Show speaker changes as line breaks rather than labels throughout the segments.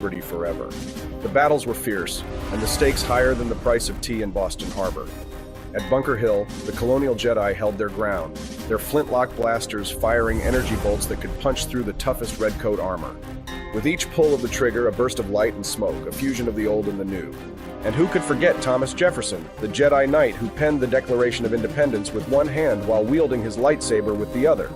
liberty forever. The battles were fierce, and the stakes higher than the price of tea in Boston Harbor. At Bunker Hill, the colonial Jedi held their ground, their flintlock blasters firing energy bolts that could punch through the toughest redcoat armor. With each pull of the trigger, a burst of light and smoke, a fusion of the old and the new. And who could forget Thomas Jefferson, the Jedi Knight who penned the Declaration of Independence with one hand while wielding his lightsaber with the other?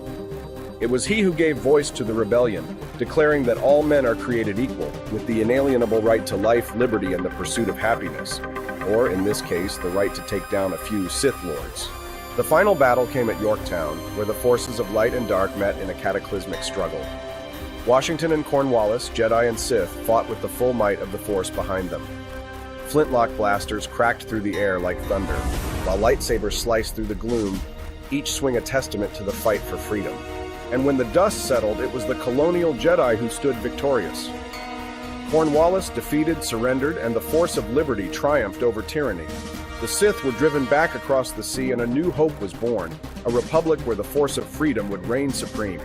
It was he who gave voice to the rebellion, declaring that all men are created equal, with the inalienable right to life, liberty, and the pursuit of happiness. Or, in this case, the right to take down a few Sith Lords. The final battle came at Yorktown, where the forces of light and dark met in a cataclysmic struggle. Washington and Cornwallis, Jedi and Sith, fought with the full might of the Force behind them. Flintlock blasters cracked through the air like thunder, while lightsabers sliced through the gloom, each swing a testament to the fight for freedom. And when the dust settled, it was the colonial Jedi who stood victorious. Cornwallis defeated, surrendered, and the force of liberty triumphed over tyranny. The Sith were driven back across the sea, and a new hope was born, a republic where the force of freedom would reign supreme.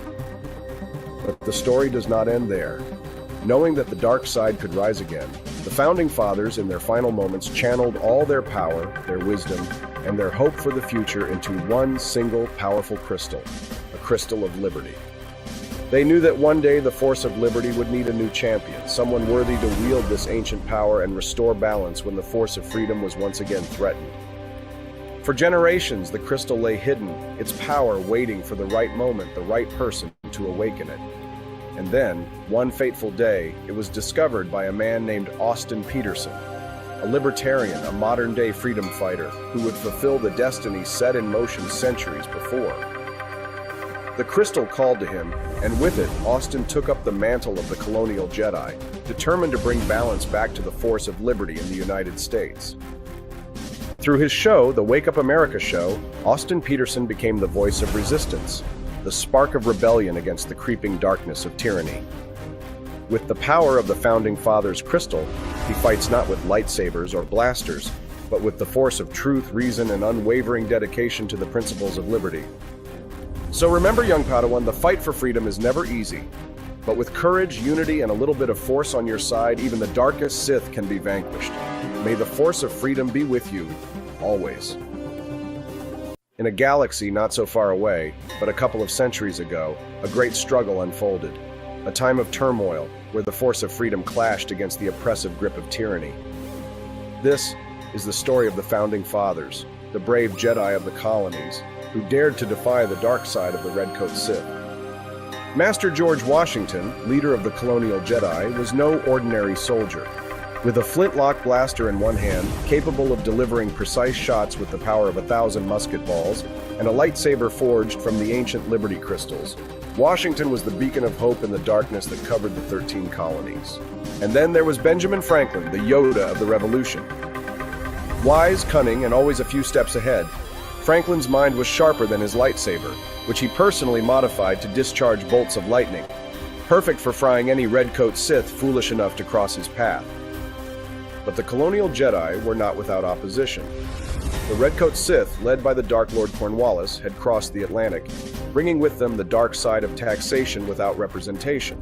But the story does not end there. Knowing that the dark side could rise again, the Founding Fathers, in their final moments, channeled all their power, their wisdom, and their hope for the future into one single powerful crystal, a crystal of liberty. They knew that one day the force of liberty would need a new champion, someone worthy to wield this ancient power and restore balance when the force of freedom was once again threatened. For generations, the crystal lay hidden, its power waiting for the right moment, the right person to awaken it. And then, one fateful day, it was discovered by a man named Austin Peterson, a libertarian, a modern-day freedom fighter who would fulfill the destiny set in motion centuries before. The crystal called to him, and with it, Austin took up the mantle of the colonial Jedi, determined to bring balance back to the force of liberty in the United States. Through his show, the Wake Up America show, Austin Peterson became the voice of resistance, the spark of rebellion against the creeping darkness of tyranny. With the power of the Founding Fathers' crystal, he fights not with lightsabers or blasters, but with the force of truth, reason, and unwavering dedication to the principles of liberty. So remember, young Padawan, the fight for freedom is never easy, but with courage, unity, and a little bit of force on your side, even the darkest Sith can be vanquished. May the force of freedom be with you, always. In a galaxy not so far away, but a couple of centuries ago, a great struggle unfolded. A time of turmoil, where the force of freedom clashed against the oppressive grip of tyranny. This is the story of the Founding Fathers, the brave Jedi of the colonies, who dared to defy the dark side of the Redcoat Sith. Master George Washington, leader of the colonial Jedi, was no ordinary soldier. With a flintlock blaster in one hand, capable of delivering precise shots with the power of 1,000 musket balls, and a lightsaber forged from the ancient Liberty crystals, Washington was the beacon of hope in the darkness that covered the 13 colonies. And then there was Benjamin Franklin, the Yoda of the Revolution. Wise, cunning, and always a few steps ahead, Franklin's mind was sharper than his lightsaber, which he personally modified to discharge bolts of lightning, perfect for frying any redcoat Sith foolish enough to cross his path. But the colonial Jedi were not without opposition. The Redcoat Sith, led by the Dark Lord Cornwallis, had crossed the Atlantic, bringing with them the dark side of taxation without representation.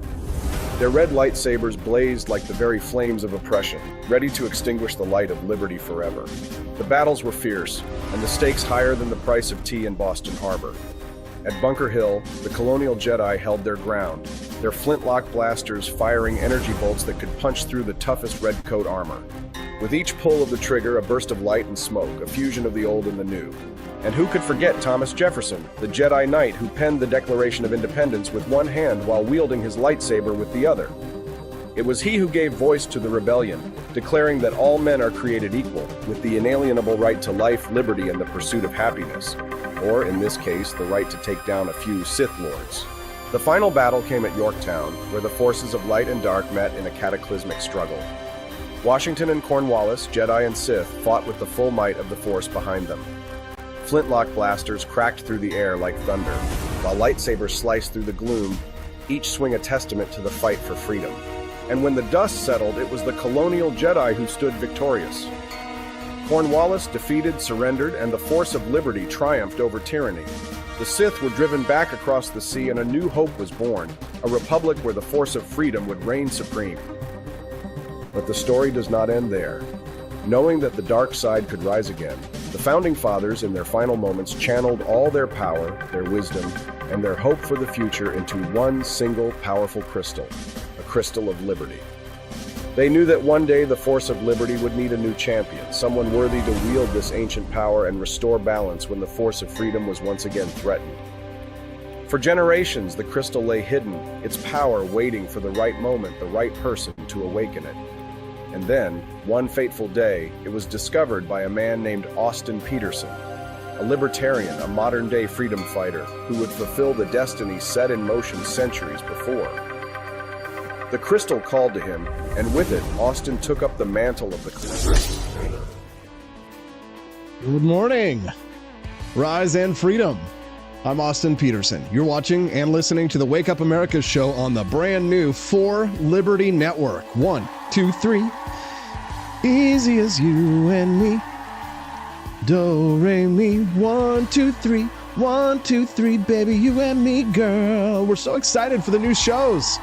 Their red lightsabers blazed like the very flames of oppression, ready to extinguish the light of liberty forever. The battles were fierce, and the stakes higher than the price of tea in Boston Harbor. At Bunker Hill, the colonial Jedi held their ground, their flintlock blasters firing energy bolts that could punch through the toughest redcoat armor. With each pull of the trigger, a burst of light and smoke, a fusion of the old and the new. And who could forget Thomas Jefferson, the Jedi Knight who penned the Declaration of Independence with one hand while wielding his lightsaber with the other? It was he who gave voice to the rebellion, declaring that all men are created equal, with the inalienable right to life, liberty, and the pursuit of happiness. Or, in this case, the right to take down a few Sith Lords. The final battle came at Yorktown, where the forces of light and dark met in a cataclysmic struggle. Washington and Cornwallis, Jedi and Sith, fought with the full might of the Force behind them. Flintlock blasters cracked through the air like thunder, while lightsabers sliced through the gloom, each swing a testament to the fight for freedom. And when the dust settled, it was the colonial Jedi who stood victorious. Cornwallis defeated, surrendered, and the force of liberty triumphed over tyranny. The Sith were driven back across the sea, and a new hope was born, a republic where the force of freedom would reign supreme. But the story does not end there. Knowing that the dark side could rise again, the Founding Fathers, in their final moments, channeled all their power, their wisdom, and their hope for the future into one single powerful crystal, a crystal of liberty. They knew that one day the force of liberty would need a new champion, someone worthy to wield this ancient power and restore balance when the force of freedom was once again threatened. For generations, the crystal lay hidden, its power waiting for the right moment, the right person to awaken it. And then, one fateful day, it was discovered by a man named Austin Peterson, a libertarian, a modern-day freedom fighter who would fulfill the destiny set in motion centuries before. The crystal called to him, and with it, Austin took up the mantle of the crystal.
Good morning, Rise and Freedom. I'm Austin Peterson. You're watching and listening to the Wake Up America show on the brand new 4 Liberty Network. 1, 2, 3. Easy as you and me. Do, re, mi. 1, 2, 3. 1, 2, 3, baby, you and me, girl. We're so excited for the new shows.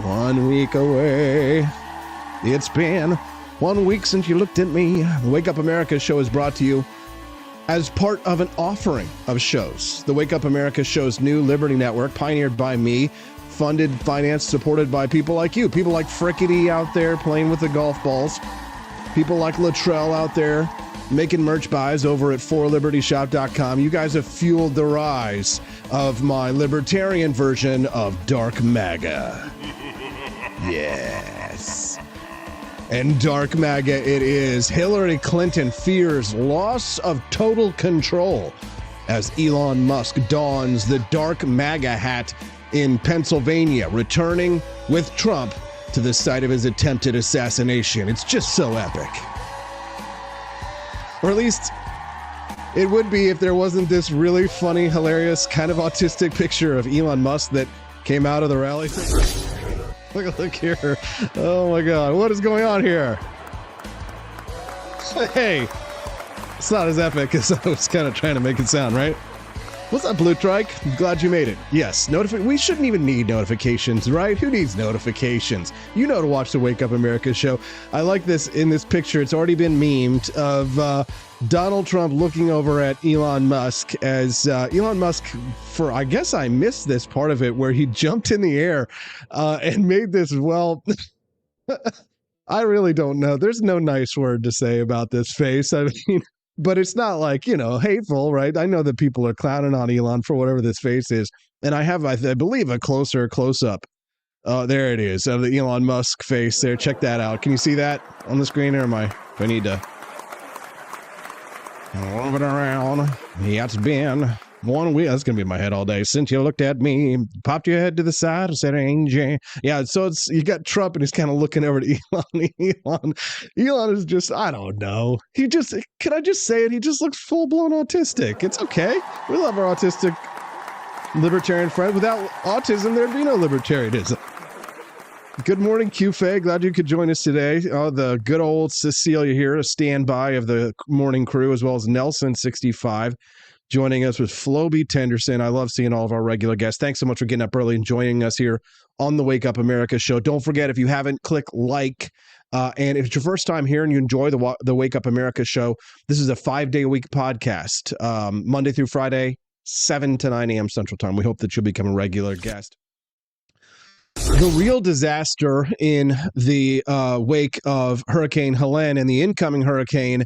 1 week away. It's been 1 week since you looked at me. The Wake Up America show is brought to you as part of an offering of shows. The Wake Up America show's new Liberty Network, pioneered by me, funded, financed, supported by people like you. People like Frickety out there playing with the golf balls. People like Latrell out there making merch buys over at 4libertyshop.com. You guys have fueled the rise of my libertarian version of Dark MAGA. Yes. And Dark MAGA it is. Hillary Clinton fears loss of total control as Elon Musk dons the Dark MAGA hat in Pennsylvania, returning with Trump to the site of his attempted assassination. It's just so epic. Or at least it would be if there wasn't this really funny, hilarious, kind of autistic picture of Elon Musk that came out of the rally. Look here. Oh my God. What is going on here? Hey, it's not as epic as I was kind of trying to make it sound, right? What's up, Blue Trike? Glad you made it. Yes, we shouldn't even need notifications, right? Who needs notifications? You know to watch the Wake Up America show. I like this in this picture. It's already been memed of Donald Trump looking over at Elon Musk as Elon Musk, I guess I missed this part of it where he jumped in the air and made this, I really don't know. There's no nice word to say about this face. I mean, but it's not like, hateful, right? I know that people are clowning on Elon for whatever this face is. And I have, I believe, a closer close-up. There it is, of the Elon Musk face there. Check that out. Can you see that on the screen, or do I need to move it around? Yeah, it's been 1 week. That's going to be in my head all day. Since you looked at me, popped your head to the side and said, "Angel." Yeah, so you got Trump and he's kind of looking over to Elon. Elon is just, I don't know. Can I just say it? He just looks full-blown autistic. It's okay. We love our autistic libertarian friend. Without autism, there'd be no libertarianism. Good morning, QFA. Glad you could join us today. The good old Cecilia here, a standby of the morning crew, as well as Nelson65. Joining us with Floby Tenderson. I love seeing all of our regular guests. Thanks so much for getting up early and joining us here on the Wake Up America show. Don't forget, if you haven't, click like. And if it's your first time here and you enjoy the Wake Up America show, this is a 5-day-a-week podcast, Monday through Friday, 7 to 9 a.m. Central Time. We hope that you'll become a regular guest. The real disaster in the wake of Hurricane Helene and the incoming hurricane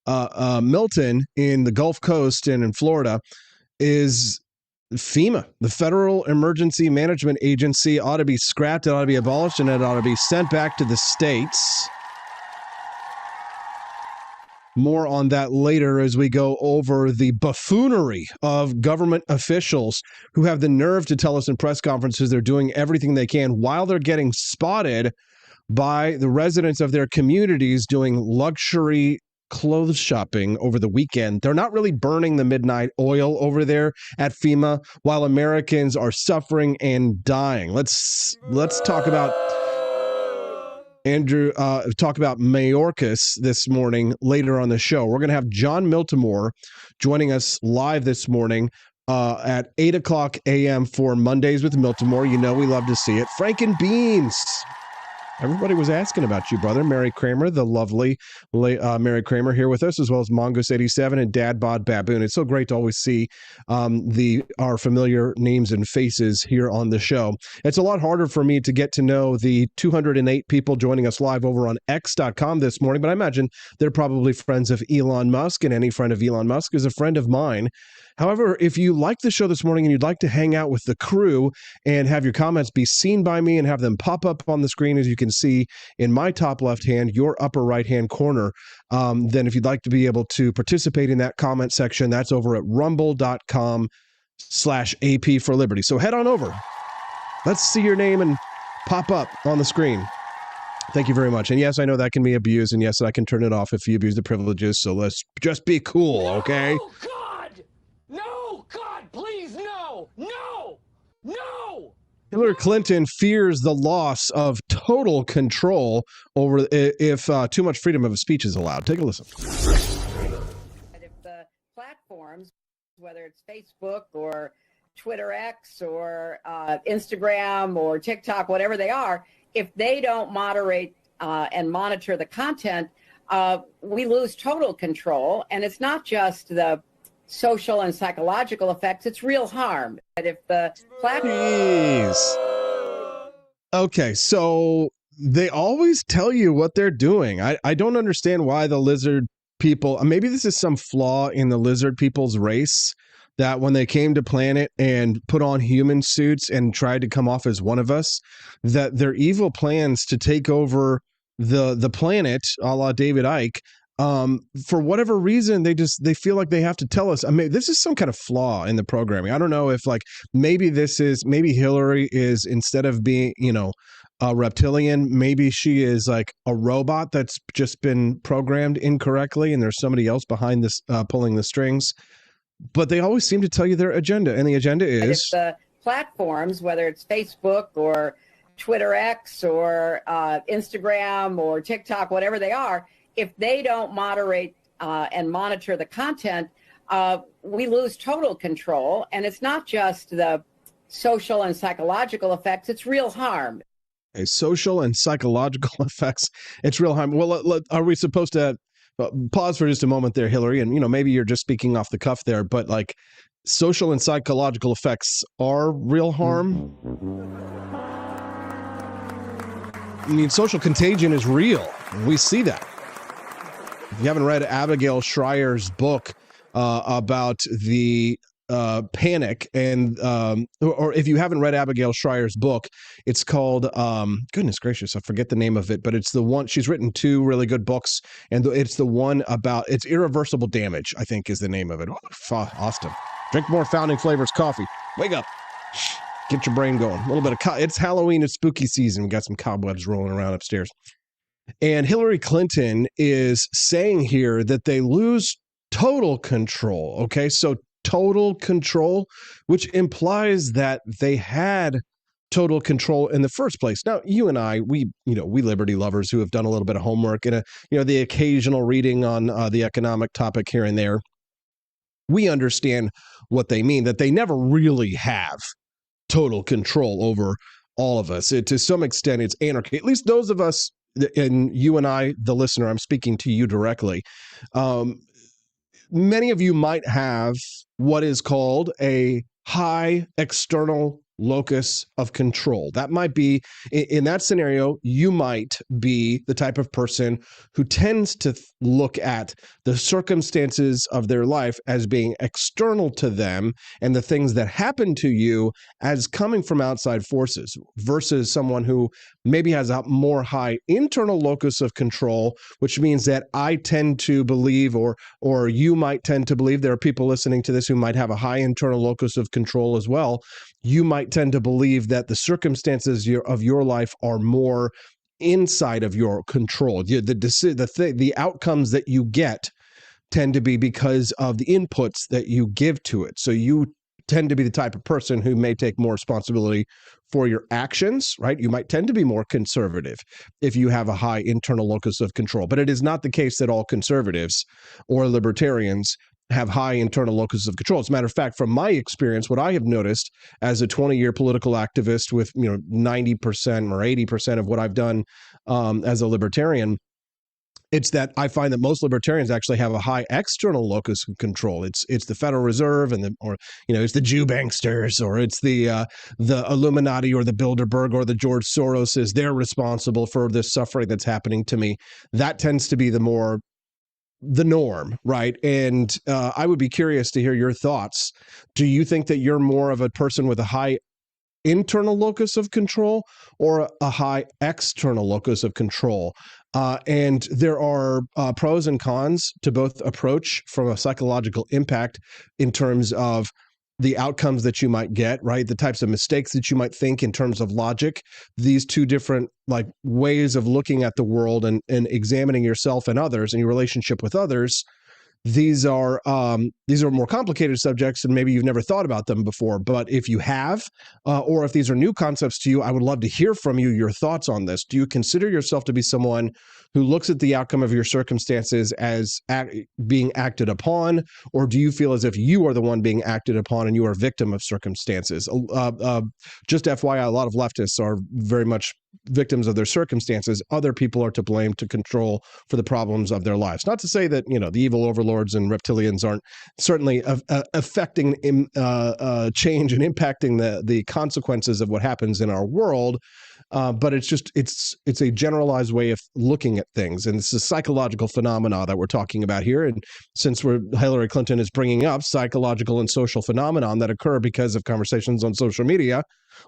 Milton in the Gulf Coast and in Florida is FEMA. The Federal Emergency Management Agency ought to be scrapped, it ought to be abolished, and it ought to be sent back to the states. More on that later as we go over the buffoonery of government officials who have the nerve to tell us in press conferences they're doing everything they can while they're getting spotted by the residents of their communities doing luxury clothes shopping over the weekend. They're not really burning the midnight oil over there at FEMA while Americans are suffering and dying. Let's talk about talk about Mayorkas this morning later on the show. We're going to have John Miltimore joining us live this morning at 8 o'clock a.m. for Mondays with Miltimore. You know we love to see it. Frank and Beans Everybody was asking about you, brother. Mary Kramer, the lovely Mary Kramer here with us, as well as Mongoose87 and Dad Bod Baboon. It's so great to always see our familiar names and faces here on the show. It's a lot harder for me to get to know the 208 people joining us live over on X.com this morning, but I imagine they're probably friends of Elon Musk, and any friend of Elon Musk is a friend of mine. However, if you like the show this morning and you'd like to hang out with the crew and have your comments be seen by me and have them pop up on the screen, as you can see in my top left hand, your upper right hand corner, then if you'd like to be able to participate in that comment section, that's over at rumble.com/AP for Liberty. So head on over. Let's see your name and pop up on the screen. Thank you very much. And yes, I know that can be abused, and yes, I can turn it off if you abuse the privileges. So let's just be cool, okay?
No, God! No, God, please, no! No! No!
Hillary Clinton fears the loss of total control over if too much freedom of speech is allowed. Take a listen.
If the platforms, whether it's Facebook or Twitter X or Instagram or TikTok, whatever they are, if they don't moderate and monitor the content, we lose total control. And it's not just the social and psychological effects, it's real harm. But if the platform...
Okay, so they always tell you what they're doing. I don't understand why the lizard people, maybe this is some flaw in the lizard people's race, that when they came to planet and put on human suits and tried to come off as one of us, that their evil plans to take over the planet, a la David Icke, for whatever reason, they feel like they have to tell us. I mean, this is some kind of flaw in the programming. I don't know if maybe Hillary is, instead of being, a reptilian, maybe she is like a robot that's just been programmed incorrectly, and there's somebody else behind this pulling the strings. But they always seem to tell you their agenda, and the agenda is...
If the platforms, whether it's Facebook or Twitter X or Instagram or TikTok, whatever they are, if they don't moderate and monitor the content, we lose total control. And it's not just the social and psychological effects, it's real harm.
Okay, social and psychological effects, it's real harm. Well, are we supposed to... pause for just a moment there, Hillary, and maybe you're just speaking off the cuff there, but social and psychological effects are real harm. I mean, social contagion is real. We see that. If you haven't read Abigail Schreier's book about the panic, and or if you haven't read Abigail Schreier's book, it's called goodness gracious, I forget the name of it, but it's the one, she's written two really good books, and it's the one about, it's Irreversible Damage, I think is the name of it. Austin, drink more Founding Flavors coffee. Wake up, get your brain going. A little bit of it's Halloween, it's spooky season. We got some cobwebs rolling around upstairs, and Hillary Clinton is saying here that they lose total control. Okay, so total control, which implies that they had total control in the first place. Now, you and I, we liberty lovers who have done a little bit of homework and the occasional reading on the economic topic here and there, we understand what they mean, that they never really have total control over all of us. To some extent, it's anarchy. At least those of us, and you and I, the listener, I'm speaking to you directly. Many of you might have what is called a high external locus of control. That might be, in that scenario, you might be the type of person who tends to look at the circumstances of their life as being external to them, and the things that happen to you as coming from outside forces, versus someone who maybe has a more high internal locus of control, which means that I tend to believe, or you might tend to believe, there are people listening to this who might have a high internal locus of control as well. You might tend to believe that the circumstances of your life are more inside of your control. The outcomes that you get tend to be because of the inputs that you give to it. So you tend to be the type of person who may take more responsibility for your actions, right? You might tend to be more conservative if you have a high internal locus of control. But it is not the case that all conservatives or libertarians have high internal locus of control. As a matter of fact, from my experience, what I have noticed as a 20-year political activist with 90% or 80% of what I've done as a libertarian, it's that I find that most libertarians actually have a high external locus of control. It's the Federal Reserve it's the Jew banksters, or it's the Illuminati or the Bilderberg or the George Soroses. They're responsible for this suffering that's happening to me. That tends to be the norm, right? And I would be curious to hear your thoughts. Do you think that you're more of a person with a high internal locus of control or a high external locus of control? And there are pros and cons to both approach from a psychological impact in terms of the outcomes that you might get, right? The types of mistakes that you might think in terms of logic. These two different ways of looking at the world and examining yourself and others and your relationship with others. These are more complicated subjects, and maybe you've never thought about them before. But if you have, or if these are new concepts to you, I would love to hear from you your thoughts on this. Do you consider yourself to be someone who looks at the outcome of your circumstances as being acted upon, or do you feel as if you are the one being acted upon and you are a victim of circumstances? Just FYI, a lot of leftists are very much victims of their circumstances. Other people are to blame to control for the problems of their lives. Not to say that the evil overlords and reptilians aren't certainly affecting change and impacting the consequences of what happens in our world. But it's a generalized way of looking at things, and it's a psychological phenomena that we're talking about here. And since Hillary Clinton is bringing up psychological and social phenomenon that occur because of conversations on social media,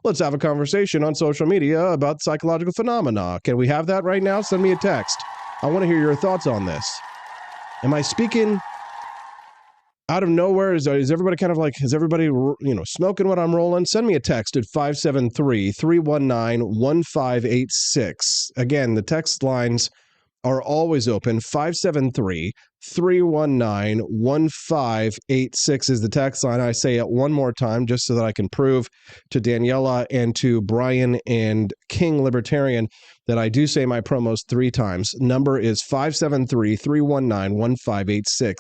let's have a conversation on social media about psychological phenomena. Can we have that right now? Send me a text. I want to hear your thoughts on this. Am I speaking out of nowhere? Is everybody kind of is everybody, smoking what I'm rolling? Send me a text at 573-319-1586. Again, the text lines are always open. 573-319-1586 is the text line. I say it one more time just so that I can prove to Daniela and to Brian and King Libertarian that I do say my promos 3 times. Number is 573-319-1586.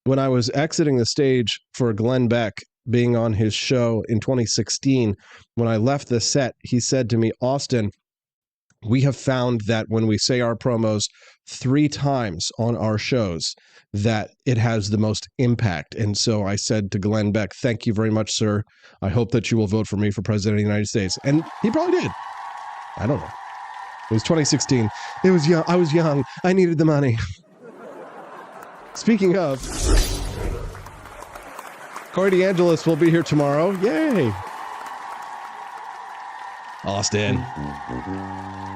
When I was exiting the stage for Glenn Beck being on his show in 2016, when I left the set, he said to me, "Austin, we have found that when we say our promos 3 times on our shows, that it has the most impact." And so I said to Glenn Beck, "Thank you very much, sir. I hope that you will vote for me for president of the United States." And he probably did. I don't know. It was 2016. It was young. I was young. I needed the money. Speaking of, Corey DeAngelis will be here tomorrow. Yay. Austin.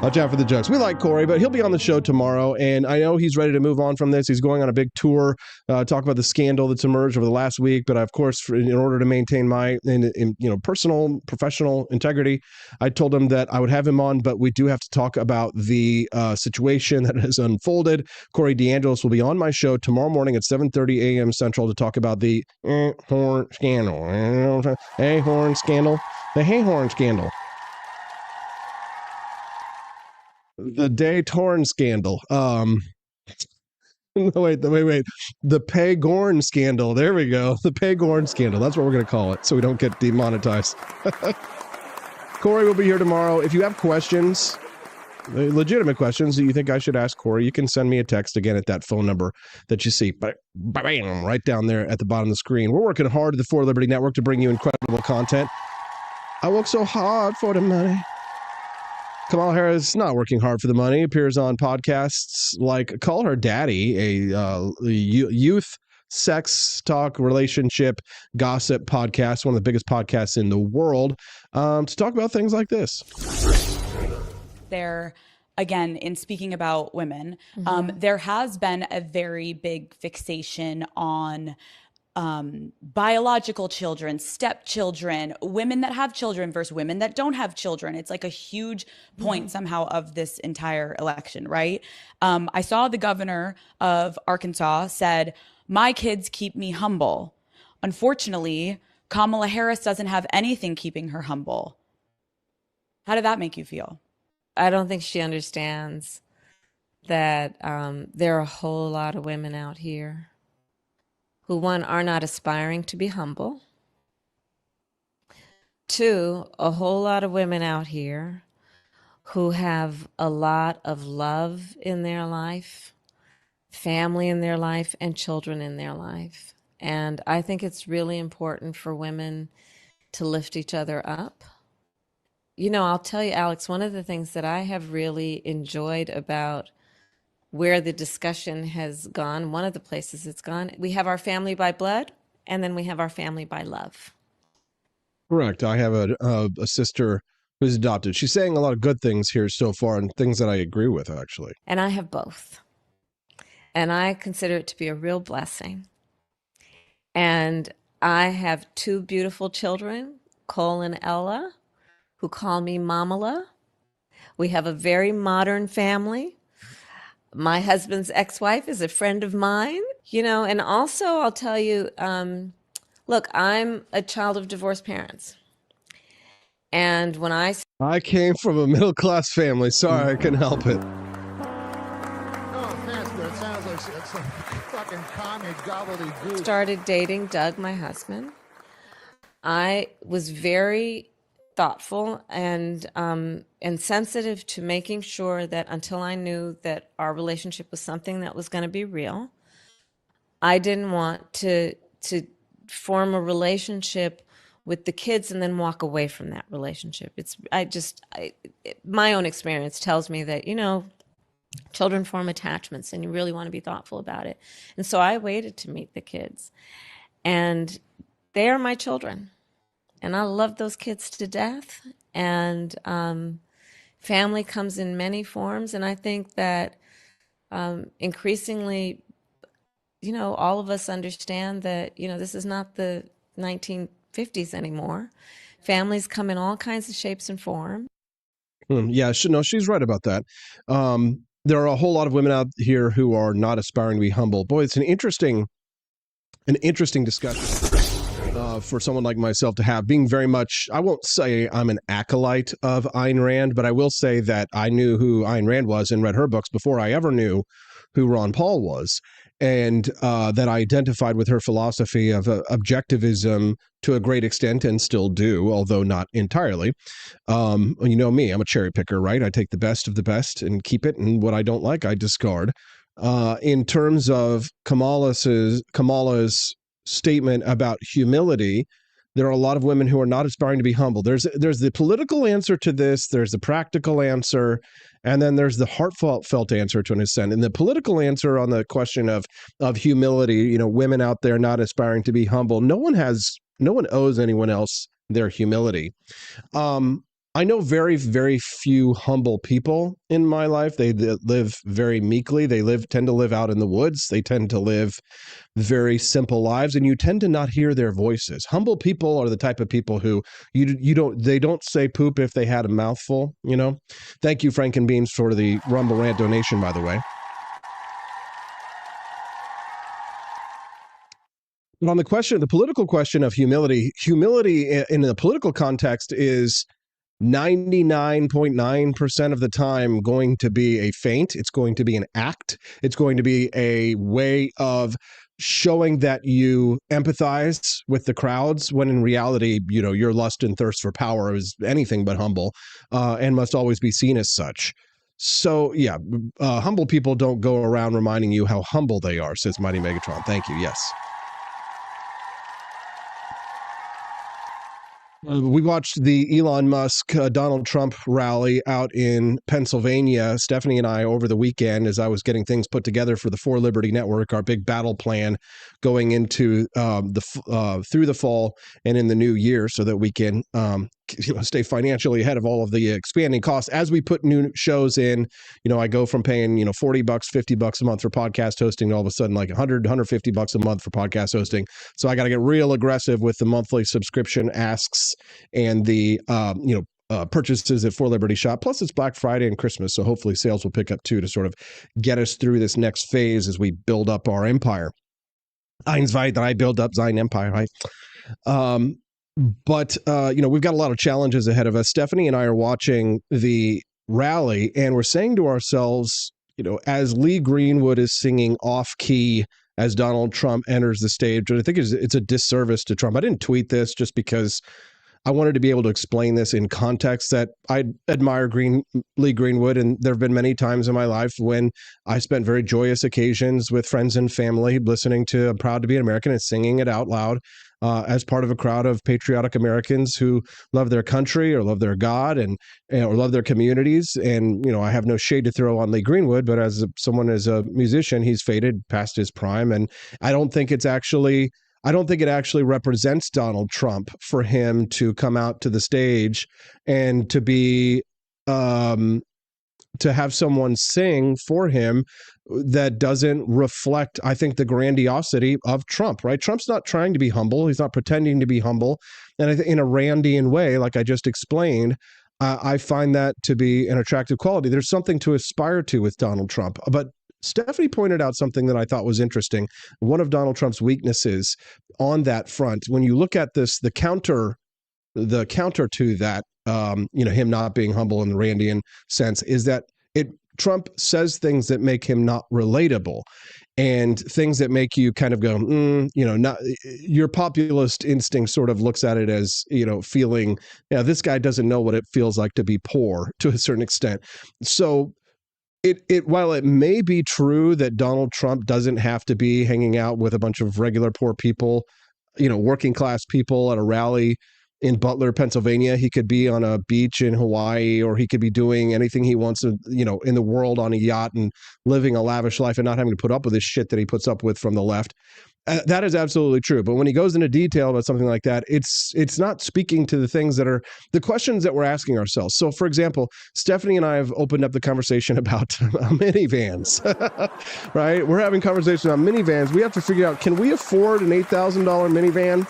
Watch out for the jokes. We like Corey, but he'll be on the show tomorrow, and I know he's ready to move on from this. He's going on a big tour, talk about the scandal that's emerged over the last week. But of course, in order to maintain my personal, professional integrity, I told him that I would have him on, but we do have to talk about the situation that has unfolded. Corey DeAngelis will be on my show tomorrow morning at 7:30 a.m. Central to talk about the horn scandal. Horn scandal. The horn scandal. The Day Torn scandal. Wait. The Pay-Gorn scandal. There we go. The Pay-Gorn scandal. That's what we're going to call it so we don't get demonetized. Corey will be here tomorrow. If you have questions, legitimate questions that you think I should ask Corey, you can send me a text again at that phone number that you see right down there at the bottom of the screen. We're working hard at the For Liberty Network to bring you incredible content. I work so hard for the money. Kamala Harris is not working hard for the money. Appears on podcasts like Call Her Daddy, a youth sex talk, relationship, gossip podcast, one of the biggest podcasts in the world, to talk about things like this.
There, again, in speaking about women, there has been a very big fixation on biological children, stepchildren, women that have children versus women that don't have children. It's like a huge point somehow of this entire election, right? I saw the governor of Arkansas said, "My kids keep me humble." Unfortunately, Kamala Harris doesn't have anything keeping her humble. How did that make you feel?
I don't think she understands that there are a whole lot of women out here who, one, are not aspiring to be humble. Two, a whole lot of women out here who have a lot of love in their life, family in their life, and children in their life. And I think it's really important for women to lift each other up. You know, I'll tell you, Alex, one of the things that I have really enjoyed about where the discussion has gone, one of the places it's gone, we have our family by blood, and then we have our family by love.
Correct. I have a sister who's adopted. She's saying a lot of good things here so far, and things that I agree with, actually.
And I have both. And I consider it to be a real blessing. And I have two beautiful children, Cole and Ella, who call me Mamala. We have a very modern family. My husband's ex-wife is a friend of mine, you know, and also I'll tell you, look, I'm a child of divorced parents. And when I
came from a middle-class family. Sorry, I couldn't help it.
It sounds like some fucking commie gobbledygook.
Started dating Doug, my husband, I was very thoughtful and sensitive to making sure that until I knew that our relationship was something that was going to be real, I didn't want to form a relationship with the kids and then walk away from that relationship. My own experience tells me that, you know, children form attachments and you really want to be thoughtful about it. And so I waited to meet the kids, and they are my children. And I love those kids to death. And family comes in many forms. And I think that increasingly, you know, all of us understand that, you know, this is not the 1950s anymore. Families come in all kinds of shapes and forms.
Yeah, she's right about that. There are a whole lot of women out here who are not aspiring to be humble. Boy, it's an interesting discussion for someone like myself to have, being very much, I won't say I'm an acolyte of Ayn Rand, but I will say that I knew who Ayn Rand was and read her books before I ever knew who Ron Paul was. And that I identified with her philosophy of objectivism to a great extent, and still do, although not entirely. You know me, I'm a cherry picker, right? I take the best of the best and keep it, and what I don't like, I discard. In terms of Kamala's statement about humility, there are a lot of women who are not aspiring to be humble. There's the political answer to this, there's the practical answer, and then there's the heartfelt answer to an extent. And the political answer on the question of humility, you know, women out there not aspiring to be humble, no one owes anyone else their humility. I know very, very few humble people in my life. They live very meekly. They tend to live out in the woods. They tend to live very simple lives, and you tend to not hear their voices. Humble people are the type of people who they don't say poop if they had a mouthful, you know? Thank you, Frankenbeans, for the Rumble Rant donation, by the way. But on the political question of humility in the political context is 99.9% of the time going to be a feint. It's going to be an act. It's going to be a way of showing that you empathize with the crowds, when in reality, you know, your lust and thirst for power is anything but humble, and must always be seen as such. So yeah, humble people don't go around reminding you how humble they are, says Mighty Megatron. Thank you. Yes. We watched the Elon Musk, Donald Trump rally out in Pennsylvania, Stephanie and I, over the weekend, as I was getting things put together for the For Liberty Network, our big battle plan going into through the fall and in the new year, so that we can stay financially ahead of all of the expanding costs as we put new shows in. You know, I go from paying, $40, $50 a month for podcast hosting to all of a sudden like $100, $150 a month for podcast hosting. So I got to get real aggressive with the monthly subscription asks and the purchases at For Liberty Shop. Plus it's Black Friday and Christmas, so hopefully sales will pick up too, to sort of get us through this next phase as we build up our empire. Eins weit, I build up sein Empire, right? But we've got a lot of challenges ahead of us. Stephanie and I are watching the rally, and we're saying to ourselves, as Lee Greenwood is singing off-key as Donald Trump enters the stage. And I think it's a disservice to Trump. I didn't tweet this just because I wanted to be able to explain this in context that I admire Lee Greenwood. And there have been many times in my life when I spent very joyous occasions with friends and family listening to I'm Proud to Be an American and singing it out loud as part of a crowd of patriotic Americans who love their country or love their God and or love their communities. And, you know, I have no shade to throw on Lee Greenwood, but as someone as a musician, he's faded past his prime. And I don't think it actually represents Donald Trump for him to come out to the stage and to be to have someone sing for him that doesn't reflect, I think, the grandiosity of Trump, right? Trump's not trying to be humble. He's not pretending to be humble. And I think in a Randian way, like I just explained, I find that to be an attractive quality. There's something to aspire to with Donald Trump. But Stephanie pointed out something that I thought was interesting. One of Donald Trump's weaknesses on that front, when you look at this, the counter to that, him not being humble in the Randian sense, is that Trump says things that make him not relatable and things that make you kind of go, not your populist instinct sort of looks at it as, feeling, this guy doesn't know what it feels like to be poor to a certain extent. So while it may be true that Donald Trump doesn't have to be hanging out with a bunch of regular poor people, working class people at a rally in Butler, Pennsylvania, he could be on a beach in Hawaii, or he could be doing anything he wants to, in the world on a yacht and living a lavish life and not having to put up with this shit that he puts up with from the left. That is absolutely true. But when he goes into detail about something like that, it's not speaking to the things that are the questions that we're asking ourselves. So, for example, Stephanie and I have opened up the conversation about minivans, right? We're having conversations on minivans. We have to figure out, can we afford an $8,000 minivan?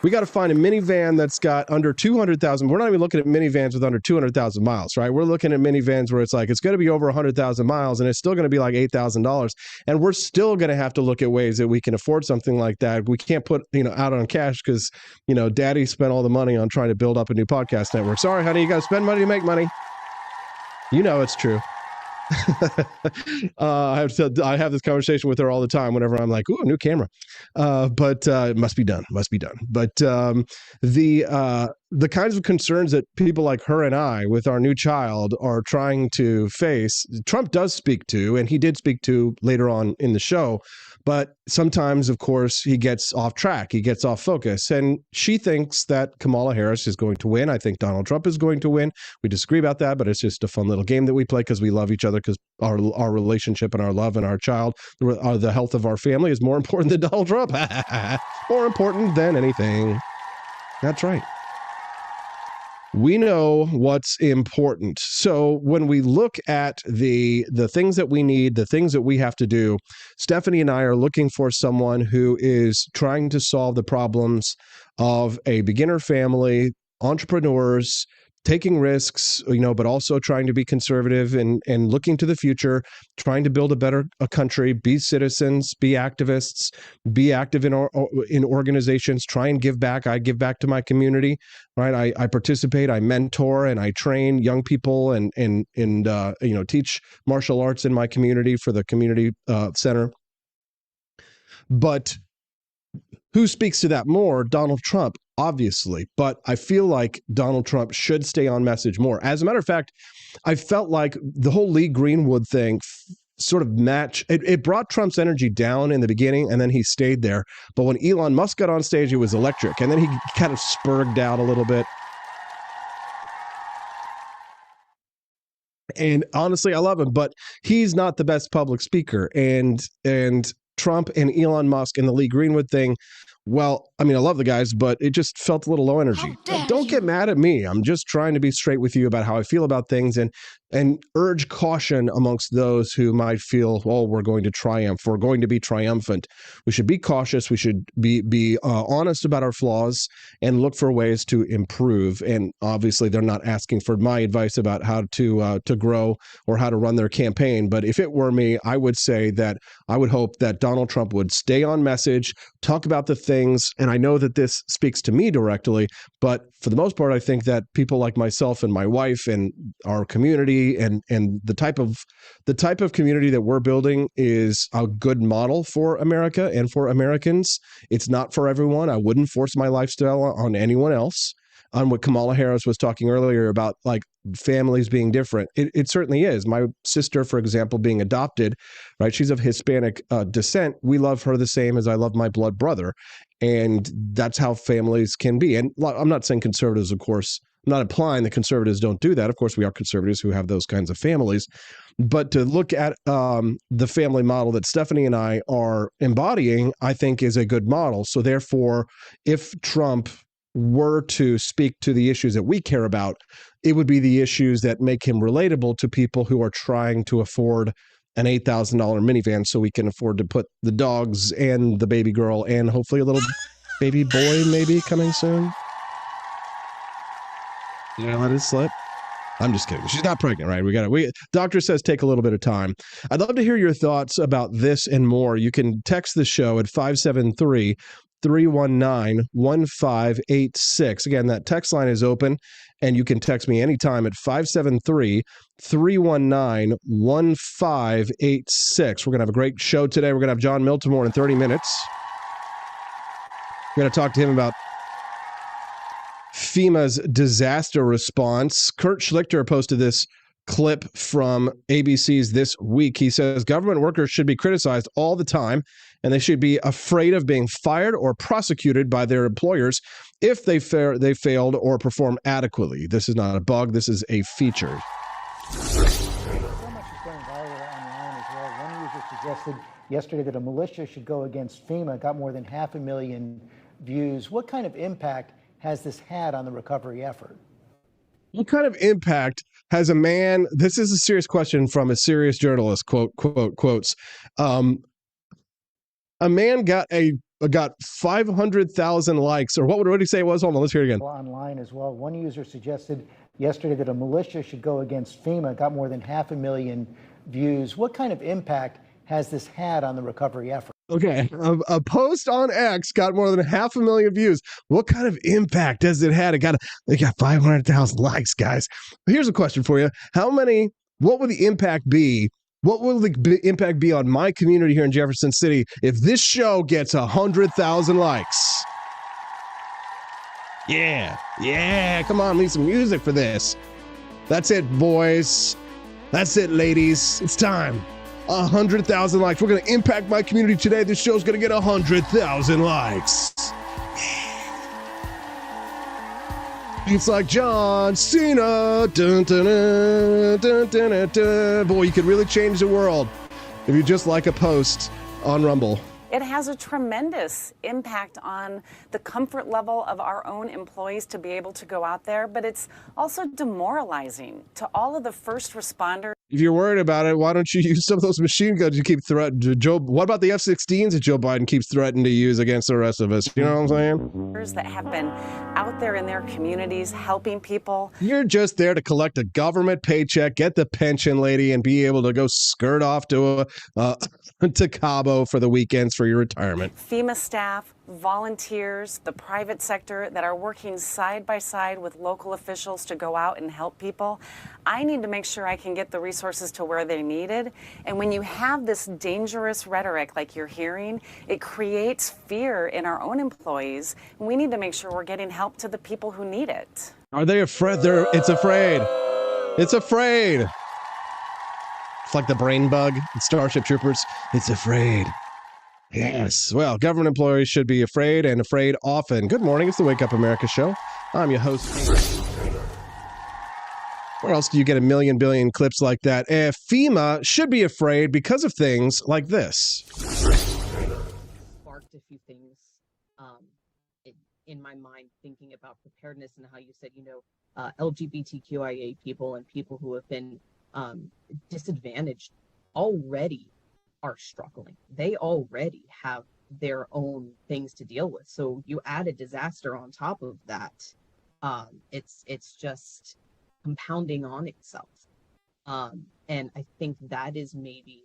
We got to find a minivan that's got under 200,000. We're not even looking at minivans with under 200,000 miles, right? We're looking at minivans where it's going to be over 100,000 miles and it's still going to be like $8,000. And we're still going to have to look at ways that we can afford something like that. We can't put, out on cash because, daddy spent all the money on trying to build up a new podcast network. Sorry, honey, you got to spend money to make money. It's true. I have this conversation with her all the time whenever I'm like, ooh, a new camera. But it must be done. But the kinds of concerns that people like her and I with our new child are trying to face, Trump does speak to, and he did speak to later on in the show. But sometimes, of course, he gets off track. He gets off focus. And she thinks that Kamala Harris is going to win. I think Donald Trump is going to win. We disagree about that, but it's just a fun little game that we play because we love each other, because our relationship and our love and our child, the health of our family is more important than Donald Trump. More important than anything. That's right. We know what's important. So when we look at the things that we need, the things that we have to do, Stephanie and I are looking for someone who is trying to solve the problems of a beginner family, entrepreneurs, taking risks, but also trying to be conservative and looking to the future, trying to build a country, be citizens, be activists, be active in organizations, try and give back. I give back to my community, right? I participate, I mentor, and I train young people and teach martial arts in my community for the community center. But who speaks to that more? Donald Trump, obviously. But I feel like Donald Trump should stay on message more. As a matter of fact, I felt like the whole Lee Greenwood thing sort of it brought Trump's energy down in the beginning, and then he stayed there. But when Elon Musk got on stage, it was electric. And then he kind of spurged out a little bit. And honestly, I love him, but he's not the best public speaker. And Trump and Elon Musk and the Lee Greenwood thing, well, I mean, I love the guys, but it just felt a little low energy. Don't get mad at me. I'm just trying to be straight with you about how I feel about things and urge caution amongst those who might feel, oh, we're going to triumph. We're going to be triumphant. We should be cautious. We should be honest about our flaws and look for ways to improve. And obviously, they're not asking for my advice about how to grow or how to run their campaign. But if it were me, I would say that I would hope that Donald Trump would stay on message, talk about the things. And I know that this speaks to me directly, but for the most part, I think that people like myself and my wife and our community community and the type of community that we're building is a good model for America and for Americans. It's not for everyone. I wouldn't force my lifestyle on anyone else. On what Kamala Harris was talking earlier about, like, families being different. It certainly is. My sister, for example, being adopted, right? She's of Hispanic descent. We love her the same as I love my blood brother. And that's how families can be. And I'm not saying conservatives, of course, I'm not implying that conservatives don't do that. Of course, we are conservatives who have those kinds of families. But to look at the family model that Stephanie and I are embodying, I think is a good model. So therefore, if Trump were to speak to the issues that we care about, it would be the issues that make him relatable to people who are trying to afford an $8,000 minivan so we can afford to put the dogs and the baby girl and hopefully a little baby boy maybe coming soon. You know, let it slip. I'm just kidding. She's not pregnant, right? Doctor says take a little bit of time. I'd love to hear your thoughts about this and more. You can text the show at 573-319-1586. Again, that text line is open, and you can text me anytime at 573-319-1586. We're going to have a great show today. We're going to have John Miltimore in 30 minutes. We're going to talk to him about FEMA's disaster response. Kurt Schlichter posted this clip from ABC's This Week. He says government workers should be criticized all the time, and they should be afraid of being fired or prosecuted by their employers if they failed or performed adequately. This is not a bug. This is a feature.
So much is going viral online as well. One user suggested yesterday that a militia should go against FEMA. Got more than 500,000 views. What kind of impact has this had on the recovery effort?
What kind of impact has a man? This is a serious question from a serious journalist. Quotes. A man got 500,000 likes, or what did he say it was? Hold on, let's hear it again.
Online as well. One user suggested yesterday that a militia should go against FEMA. Got more than 500,000 views. What kind of impact has this had on the recovery effort?
Okay, a post on X got more than 500,000 views. What kind of impact has it had? They got 500,000 likes, guys. Here's a question for you. What would the impact be? What will the impact be on my community here in Jefferson City if this show gets 100,000 likes? Yeah, come on, need some music for this. That's it, boys. That's it, ladies. It's time. 100,000 likes. We're going to impact my community today. This show's going to get 100,000 likes. It's like John Cena. Dun, dun, dun, dun, dun, dun. Boy, you could really change the world if you just like a post on Rumble.
It has a tremendous impact on the comfort level of our own employees to be able to go out there, but it's also demoralizing to all of the first responders.
If you're worried about it, why don't you use some of those machine guns you keep threatening? What about the F-16s that Joe Biden keeps threatening to use against the rest of us? You know what I'm saying?
That have been out there in their communities helping people.
You're just there to collect a government paycheck, get the pension, lady, and be able to go skirt off to to Cabo for the weekends for your retirement.
FEMA staff, volunteers, the private sector that are working side by side with local officials to go out and help people. I need to make sure I can get the resources to where they're needed. And when you have this dangerous rhetoric like you're hearing, it creates fear in our own employees. We need to make sure we're getting help to the people who need it.
Are they afraid? It's afraid. It's afraid. It's like the brain bug in Starship Troopers. It's afraid. Yes. Well, government employees should be afraid, and afraid often. Good morning. It's the Wake Up America show. I'm your host. Where else do you get a million billion clips like that? FEMA should be afraid because of things like this.
Sparked a few things in my mind, thinking about preparedness and how you said, LGBTQIA people and people who have been disadvantaged already are struggling. They already have their own things to deal with. So you add a disaster on top of that. It's just compounding on itself. And I think that is maybe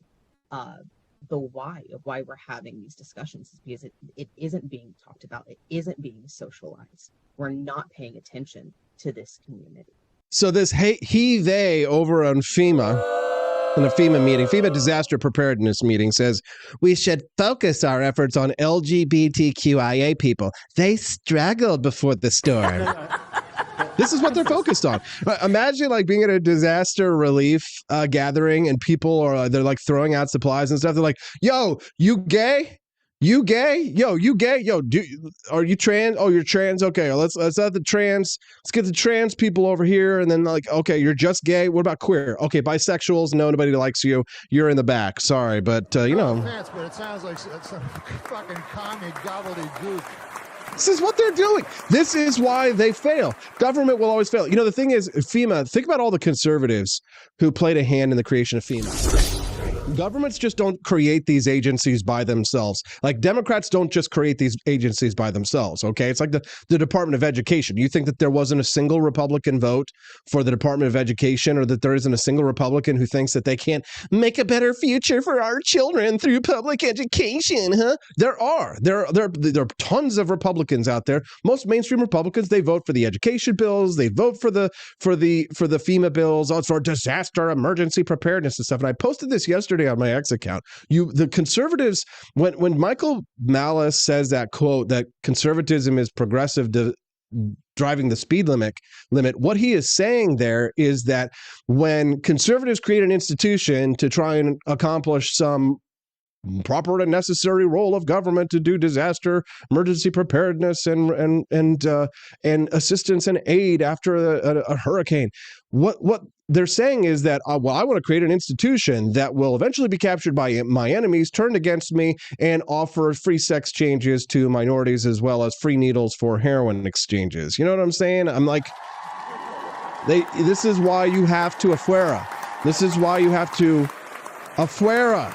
the why of why we're having these discussions, is because it isn't being talked about. It isn't being socialized. We're not paying attention to this community.
So this they over on FEMA, in a FEMA meeting, FEMA disaster preparedness meeting, says we should focus our efforts on LGBTQIA people. They struggled before the storm. This is what they're focused on. Imagine like being at a disaster relief gathering and people are they're like throwing out supplies and stuff. They're like, "Yo, you gay? You gay? Yo, you gay? Yo, are you trans? Oh, you're trans. Okay, let's get the trans people over here." And then like, okay, you're just gay. What about queer? Okay, bisexuals. No, nobody likes you. You're in the back. Sorry, but you know.
No offense, but it sounds like some fucking commie gobbledygook.
This is what they're doing. This is why they fail. Government will always fail. You know, the thing is, FEMA, think about all the conservatives who played a hand in the creation of FEMA. Governments just don't create these agencies by themselves. Like Democrats don't just create these agencies by themselves, okay? It's like the Department of Education. You think that there wasn't a single Republican vote for the Department of Education, or that there isn't a single Republican who thinks that they can't make a better future for our children through public education, huh? There are tons of Republicans out there. Most mainstream Republicans, they vote for the education bills, they vote for the FEMA bills, for disaster emergency preparedness and stuff. And I posted this yesterday on my X account. The conservatives, when Michael Malice says that quote that conservatism is progressive driving the speed limit, what he is saying there is that when conservatives create an institution to try and accomplish some proper and necessary role of government to do disaster emergency preparedness and assistance and aid after a hurricane, what they're saying is that, I want to create an institution that will eventually be captured by my enemies, turned against me, and offer free sex changes to minorities as well as free needles for heroin exchanges. You know what I'm saying? I'm like, this is why you have to afuera. This is why you have to afuera.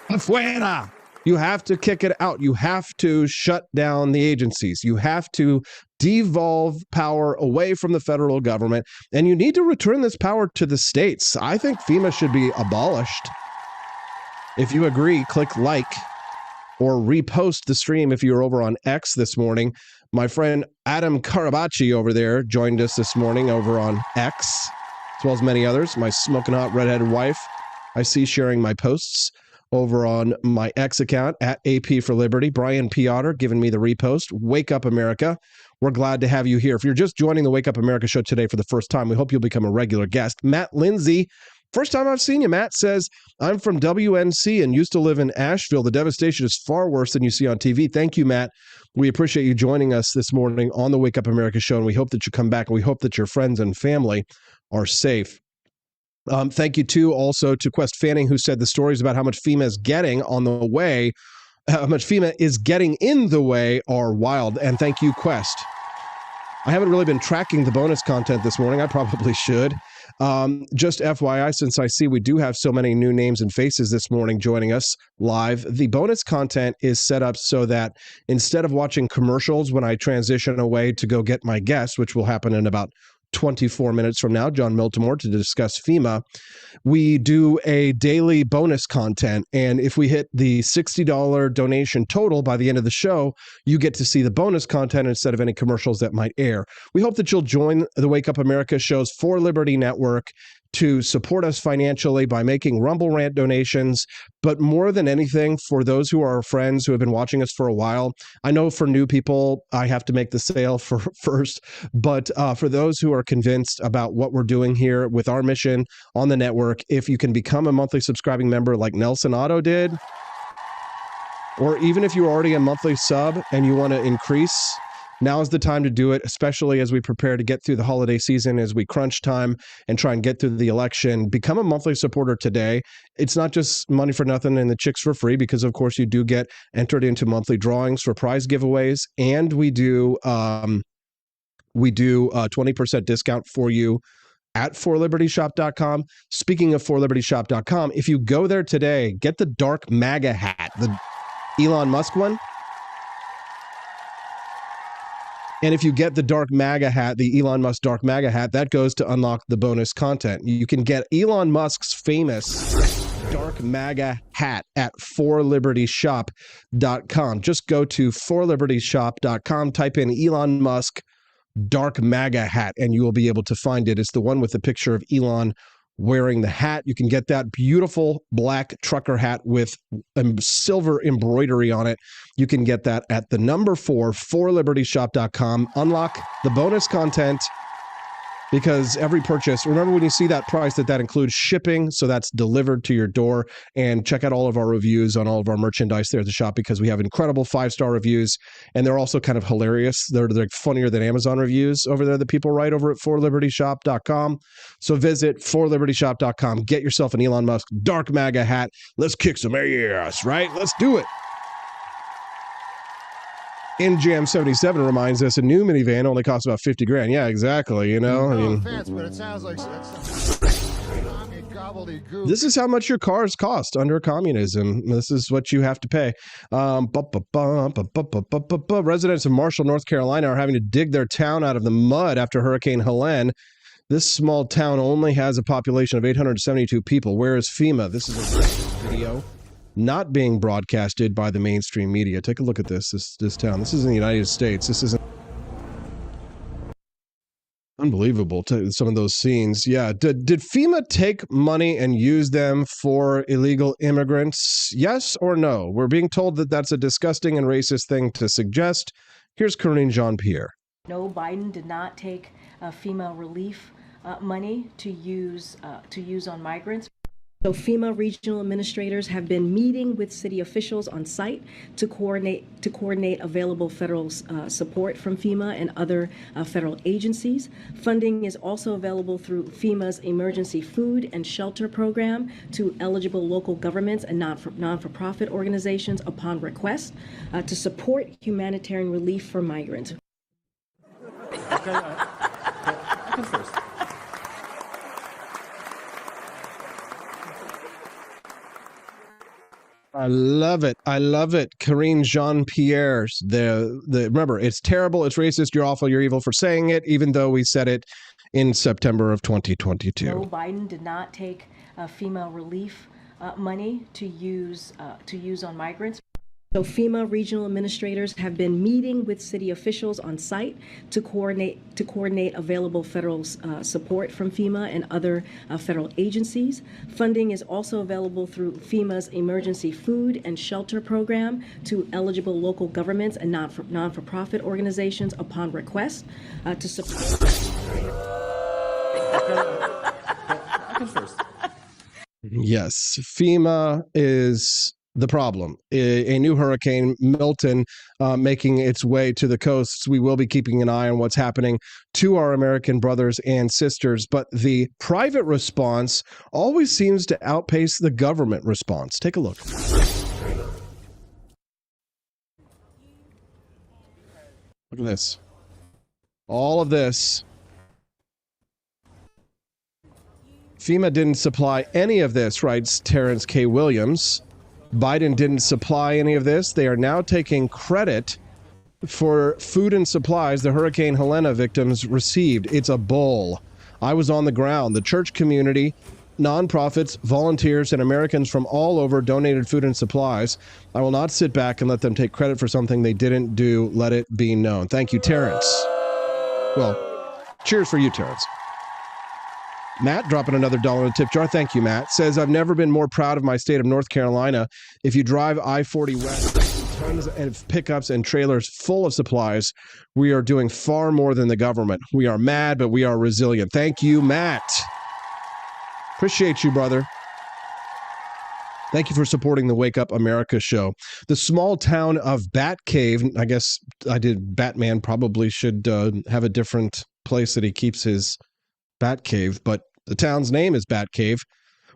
Afuera. You have to kick it out. You have to shut down the agencies. You have to devolve power away from the federal government, and you need to return this power to the states. I think FEMA should be abolished. If you agree, click like or repost the stream if you're over on X this morning. My friend Adam Karabachi over there joined us this morning over on X, as well as many others. My smoking hot redheaded wife, I see sharing my posts over on my X account at AP for Liberty. Brian Piotr giving me the repost. Wake Up America. We're glad to have you here. If you're just joining the Wake Up America show today for the first time, we hope you'll become a regular guest. Matt Lindsay, first time I've seen you. Matt says, I'm from WNC and used to live in Asheville. The devastation is far worse than you see on TV. Thank you, Matt. We appreciate you joining us this morning on the Wake Up America show, and we hope that you come back, and we hope that your friends and family are safe. Thank you, too, also to Quest Fanning, who said the stories about how much FEMA is getting on the way, how much FEMA is getting in the way are wild. And thank you, Quest. I haven't really been tracking the bonus content this morning. I probably should. Just FYI, since I see we do have so many new names and faces this morning joining us live, the bonus content is set up so that instead of watching commercials when I transition away to go get my guest, which will happen in about 24 minutes from now, John Miltimore, to discuss FEMA, we do a daily bonus content. And if we hit the $60 donation total by the end of the show, you get to see the bonus content instead of any commercials that might air. We hope that you'll join the Wake Up America show's For Liberty Network to support us financially by making Rumble Rant donations. But more than anything, for those who are our friends who have been watching us for a while, I know for new people, I have to make the sale first. But for those who are convinced about what we're doing here with our mission on the network, if you can become a monthly subscribing member like Nelson Otto did, or even if you're already a monthly sub and you want to increase, now is the time to do it, especially as we prepare to get through the holiday season, as we crunch time and try and get through the election. Become a monthly supporter today. It's not just money for nothing and the chicks for free, because of course you do get entered into monthly drawings for prize giveaways, and we do 20% discount for you at forlibertyshop.com. Speaking of forlibertyshop.com, if you go there today, get the Dark MAGA hat, the Elon Musk one. And if you get the Dark MAGA hat, the Elon Musk Dark MAGA hat, that goes to unlock the bonus content. You can get Elon Musk's famous Dark MAGA hat at forlibertyshop.com. Just go to forlibertyshop.com, type in Elon Musk DARK MAGA hat, and you will be able to find it. It's the one with the picture of Elon wearing the hat. You can get that beautiful black trucker hat with silver embroidery on it. You can get that at the number 4 forlibertyshop.com. Unlock the bonus content, because every purchase, remember when you see that price, that includes shipping, so that's delivered to your door. And check out all of our reviews on all of our merchandise there at the shop, because we have incredible 5-star reviews, and they're also kind of hilarious. They're funnier than Amazon reviews over there that people write over at forlibertyshop.com. So visit forlibertyshop.com, get yourself an Elon Musk Dark MAGA hat. Let's kick some ass, right? Let's do it. NJM 77 reminds us a new minivan only costs about 50 grand. Yeah, exactly. You know,
No offense, but it sounds like gobbledygook.
This is how much your cars cost under communism. This is what you have to pay. Residents of Marshall, North Carolina are having to dig their town out of the mud after Hurricane Helene. This small town only has a population of 872 people. Where is FEMA? This is a video not being broadcasted by the mainstream media. Take a look at this town. This is in the United States. This isn't unbelievable. Some of those scenes. Yeah. Did FEMA take money and use them for illegal immigrants? Yes or no? We're being told that that's a disgusting and racist thing to suggest. Here's Corinne Jean-Pierre.
No, Biden did not take FEMA relief money to use on migrants. So FEMA regional administrators have been meeting with city officials on site to coordinate available federal support from FEMA and other federal agencies. Funding is also available through FEMA's emergency food and shelter program to eligible local governments and non-for-profit organizations upon request to support humanitarian relief for migrants.
Okay, I can first.
I love it. I love it. Corinne Jean-Pierre. Remember, it's terrible, it's racist, you're awful, you're evil for saying it, even though we said it in September of 2022.
No, Biden did not take FEMA relief money to use on migrants. So FEMA regional administrators have been meeting with city officials on site to coordinate available federal support from FEMA and other federal agencies. Funding is also available through FEMA's emergency food and shelter program to eligible local governments and non-for-profit organizations upon request to support.
I can first.
Yes, FEMA is the problem. A new hurricane, Milton, making its way to the coasts. We will be keeping an eye on what's happening to our American brothers and sisters, but the private response always seems to outpace the government response. Take a look. Look at this. All of this. FEMA didn't supply any of this, writes Terrence K. Williams. Biden didn't supply any of this. They are now taking credit for food and supplies the Hurricane Helene victims received. It's a bull. I was on the ground. The church community, nonprofits, volunteers, and Americans from all over donated food and supplies. I will not sit back and let them take credit for something they didn't do. Let it be known. Thank you, Terrence. Well, cheers for you, Terrence. Matt dropping another $1 in the tip jar. Thank you, Matt. Says, I've never been more proud of my state of North Carolina. If you drive I-40 West, tons of pickups and trailers full of supplies. We are doing far more than the government. We are mad, but we are resilient. Thank you, Matt. Appreciate you, brother. Thank you for supporting the Wake Up America show. The small town of Bat Cave, I guess I did Batman probably should have a different place that he keeps his Bat Cave, but the town's name is Bat Cave,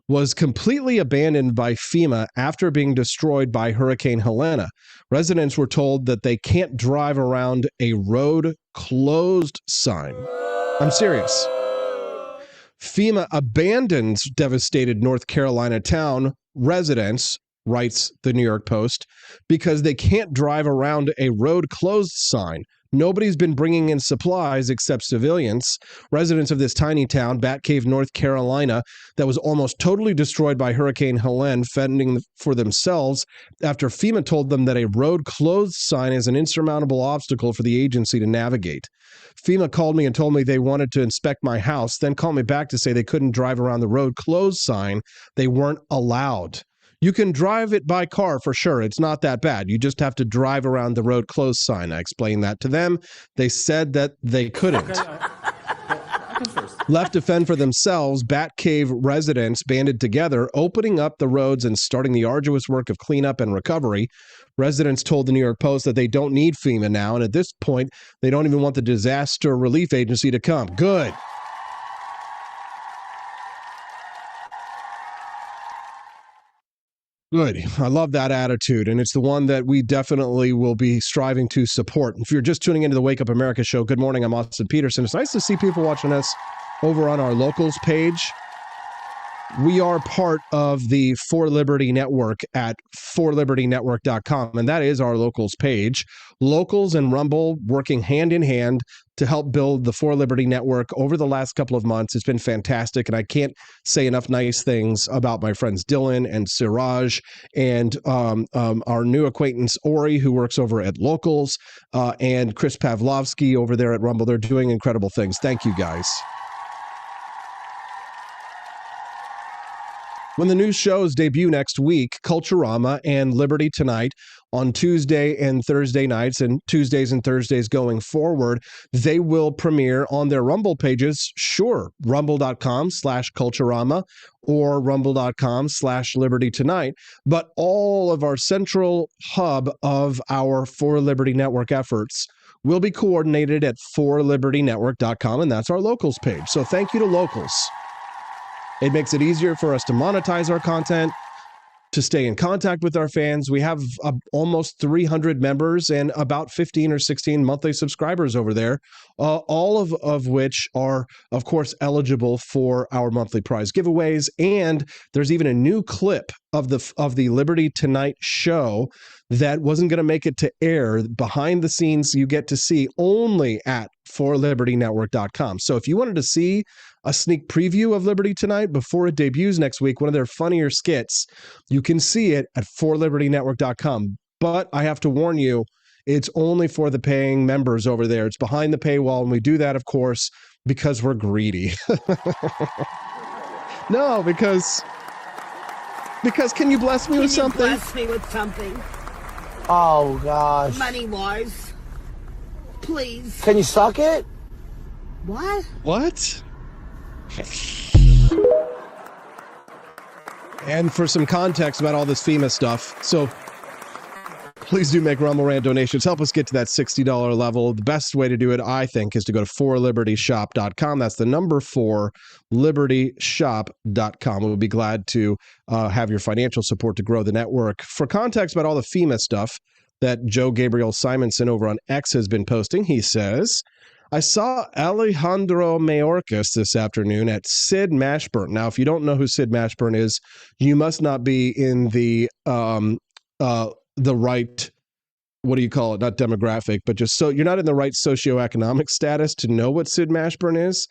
was completely abandoned by FEMA after being destroyed by Hurricane Helene. Residents were told that they can't drive around a road closed sign. I'm serious. FEMA abandons devastated North Carolina town residents, writes the New York Post, because they can't drive around a road closed sign. Nobody's been bringing in supplies except civilians. Residents of this tiny town, Bat Cave, North Carolina, that was almost totally destroyed by Hurricane Helene, fending for themselves after FEMA told them that a road closed sign is an insurmountable obstacle for the agency to navigate. FEMA called me and told me they wanted to inspect my house, then called me back to say they couldn't drive around the road closed sign. They weren't allowed. You can drive it by car for sure. It's not that bad. You just have to drive around the road closed sign. I explained that to them. They said that they couldn't.
Okay, I can first.
Left to fend for themselves, Batcave residents banded together, opening up the roads and starting the arduous work of cleanup and recovery. Residents told the New York Post that they don't need FEMA now, and at this point, they don't even want the disaster relief agency to come. Good. Good. I love that attitude, and it's the one that we definitely will be striving to support. If you're just tuning into the Wake Up America show, good morning. I'm Austin Peterson. It's nice to see people watching us over on our locals page. We are part of the For Liberty Network at forlibertynetwork.com, and that is our locals page. Locals and Rumble working hand in hand to help build the For Liberty Network over the last couple of months. It's been fantastic, and I can't say enough nice things about my friends Dylan and Siraj and our new acquaintance Ori, who works over at Locals, and Chris Pavlovsky over there at Rumble. They're doing incredible things. Thank you, guys. When the new shows debut next week, Culturama and Liberty Tonight on Tuesday and Thursday nights, and Tuesdays and Thursdays going forward, they will premiere on their Rumble pages. Sure, rumble.com/Culturama or rumble.com/Liberty Tonight. But all of our central hub of our For Liberty Network efforts will be coordinated at forlibertynetwork.com, and that's our locals page. So thank you to Locals. It makes it easier for us to monetize our content, to stay in contact with our fans. We have almost 300 members and about 15 or 16 monthly subscribers over there, all of which are, of course, eligible for our monthly prize giveaways. And there's even a new clip of the Liberty Tonight show that wasn't going to make it to air. Behind the scenes, you get to see only at forlibertynetwork.com. So if you wanted to see a sneak preview of Liberty Tonight before it debuts next week, one of their funnier skits, you can see it at forlibertynetwork.com. But I have to warn you, it's only for the paying members over there. It's behind the paywall, and we do that, of course, because we're greedy. No, because can you bless me with something?
Bless me with something.
Oh, gosh.
Money-wise. Please.
Can you suck it?
What?
What? And for some context about all this FEMA stuff, so please do make Rumble Rant donations. Help us get to that $60 level. The best way to do it, I think, is to go to forlibertyshop.com. That's the number 4, libertyshop.com. We'll be glad to have your financial support to grow the network. For context about all the FEMA stuff that Joe Gabriel Simonson over on X has been posting, he says, I saw Alejandro Mayorkas this afternoon at Sid Mashburn. Now, if you don't know who Sid Mashburn is, you must not be in the right, what do you call it? Not demographic, but just so you're not in the right socioeconomic status to know what Sid Mashburn is.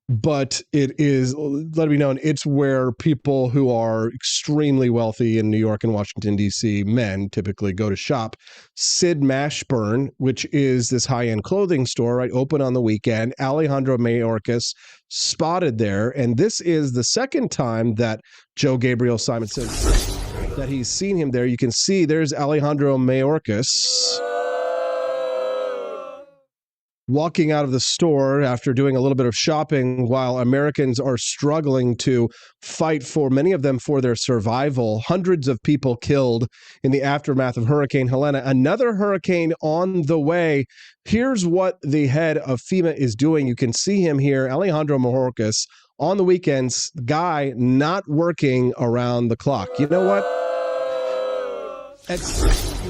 But it is, let it be known, it's where people who are extremely wealthy in New York and Washington, D.C., men typically go to shop. Sid Mashburn, which is this high-end clothing store, right, open on the weekend. Alejandro Mayorkas spotted there. And this is the second time that Joe Gabriel Simonson, that he's seen him there. You can see there's Alejandro Mayorkas walking out of the store after doing a little bit of shopping while Americans are struggling to fight, for many of them, for their survival. Hundreds of people killed in the aftermath of Hurricane Helena. Another hurricane on the way. Here's what the head of FEMA is doing. You can see him here, Alejandro Mayorkas, on the weekends, guy not working around the clock. You know what? You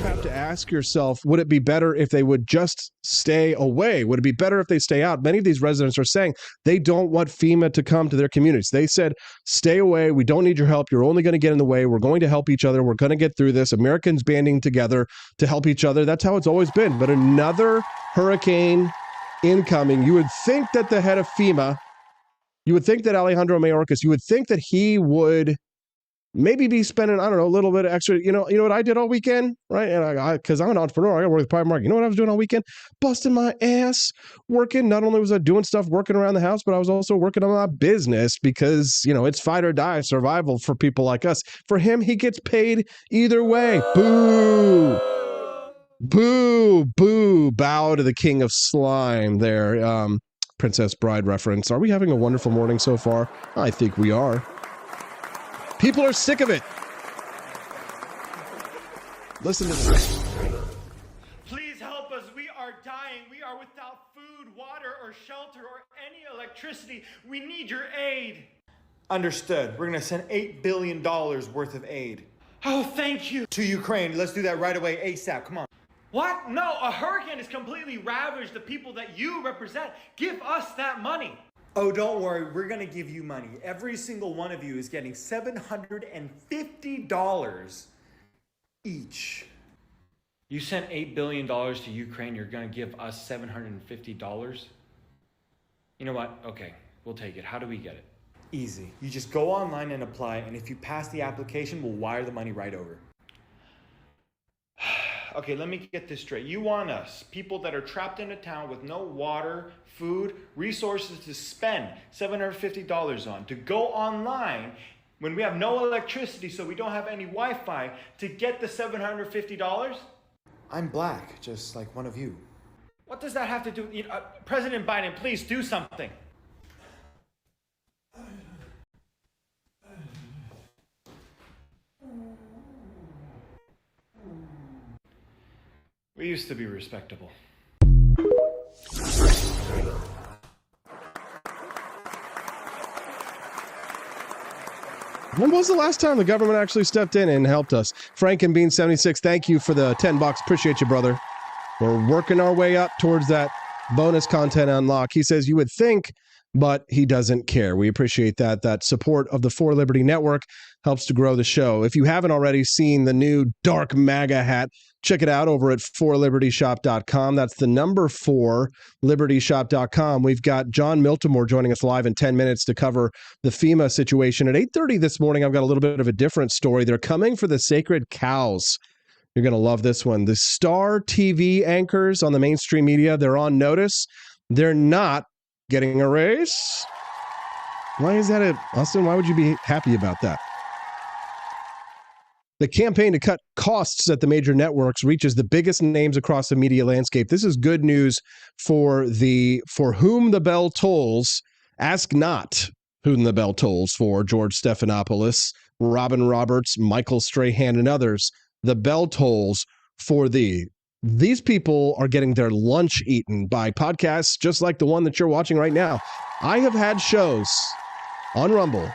have to ask yourself, would it be better if they would just stay away? Would it be better if they stay out? Many of these residents are saying they don't want FEMA to come to their communities. They said, stay away. We don't need your help. You're only going to get in the way. We're going to help each other. We're going to get through this. Americans banding together to help each other. That's how it's always been. But another hurricane incoming. You would think that the head of FEMA, you would think that Alejandro Mayorkas, you would think that he would maybe be spending, I don't know, a little bit of extra. You know what I did all weekend, right? And because I'm an entrepreneur, I got to work with the private market. You know what I was doing all weekend? Busting my ass, working. Not only was I doing stuff, working around the house, but I was also working on my business because, it's fight or die survival for people like us. For him, he gets paid either way. Boo. Boo, boo, bow to the king of slime there. Princess Bride reference. Are we having a wonderful morning so far? I think we are. People are sick of it. Listen to this.
Please help us. We are dying. We are without food, water, or shelter, or any electricity. We need your aid.
Understood. We're going to send $8 billion worth of aid.
Oh, thank you.
To Ukraine. Let's do that right away, ASAP. Come on.
What? No, a hurricane has completely ravaged the people that you represent. Give us that money.
Oh, don't worry. We're going to give you money. Every single one of you is getting $750 each.
You sent $8 billion to Ukraine. You're going to give us $750? You know what? Okay, we'll take it. How do we get it?
Easy. You just go online and apply, and if you pass the application, we'll wire the money right over.
Okay, let me get this straight. You want us, people that are trapped in a town with no water, food, resources to spend $750 on, to go online when we have no electricity, so we don't have any Wi-Fi, to get the $750?
I'm black, just like one of you.
What does that have to do? President Biden, please do something. We used to be respectable.
When was the last time the government actually stepped in and helped us? Frank and Bean 76, thank you for the $10. Appreciate you, brother. We're working our way up towards that bonus content unlock. He says you would think, but he doesn't care. We appreciate that. That support of the For Liberty Network helps to grow the show. If you haven't already seen the new Dark MAGA hat, check it out over at forlibertyshop.com. That's the number 4, libertyshop.com. We've got John Miltimore joining us live in 10 minutes to cover the FEMA situation. At 8:30 this morning, I've got a little bit of a different story. They're coming for the sacred cows. You're going to love this one. The star TV anchors on the mainstream media, they're on notice. They're not getting a raise. Why is that, Austin? Why would you be happy about that? The campaign to cut costs at the major networks reaches the biggest names across the media landscape. This is good news for whom the bell tolls. Ask not whom the bell tolls for George Stephanopoulos, Robin Roberts, Michael Strahan, and others. The bell tolls for thee. These people are getting their lunch eaten by podcasts just like the one that you're watching right now. I have had shows on Rumble,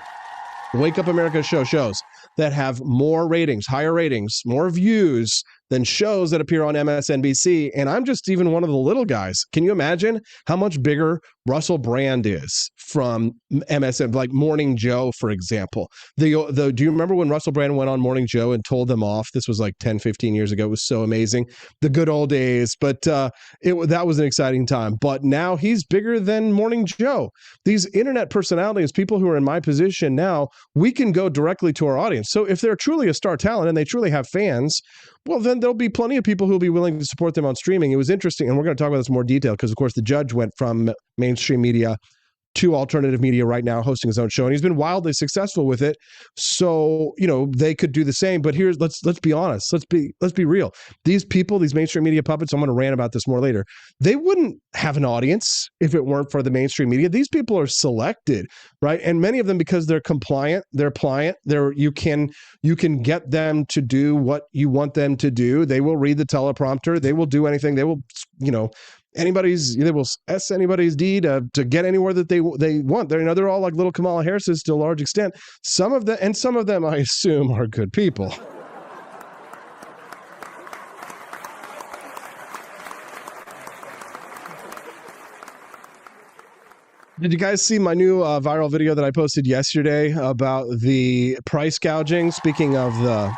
Wake Up America shows that have more ratings, higher ratings, more views than shows that appear on MSNBC. And I'm just even one of the little guys. Can you imagine how much bigger Russell Brand is from MSN, like Morning Joe, for example? Do you remember when Russell Brand went on Morning Joe and told them off? This was like 10, 15 years ago. It was so amazing. The good old days. But that was an exciting time. But now he's bigger than Morning Joe. These internet personalities, people who are in my position now, we can go directly to our audience. So if they're truly a star talent and they truly have fans, well, then there'll be plenty of people who'll be willing to support them on streaming. It was interesting, and we're going to talk about this in more detail because, of course, the judge went from mainstream media to alternative media right now, hosting his own show, and he's been wildly successful with it. So, they could do the same. But let's be honest. Let's be real. These people, these mainstream media puppets, I'm going to rant about this more later. They wouldn't have an audience if it weren't for the mainstream media. These people are selected, right? And many of them, because they're compliant, they're pliant. You can get them to do what you want them to do. They will read the teleprompter. They will do anything. They will, they will S anybody's D to get anywhere that they want. They're all like little Kamala Harris's to a large extent. Some of them, I assume, are good people. Did you guys see my new viral video that I posted yesterday about the price gouging? Speaking of the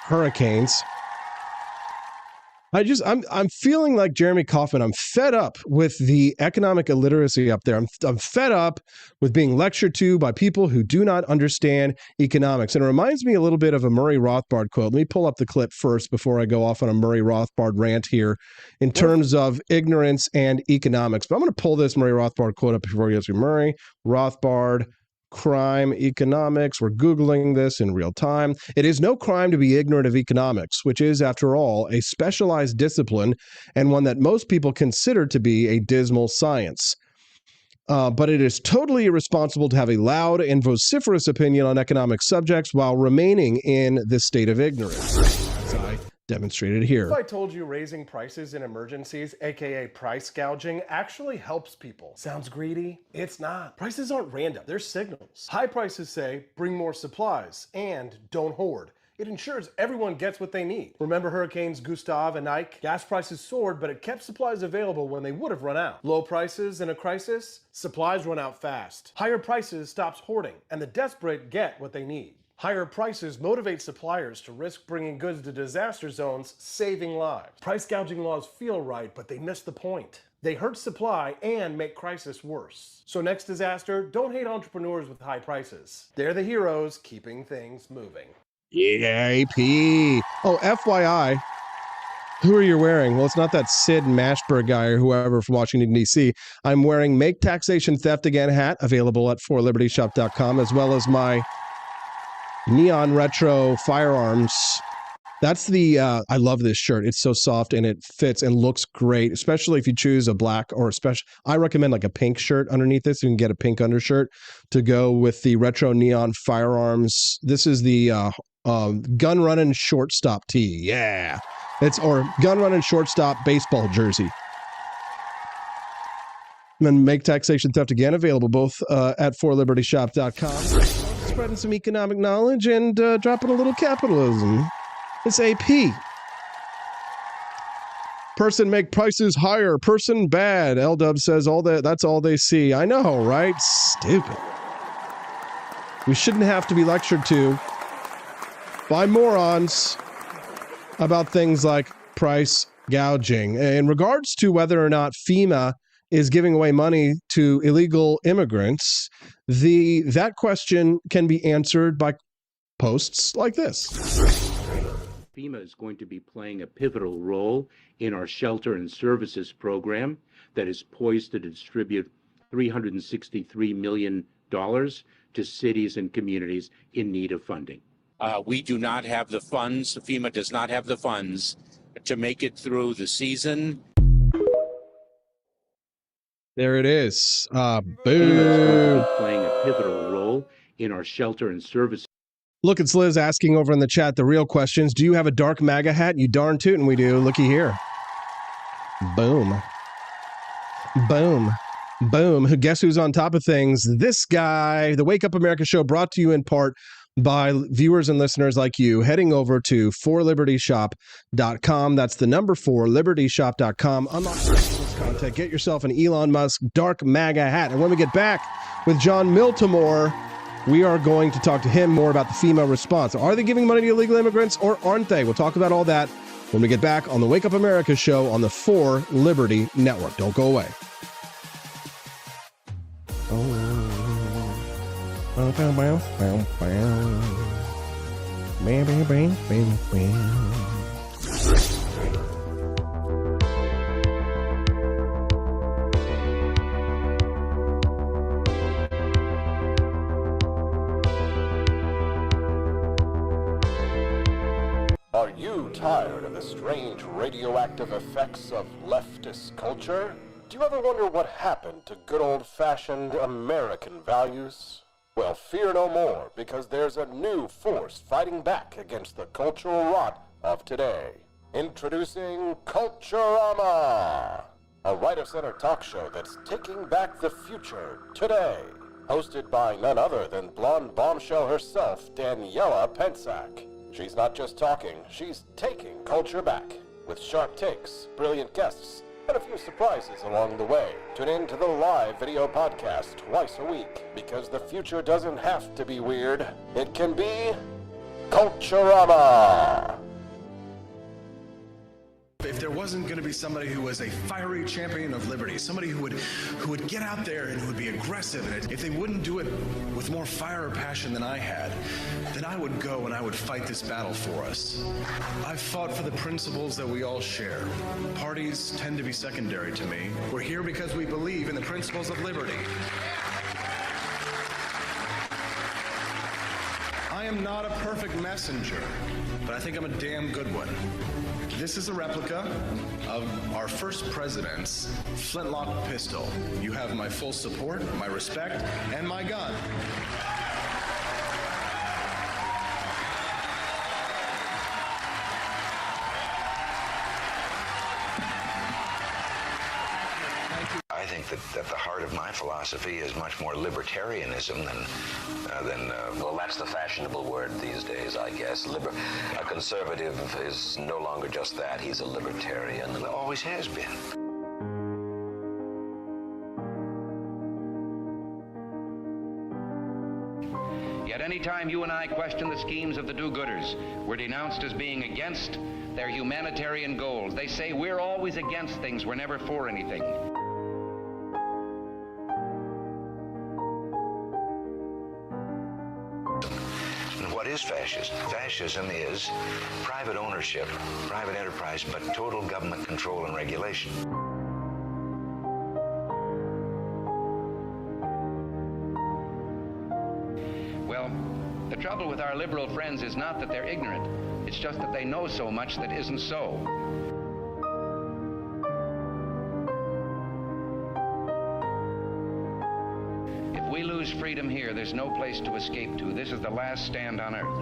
hurricanes. I'm feeling like Jeremy Kauffman. I'm fed up with the economic illiteracy up there. I'm fed up with being lectured to by people who do not understand economics. And it reminds me a little bit of a Murray Rothbard quote. Let me pull up the clip first before I go off on a Murray Rothbard rant here in terms of ignorance and economics. But I'm going to pull this Murray Rothbard quote up before we get to Murray Rothbard. Crime economics. We're Googling this in real time. It is no crime to be ignorant of economics, which is, after all, a specialized discipline and one that most people consider to be a dismal science. But it is totally irresponsible to have a loud and vociferous opinion on economic subjects while remaining in this state of ignorance, as I demonstrated here.
If I told you raising prices in emergencies, aka price gouging, actually helps people. Sounds greedy? It's not. Prices aren't random, they're signals. High prices say, bring more supplies, and don't hoard. It ensures everyone gets what they need. Remember Hurricanes Gustav and Ike? Gas prices soared, but it kept supplies available when they would have run out. Low prices in a crisis? Supplies run out fast. Higher prices stops hoarding, and the desperate get what they need. Higher prices motivate suppliers to risk bringing goods to disaster zones, saving lives. Price gouging laws feel right, but they miss the point. They hurt supply and make crisis worse. So next disaster, don't hate entrepreneurs with high prices. They're the heroes keeping things moving.
Yeah, AP. Oh, FYI, who are you wearing? Well, it's not that Sid Mashburn guy or whoever from Washington, D.C. I'm wearing Make Taxation Theft Again hat, available at forlibertyshop.com, as well as my neon retro firearms. That's the I love this shirt. It's so soft and it fits and looks great, especially if you choose a black or a special. I recommend like a pink shirt underneath this. You can get a pink undershirt to go with the retro neon firearms. This is the gun running shortstop tee. Yeah, or gun running shortstop baseball jersey. And then Make Taxation Theft Again, available both at forlibertyshop.com. Spreading some economic knowledge and dropping a little capitalism. It's AP. Person make prices higher. Person bad. L-Dub says that's all they see. I know, right? Stupid. We shouldn't have to be lectured to by morons about things like price gouging. In regards to whether or not FEMA is giving away money to illegal immigrants, that question can be answered by posts like this.
FEMA is going to be playing a pivotal role in our shelter and services program that is poised to distribute $363 million to cities and communities in need of funding.
We do not have the funds, FEMA does not have the funds to make it through the season.
There it is. Boom.
Playing a pivotal role in our shelter and services.
Look, it's Liz asking over in the chat the real questions. Do you have a Dark MAGA hat? You darn tootin' we do. Looky here. Boom. Boom. Boom. Guess who's on top of things? This guy. The Wake Up America show, brought to you in part by viewers and listeners like you, heading over to forlibertyshop.com. That's the number 4libertyshop.com. Unlock this content. Get yourself an Elon Musk Dark MAGA hat. And when we get back with John Miltimore, we are going to talk to him more about the FEMA response. Are they giving money to illegal immigrants or aren't they? We'll talk about all that when we get back on the Wake Up America show on the 4 Liberty Network. Don't go away.
Are you tired of the strange radioactive effects of leftist culture? Do you ever wonder what happened to good old-fashioned American values? Well, fear no more, because there's a new force fighting back against the cultural rot of today. Introducing Culturama, a right-of-center talk show that's taking back the future today. Hosted by none other than blonde bombshell herself, Daniela Pensack. She's not just talking, she's taking culture back. With sharp takes, brilliant guests, and a few surprises along the way. Tune in to the live video podcast twice a week, because the future doesn't have to be weird. It can be Culturama.
If there wasn't going to be somebody who was a fiery champion of liberty, somebody who would get out there and who would be aggressive, and if they wouldn't do it with more fire or passion than I had, then I would go and I would fight this battle for us. I've fought for the principles that we all share. Parties tend to be secondary to me. We're here because we believe in the principles of liberty. I am not a perfect messenger, but I think I'm a damn good one. This is a replica of our first president's flintlock pistol. You have my full support, my respect, and my gun.
I think that at the heart of my philosophy is much more libertarianism than well, that's the fashionable word these days, I guess. A conservative is no longer just that. He's a libertarian, and always has been.
Yet any time you and I question the schemes of the do-gooders, we're denounced as being against their humanitarian goals. They say we're always against things, we're never for anything.
What is fascism? Fascism is private ownership, private enterprise, but total government control and regulation.
Well, the trouble with our liberal friends is not that they're ignorant. It's just that they know so much that isn't so. If we lose freedom here, there's no place to escape to. This is the last stand on earth.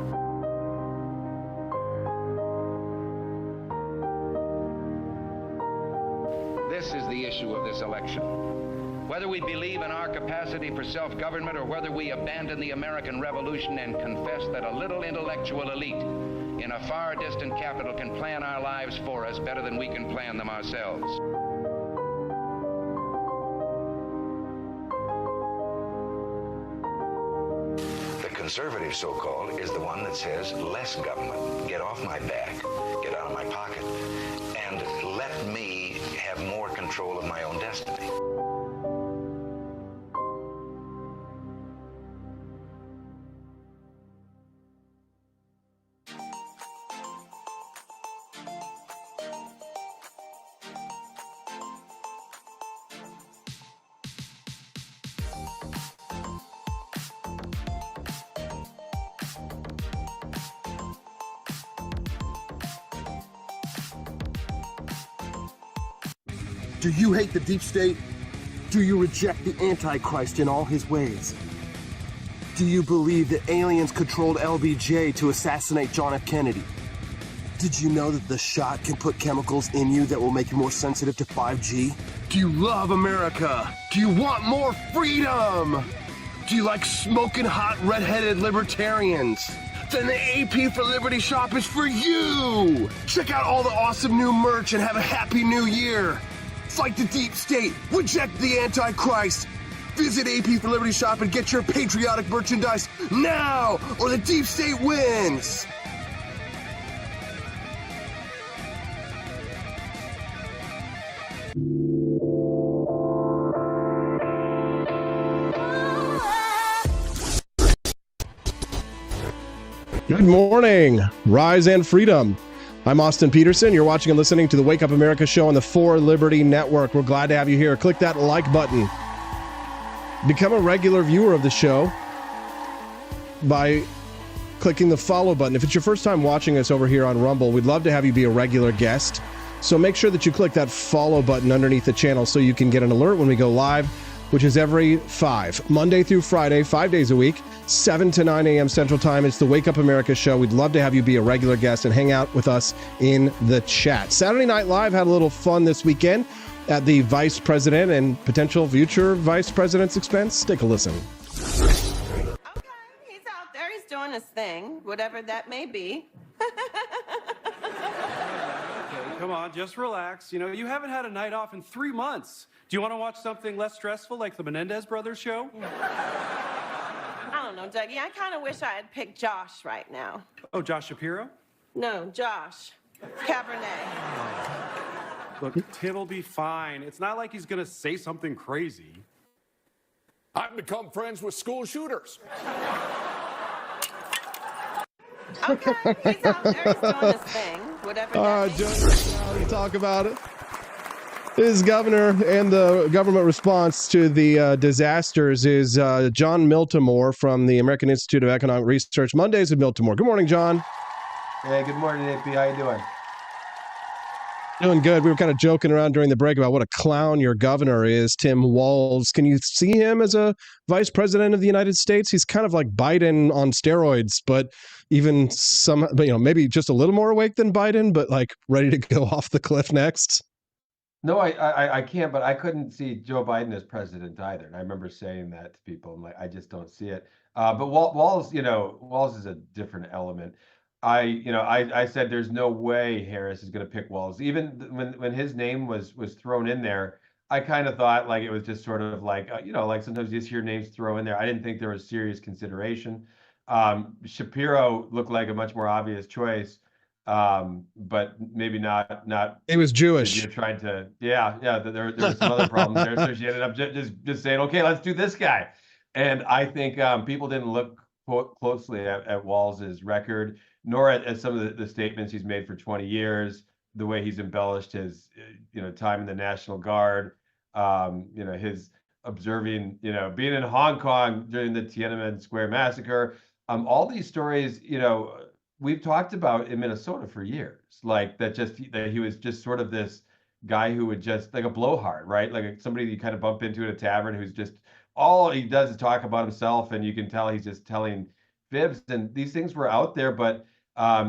This is the issue of this election. Whether we believe in our capacity for self-government or whether we abandon the American Revolution and confess that a little intellectual elite in a far distant capital can plan our lives for us better than we can plan them ourselves.
The conservative, so-called, is the one that says less government, get off my back, get out of my pocket, and let me have more control of my own destiny.
Do you hate the deep state? Do you reject the Antichrist in all his ways? Do you believe that aliens controlled LBJ to assassinate John F. Kennedy? Did you know that the shot can put chemicals in you that will make you more sensitive to 5G? Do you love America? Do you want more freedom? Do you like smoking hot red-headed libertarians? Then the AP for Liberty shop is for you! Check out all the awesome new merch and have a happy new year! Fight the deep state, reject the Antichrist. Visit AP for Liberty shop and get your patriotic merchandise now, or the deep state wins.
Good morning, Rise and Freedom. I'm Austin Peterson. You're watching and listening to the Wake Up America show on the For Liberty Network. We're glad to have you here. Click that like button. Become a regular viewer of the show by clicking the follow button. If it's your first time watching us over here on Rumble, we'd love to have you be a regular guest. So make sure that you click that follow button underneath the channel so you can get an alert when we go live, which is every Monday through Friday, 5 days a week, 7 to 9 a.m. Central Time. It's the Wake Up America show. We'd love to have you be a regular guest and hang out with us in the chat. Saturday Night Live had a little fun this weekend at the vice president and potential future vice president's expense. Take a listen.
Okay, he's out there. He's doing his thing, whatever that may be.
Okay, come on, just relax. You know, you haven't had a night off in 3 months. Do you want to watch something less stressful like the Menendez Brothers show?
I don't know, Dougie. I kind of wish I had picked Josh right now.
Oh, Josh Shapiro?
No, Josh. Cabernet.
Look, Tim will be fine. It's not like he's going to say something crazy.
I've become friends with school shooters.
Okay, he's out there, he's doing his thing, whatever that means.
John, talk about it. His governor and the government response to the disasters is John Miltimore from the American Institute of Economic Research. Mondays with Miltimore. Good morning, John.
Hey, good morning, AP. How you doing?
Doing good. We were kind of joking around during the break about what a clown your governor is, Tim Walz. Can you see him as a vice president of the United States? He's kind of like Biden on steroids, but even some, maybe just a little more awake than Biden, but like ready to go off the cliff next.
No, I can't, but I couldn't see Joe Biden as president either. And I remember saying that to people. I'm like, I just don't see it. But Walz, Walz is a different element. I said there's no way Harris is going to pick Walz. Even when his name was thrown in there, I kind of thought like it was just sort of like like sometimes you just hear names thrown in there. I didn't think there was serious consideration. Shapiro looked like a much more obvious choice, but maybe not.
He was Jewish.
You're trying to, yeah. There were some other problems there, so she ended up just saying, okay, let's do this guy. And I think people didn't look closely at Walz's record, nor at some of the statements he's made for 20 years, the way he's embellished his, time in the National Guard, his observing, being in Hong Kong during the Tiananmen Square massacre. All these stories, we've talked about in Minnesota for years, like that he was just sort of this guy who would just like a blowhard, right? Like somebody you kind of bump into at a tavern who's just all he does is talk about himself, and you can tell he's just telling fibs. And these things were out there, but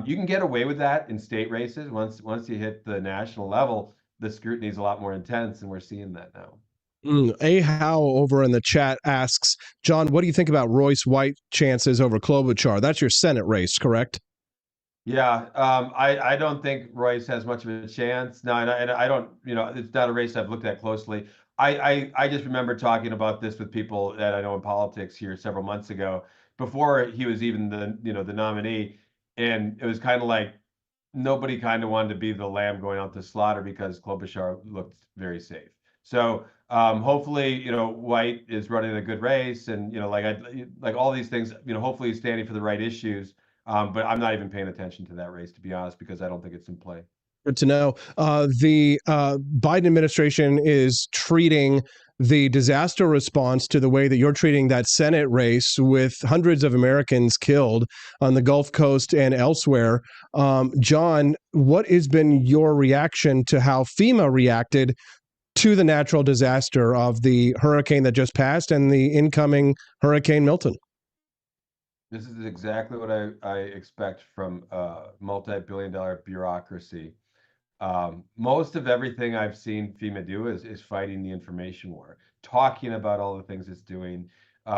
you can get away with that in state races. Once you hit the national level, the scrutiny is a lot more intense, and we're seeing that now.
A Howe over in the chat asks, John, what do you think about Royce White chances over Klobuchar? That's your Senate race, correct?
Yeah, I don't think Royce has much of a chance. No, and I don't, it's not a race I've looked at closely. I just remember talking about this with people that I know in politics here several months ago, before he was even the nominee, and it was kind of like nobody kind of wanted to be the lamb going out to slaughter because Klobuchar looked very safe. So hopefully, White is running a good race, and like all these things, hopefully he's standing for the right issues. But I'm not even paying attention to that race, to be honest, because I don't think it's in play.
Good to know. The Biden administration is treating the disaster response to the way that you're treating that Senate race, with hundreds of Americans killed on the Gulf Coast and elsewhere. John, what has been your reaction to how FEMA reacted to the natural disaster of the hurricane that just passed and the incoming Hurricane Milton?
This is exactly what I expect from a multi-billion-dollar bureaucracy. Most of everything I've seen FEMA do is fighting the information war, talking about all the things it's doing,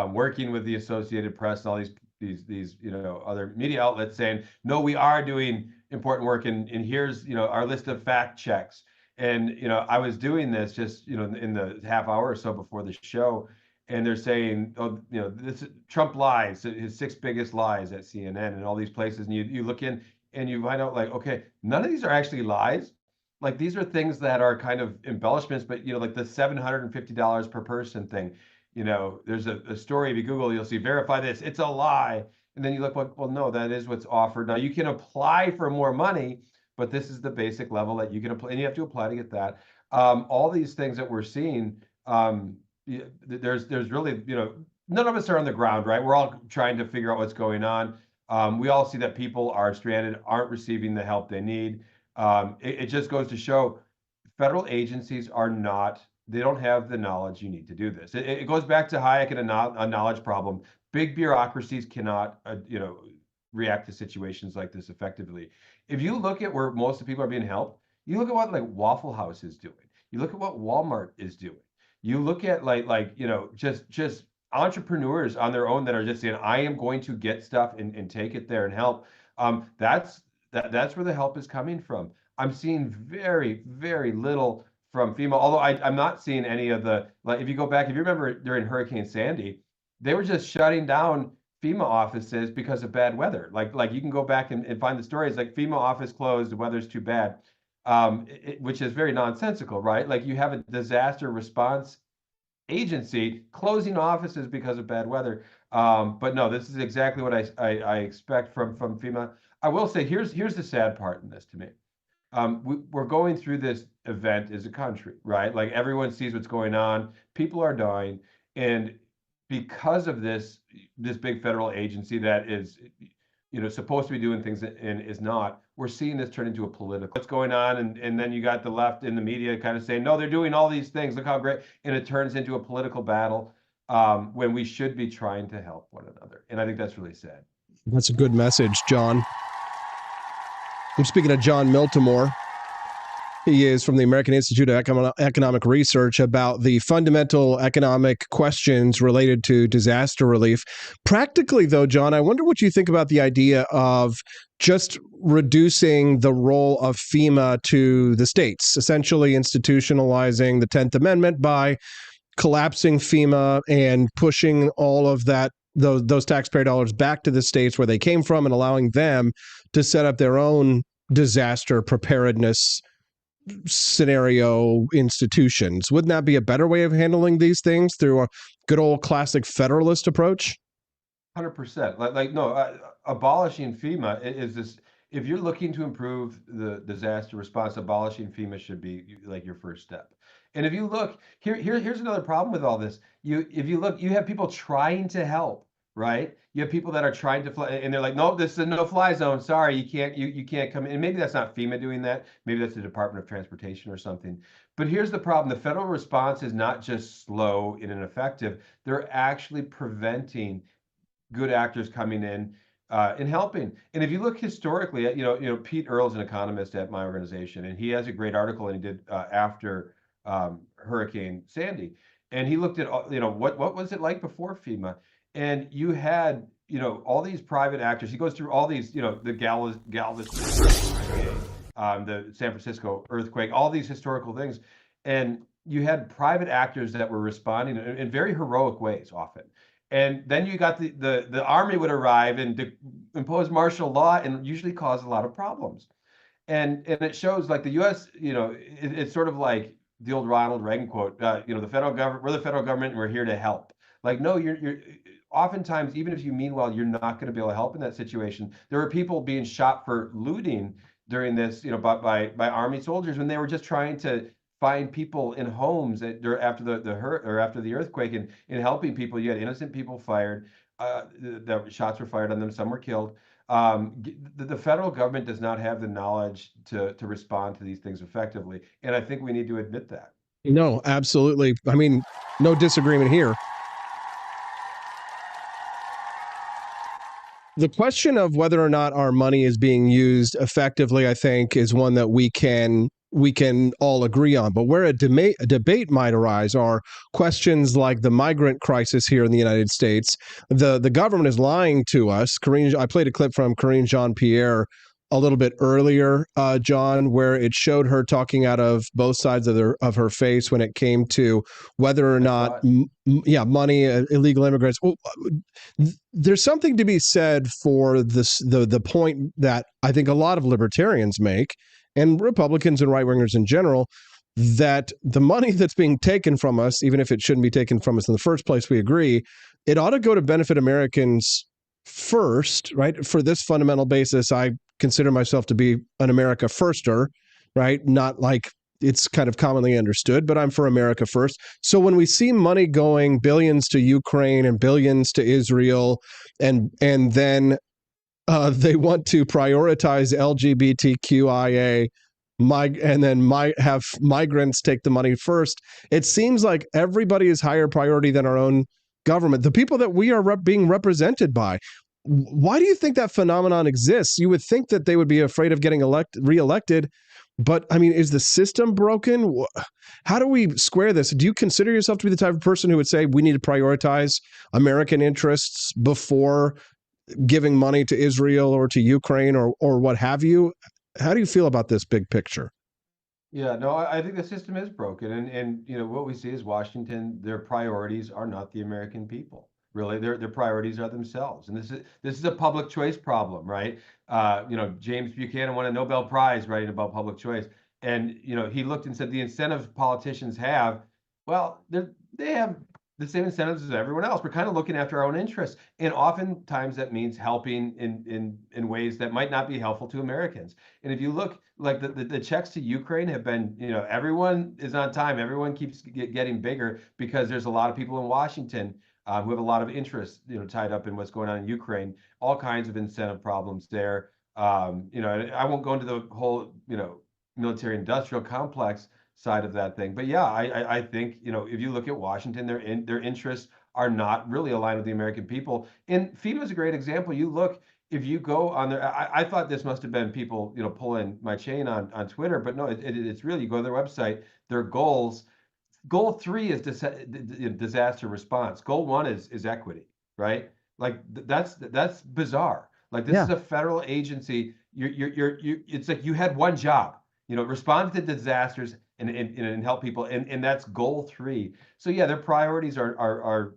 working with the Associated Press and all these other media outlets saying, no, we are doing important work, and here's our list of fact checks. And I was doing this just in the half hour or so before the show, and they're saying, oh, this Trump lies, his 6 biggest lies at CNN and all these places, and you look in and you find out, like, okay, none of these are actually lies. Like, these are things that are kind of embellishments, but like the $750 per person thing. There's a story, if you Google, you'll see verify this, it's a lie. And then you look, well, no, that is what's offered. Now you can apply for more money, but this is the basic level that you can apply, and you have to apply to get that. All these things that we're seeing, there's really, none of us are on the ground, right? We're all trying to figure out what's going on. We all see that people are stranded, aren't receiving the help they need. It just goes to show federal agencies they don't have the knowledge you need to do this. It goes back to Hayek and a knowledge problem. Big bureaucracies cannot, react to situations like this effectively. If you look at where most of the people are being helped, you look at what like Waffle House is doing. You look at what Walmart is doing. You look at just entrepreneurs on their own that are just saying, I am going to get stuff and take it there and help. That's where the help is coming from. I'm seeing very, very little from FEMA, although I'm not seeing any of the, like, if you go back, if you remember during Hurricane Sandy, they were just shutting down FEMA offices because of bad weather. Like you can go back and find the stories like FEMA office closed, the weather's too bad, which is very nonsensical, right? Like you have a disaster response agency closing offices because of bad weather. But no, this is exactly what I expect from FEMA. I will say here's the sad part in this to me. We're going through this event as a country, right? Like everyone sees what's going on. People are dying, and because of this big federal agency that is, supposed to be doing things and is not, we're seeing this turn into a political. What's going on, and then you got the left in the media kind of saying, no, they're doing all these things. Look how great, and it turns into a political battle when we should be trying to help one another. And I think that's really sad.
That's a good message, John. I'm speaking to John Miltimore. He is from the American Institute of Economic Research about the fundamental economic questions related to disaster relief. Practically, though, John, I wonder what you think about the idea of just reducing the role of FEMA to the states, essentially institutionalizing the 10th Amendment by collapsing FEMA and pushing all of that those taxpayer dollars back to the states where they came from and allowing them to set up their own disaster preparedness scenario institutions. Wouldn't that be a better way of handling these things through a good old classic federalist approach?
100%. No, abolishing FEMA is this. If you're looking to improve the disaster response, abolishing FEMA should be like your first step. And if you look, here's another problem with all this. If you look, you have people trying to help, right? You have people that are trying to fly, and they're like, no, this is a no-fly zone. Sorry, you can't come in. And maybe that's not FEMA doing that. Maybe that's the Department of Transportation or something. But here's the problem. The federal response is not just slow and ineffective. They're actually preventing good actors coming in and helping. And if you look historically, Pete Earle's an economist at my organization, and he has a great article, and he did after Hurricane Sandy, and he looked at what was it like before FEMA, and you had all these private actors. He goes through all these the Galveston, the San Francisco earthquake, all these historical things, and you had private actors that were responding in very heroic ways often. And then you got the army would arrive and impose martial law and usually cause a lot of problems. And it shows like the U.S. It's sort of like the old Ronald Reagan quote. The federal government, we're the federal government, and we're here to help. Like, no, you're oftentimes, even if you mean well, you're not going to be able to help in that situation. There were people being shot for looting during this, by army soldiers when they were just trying to find people in homes after the earthquake and helping people. You had innocent people fired. The shots were fired on them. Some were killed. The federal government does not have the knowledge to respond to these things effectively, and I think we need to admit that.
No, absolutely. I mean, no disagreement here. The question of whether or not our money is being used effectively, I think, is one that we can all agree on. But where a debate might arise are questions like the migrant crisis here in the United States. The government is lying to us. I played a clip from Karine Jean-Pierre a little bit earlier, John, where it showed her talking out of both sides of her face when it came to whether or not, money, illegal immigrants. Well, there's something to be said for the point that I think a lot of libertarians make, and Republicans and right-wingers in general, that the money that's being taken from us, even if it shouldn't be taken from us in the first place, we agree, it ought to go to benefit Americans first, right? For this fundamental basis, I consider myself to be an America firster, right? Not like it's kind of commonly understood, but I'm for America first. So when we see money going billions to Ukraine and billions to Israel, and then they want to prioritize LGBTQIA, and then have migrants take the money first, it seems like everybody is higher priority than our own government, the people that we are being represented by. Why do you think that phenomenon exists? You would think that they would be afraid of getting reelected, but I mean, is the system broken? How do we square this? Do you consider yourself to be the type of person who would say we need to prioritize American interests before giving money to Israel or to Ukraine or what have you? How do you feel about this big picture?
Yeah, no, I think the system is broken, and what we see is Washington, their priorities are not the American people. Really, their priorities are themselves, and this is a public choice problem, right? James Buchanan won a Nobel Prize writing about public choice, and he looked and said the incentives politicians have, well, they have the same incentives as everyone else. We're kind of looking after our own interests, and oftentimes that means helping in ways that might not be helpful to Americans. And if you look, like the checks to Ukraine have been, everyone is on time. Everyone keeps getting bigger because there's a lot of people in Washington who have a lot of interest, tied up in what's going on in Ukraine. All kinds of incentive problems there. I won't go into the whole, military-industrial complex side of that thing, but yeah, I think if you look at Washington, their interests are not really aligned with the American people. And FEMA is a great example. You look, if you go on there, I thought this must have been people, pulling my chain on Twitter, but no, it's really, you go to their website, their goals. Goal 3 is disaster response. Goal 1 is equity, right? Like that's bizarre. Like this is a federal agency. It's like you had one job, respond to disasters and help people, and that's goal 3. So yeah, their priorities are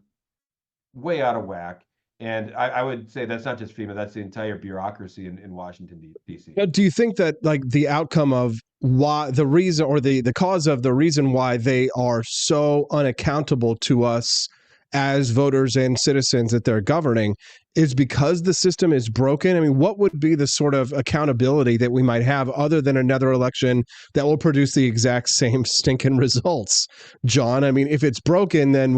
way out of whack. And I would say that's not just FEMA, that's the entire bureaucracy in Washington, D.C.
But do you think that like the outcome of why the reason or the cause of the reason why they are so unaccountable to us as voters and citizens that they're governing is because the system is broken? I mean, what would be the sort of accountability that we might have other than another election that will produce the exact same stinking results, John? I mean, if it's broken, then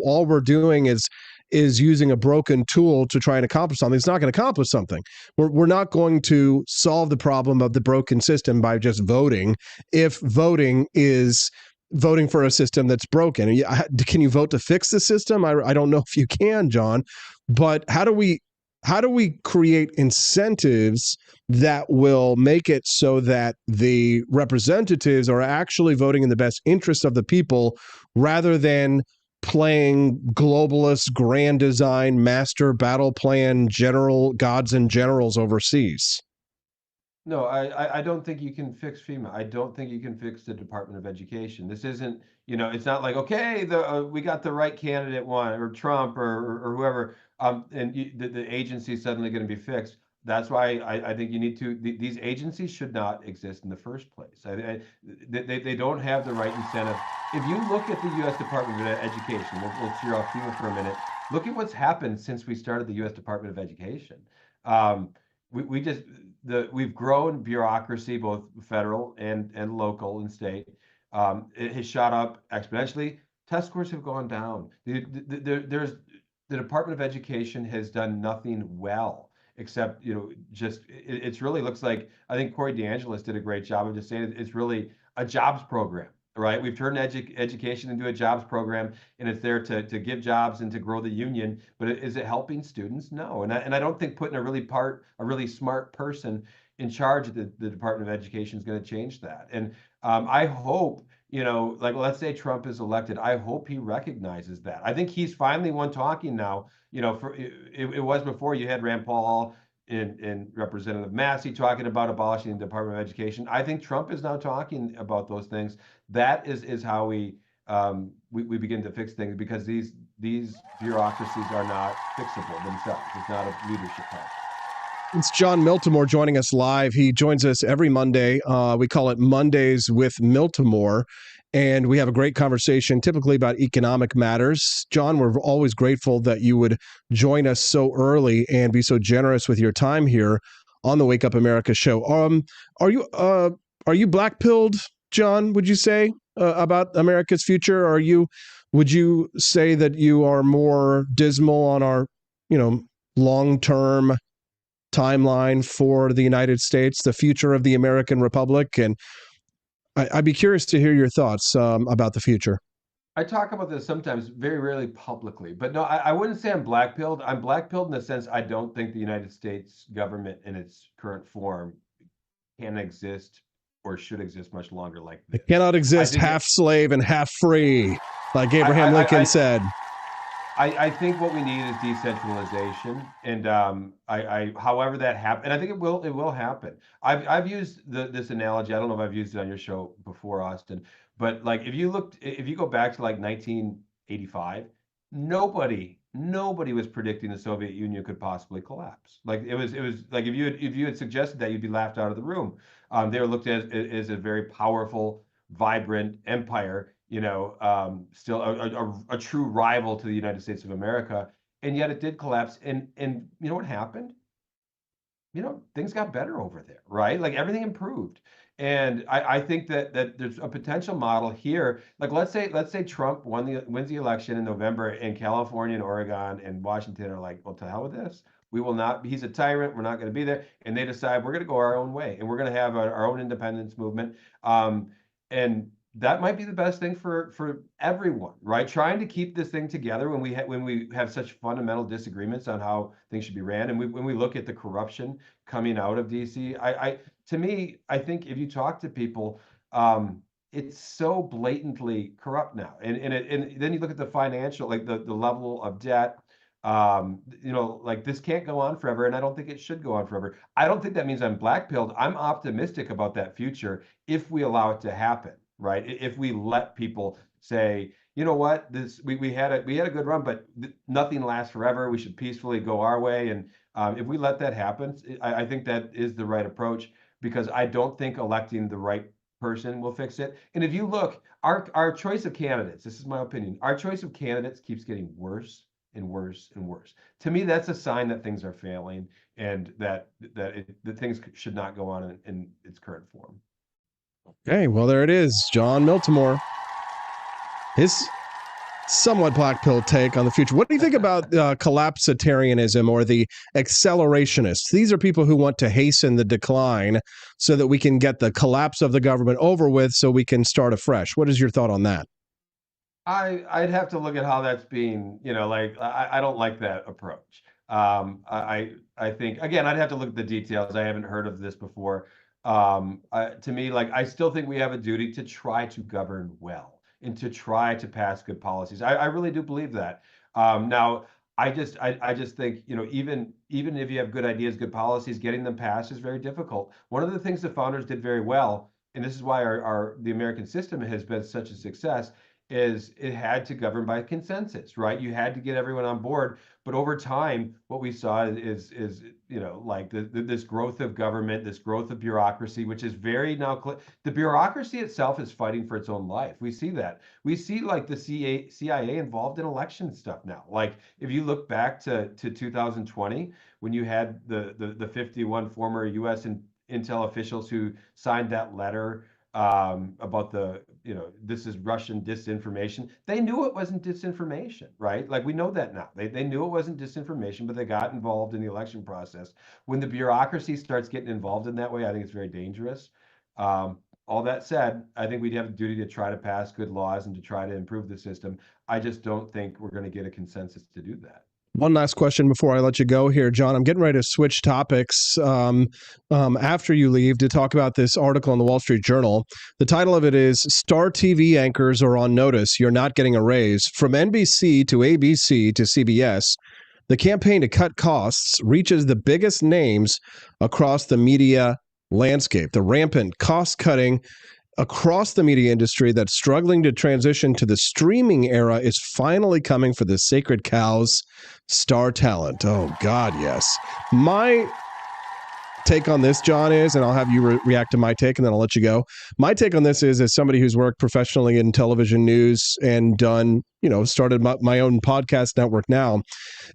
all we're doing is using a broken tool to try and accomplish something. It's not going to accomplish something. We're not going to solve the problem of the broken system by just voting. If voting is voting for a system that's broken, can you vote to fix the system? I don't know if you can, John, but how do we create incentives that will make it so that the representatives are actually voting in the best interest of the people rather than playing globalist grand design master battle plan general gods and generals overseas?
No, I don't think you can fix FEMA. I don't think you can fix the Department of Education. This isn't, it's not like, okay, we got the right candidate one, or Trump or whoever, and the agency is suddenly going to be fixed. That's why I think you need to, these agencies should not exist in the first place. They don't have the right incentive. If you look at the U.S. Department of Education, we'll cheer off FEMA for a minute. Look at what's happened since we started the U.S. Department of Education. We've grown bureaucracy, both federal and local and state. It has shot up exponentially. Test scores have gone down. The Department of Education has done nothing well, except it's really looks like, I think Corey DeAngelis did a great job of just saying it's really a jobs program. Right, we've turned education into a jobs program, and it's there to give jobs and to grow the union. But is it helping students? No, and I don't think putting a really smart person in charge of the Department of Education is going to change that. And I hope, let's say Trump is elected, I hope he recognizes that. I think he's finally one talking now. It was before you had Rand Paul and Representative Massey talking about abolishing the Department of Education. I think Trump is now talking about those things. That is how we begin to fix things, because these bureaucracies are not fixable themselves. It's not a leadership problem.
It's John Miltimore joining us live. He joins us every Monday. We call it Mondays with Miltimore, and we have a great conversation typically about economic matters. John, we're always grateful that you would join us so early and be so generous with your time here on the Wake Up America show. Are you black-pilled, John, would you say, about America's future? Would you say that you are more dismal on our, long-term timeline for the United States, the future of the American Republic? And I'd be curious to hear your thoughts about the future.
I talk about this sometimes, very rarely publicly, but no, I wouldn't say I'm black-pilled. I'm black-pilled in the sense I don't think the United States government in its current form can exist or should exist much longer like this.
It cannot exist half slave and half free, like Abraham Lincoln said.
I think what we need is decentralization, and however that happens, and I think it will happen. I've used this analogy. I don't know if I've used it on your show before, Austin, but like if you go back to like 1985, nobody nobody was predicting the Soviet Union could possibly collapse. Like it was like if you had suggested that, you'd be laughed out of the room. They were looked at as a very powerful, vibrant empire, still a true rival to the United States of America, and yet it did collapse. And you know what happened? Things got better over there, right? Like everything improved. And I think that there's a potential model here. Like let's say Trump wins the election in November, and California and Oregon and Washington are like, well, to hell with this. We will not. He's a tyrant. We're not going to be there. And they decide we're going to go our own way, and we're going to have our own independence movement. And that might be the best thing for everyone, right? Trying to keep this thing together when we have such fundamental disagreements on how things should be ran, and when we look at the corruption coming out of DC, to me, I think if you talk to people, it's so blatantly corrupt now, and then you look at the financial, like the level of debt. Like this can't go on forever, and I don't think it should go on forever. I don't think that means I'm black-pilled. I'm optimistic about that future if we allow it to happen. Right? If we let people say, you know what, we had a good run, but nothing lasts forever. We should peacefully go our way, and if we let that happen, I think that is the right approach, because I don't think electing the right person will fix it. And if you look, our choice of candidates, this is my opinion, our choice of candidates keeps getting worse and worse and worse. To me, that's a sign that things are failing, and that things should not go on in its current form.
Okay, well, there it is. John Miltimore. His somewhat black pill take on the future. What do you think about collapsitarianism or the accelerationists? These are people who want to hasten the decline so that we can get the collapse of the government over with so we can start afresh. What is your thought on that?
I'd have to look at how that's being, I don't like that approach. I think, again, I'd have to look at the details. I haven't heard of this before. To me, I still think we have a duty to try to govern well and to try to pass good policies. I really do believe that. Now, I just think, even if you have good ideas, good policies, getting them passed is very difficult. One of the things the founders did very well, and this is why the American system has been such a success, is it had to govern by consensus, right? You had to get everyone on board. But over time, what we saw is this growth of government, this growth of bureaucracy, which is very now the bureaucracy itself is fighting for its own life. We see that. We see the CIA involved in election stuff now. Like if you look back to 2020, when you had the 51 former U.S. intel officials who signed that letter about this is Russian disinformation. They knew it wasn't disinformation, right? Like we know that now. They knew it wasn't disinformation, but they got involved in the election process. When the bureaucracy starts getting involved in that way, I think it's very dangerous. All that said, I think we'd have a duty to try to pass good laws and to try to improve the system. I just don't think we're going to get a consensus to do that.
One last question before I let you go here, John. I'm getting ready to switch topics after you leave to talk about this article in the Wall Street Journal. The title of it is Star TV Anchors Are on Notice. You're Not Getting a Raise. From NBC to ABC to CBS, the campaign to cut costs reaches the biggest names across the media landscape. The rampant cost cutting across the media industry that's struggling to transition to the streaming era is finally coming for the sacred cows, star talent. Oh, God, yes. My take on this, John, is, and I'll have you react to my take and then I'll let you go. My take on this is, as somebody who's worked professionally in television news and done, started my own podcast network now,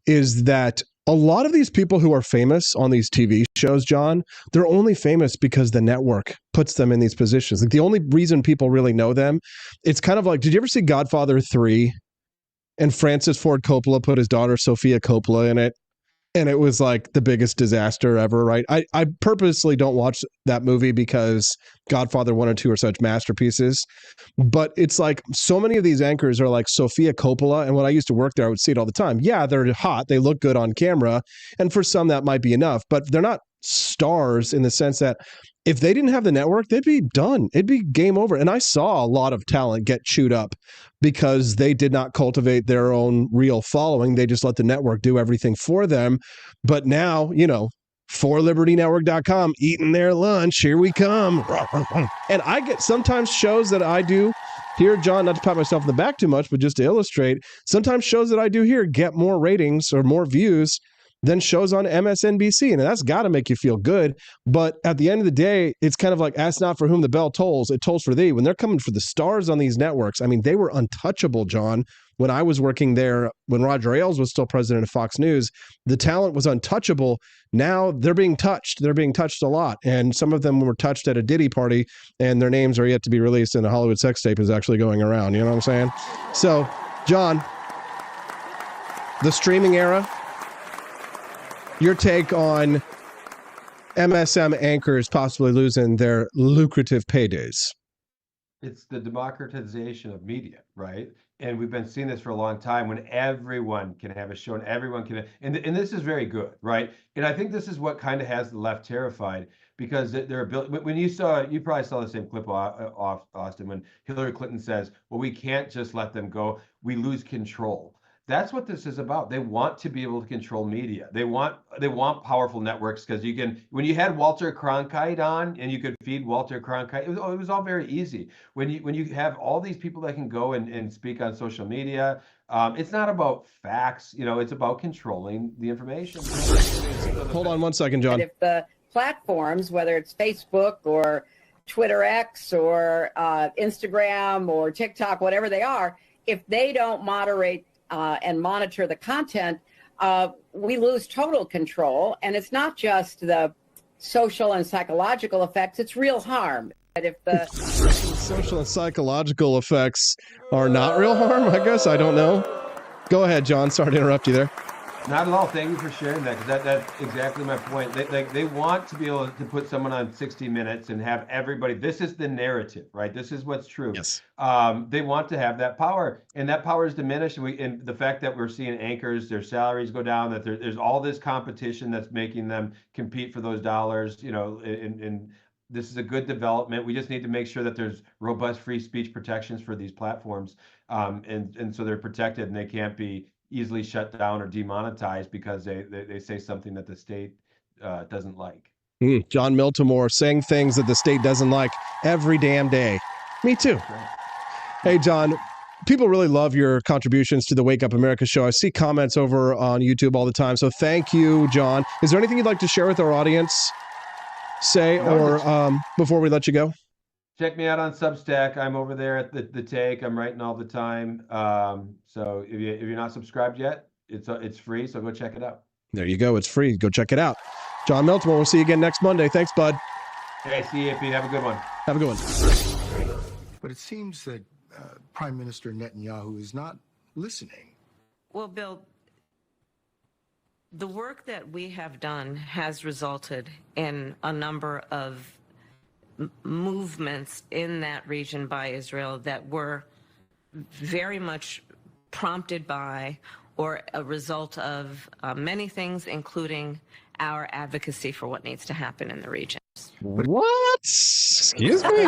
is that a lot of these people who are famous on these TV shows, John, they're only famous because the network puts them in these positions. Like the only reason people really know them, it's kind of like, did you ever see Godfather 3? And Francis Ford Coppola put his daughter Sofia Coppola in it. And it was like the biggest disaster ever, right? I purposely don't watch that movie because Godfather 1 and 2 are such masterpieces. But it's like so many of these anchors are like Sofia Coppola. And when I used to work there, I would see it all the time. Yeah, they're hot. They look good on camera. And for some, that might be enough. But they're not stars in the sense that if they didn't have the network, they'd be done. It'd be game over. And I saw a lot of talent get chewed up because they did not cultivate their own real following. They just let the network do everything for them. But now, forlibertynetwork.com, eating their lunch. Here we come. And I get sometimes shows that I do here, John, not to pat myself in the back too much, but just to illustrate, sometimes shows that I do here get more ratings or more views than shows on MSNBC. And that's got to make you feel good. But at the end of the day, it's kind of like, ask not for whom the bell tolls, it tolls for thee. When they're coming for the stars on these networks, I mean, they were untouchable, John. When I was working there, when Roger Ailes was still president of Fox News, the talent was untouchable. Now they're being touched. They're being touched a lot. And some of them were touched at a Diddy party, and their names are yet to be released, and a Hollywood sex tape is actually going around. You know what I'm saying? So, John, the streaming era, your take on MSM anchors possibly losing their lucrative paydays?
It's the democratization of media, right? And we've been seeing this for a long time when everyone can have a show and everyone can, and this is very good, right? And I think this is what kind of has the left terrified, because they're when you probably saw the same clip off Austin, when Hillary Clinton says, well, we can't just let them go, we lose control. That's what this is about. They want to be able to control media. They want powerful networks, because you can, when you had Walter Cronkite on and you could feed Walter Cronkite, it was all very easy. When you have all these people that can go and speak on social media, it's not about facts, it's about controlling the information.
Hold on one second, John.
And if the platforms, whether it's Facebook or Twitter X or Instagram or TikTok, whatever they are, if they don't moderate and monitor the content, we lose total control. And it's not just the social and psychological effects, it's real harm. But if the
social and psychological effects are not real harm, I guess, I don't know. Go ahead, John. Sorry to interrupt you there.
Not at all. Thank you for sharing that, because that's exactly my point. They want to be able to put someone on 60 Minutes and have everybody. This is the narrative, right? This is what's true.
Yes.
They want to have that power, and that power is diminished. And the fact that we're seeing anchors, their salaries go down, that there's all this competition that's making them compete for those dollars. And this is a good development. We just need to make sure that there's robust free speech protections for these platforms, and so they're protected and they can't be easily shut down or demonetized because they say something that the state doesn't like.
John Miltimore saying things that the state doesn't like every damn day. Me too.
Right.
Hey, John, people really love your contributions to the Wake Up America show. I see comments over on YouTube all the time. So thank you, John. Is there anything you'd like to share with our audience, before we let you go?
Check me out on Substack. I'm over there at the Take. I'm writing all the time. So if you're not subscribed yet, it's free. So go check it out.
There you go. It's free. Go check it out. John Miltimore, we'll see you again next Monday. Thanks, bud.
Hey, see you, AP. Have a good one.
Have a good one.
But it seems that Prime Minister Netanyahu is not listening.
Well, Bill, the work that we have done has resulted in a number of movements in that region by Israel that were very much prompted by or a result of many things, including our advocacy for what needs to happen in the region.
What? Excuse me?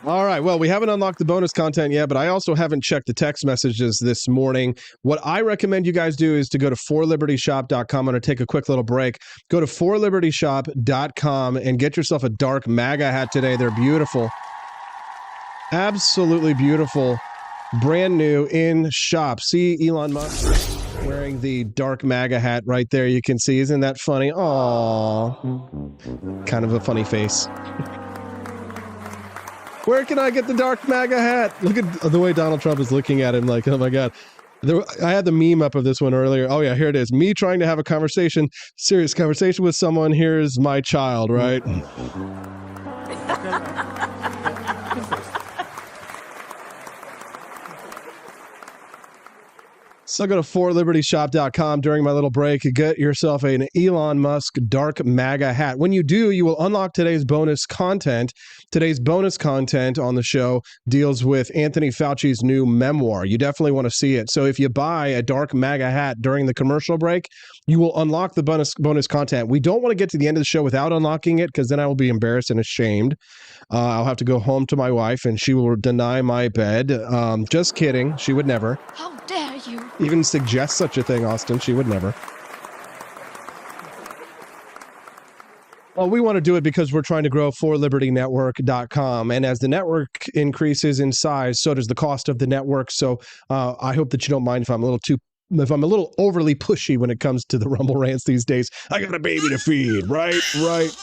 All right. Well, we haven't unlocked the bonus content yet, but I also haven't checked the text messages this morning. What I recommend you guys do is to go to forlibertyshop.com. I'm going to take a quick little break. Go to forlibertyshop.com and get yourself a Dark MAGA hat today. They're beautiful. Absolutely beautiful. Brand new in shop. See Elon Musk wearing the Dark MAGA hat right there. You can see. Isn't that funny? Aww. Kind of a funny face. Where can I get the Dark MAGA hat? Look at the way Donald Trump is looking at him like, oh my God. I had the meme up of this one earlier. Oh yeah, here it is. Me trying to have a conversation, serious conversation with someone. Here's my child, right? So go to forlibertyshop.com during my little break. Get yourself an Elon Musk Dark MAGA hat. When you do, you will unlock today's bonus content. Today's bonus content on the show deals with Anthony Fauci's new memoir. You definitely want to see it. So if you buy a Dark MAGA hat during the commercial break, you will unlock the bonus content. We don't want to get to the end of the show without unlocking it, because then I will be embarrassed and ashamed. I'll have to go home to my wife and she will deny my bed. Just kidding. She would never.
How dare you?
Even suggest such a thing, Austin. She would never. Well, we want to do it because we're trying to grow forlibernetwork.com. And as the network increases in size, so does the cost of the network. So I hope that you don't mind if I'm a little overly pushy when it comes to the Rumble rants these days. I got a baby to feed, right?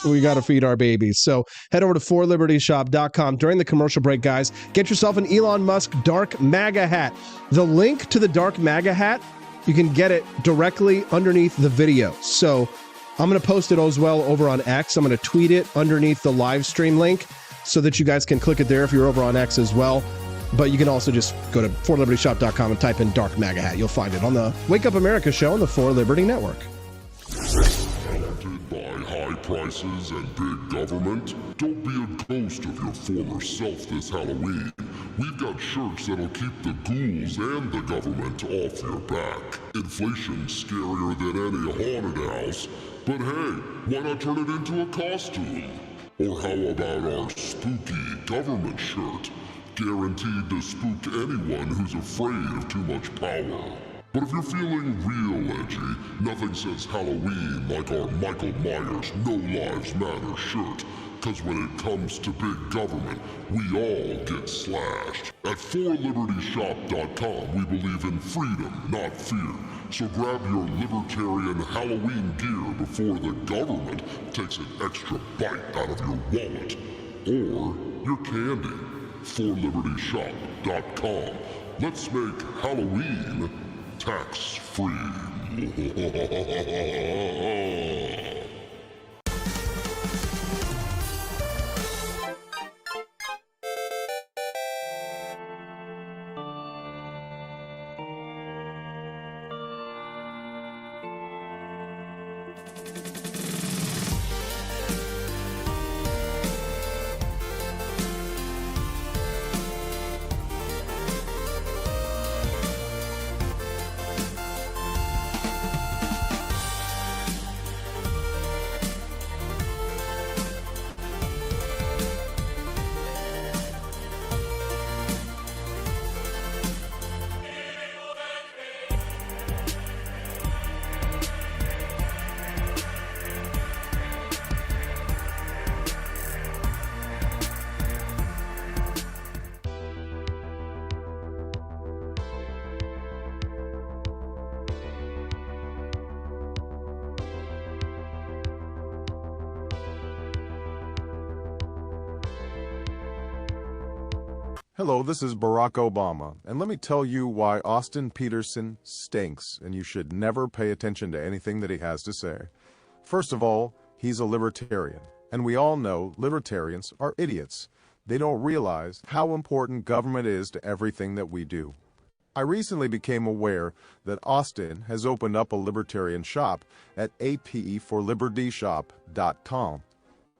We got to feed our babies. So head over to forlibertyshop.com. During the commercial break, guys, get yourself an Elon Musk Dark MAGA hat. The link to the Dark MAGA hat, you can get it directly underneath the video. So I'm going to post it as well over on X. I'm going to tweet it underneath the live stream link so that you guys can click it there if you're over on X as well. But you can also just go to forlibertyshop.com and type in Dark MAGA hat. You'll find it on the Wake Up America show on the For Liberty Network.
Haunted by high prices and big government? Don't be a ghost of your former self this Halloween. We've got shirts that'll keep the ghouls and the government off your back. Inflation's scarier than any haunted house. But hey, why not turn it into a costume? Or how about our spooky government shirt? Guaranteed to spook anyone who's afraid of too much power. But if you're feeling real edgy, nothing says Halloween like our Michael Myers No Lives Matter shirt. Cause when it comes to big government, we all get slashed. At forlibertyshop.com, we believe in freedom, not fear. So grab your libertarian Halloween gear before the government takes an extra bite out of your wallet. Or your candy. forlibertyshop.com. Let's make Halloween tax-free.
Hello, this is Barack Obama, and let me tell you why Austin Peterson stinks, and you should never pay attention to anything that he has to say. First of all, he's a libertarian, and we all know libertarians are idiots. They don't realize how important government is to everything that we do. I recently became aware that Austin has opened up a libertarian shop at apforlibertyshop.com.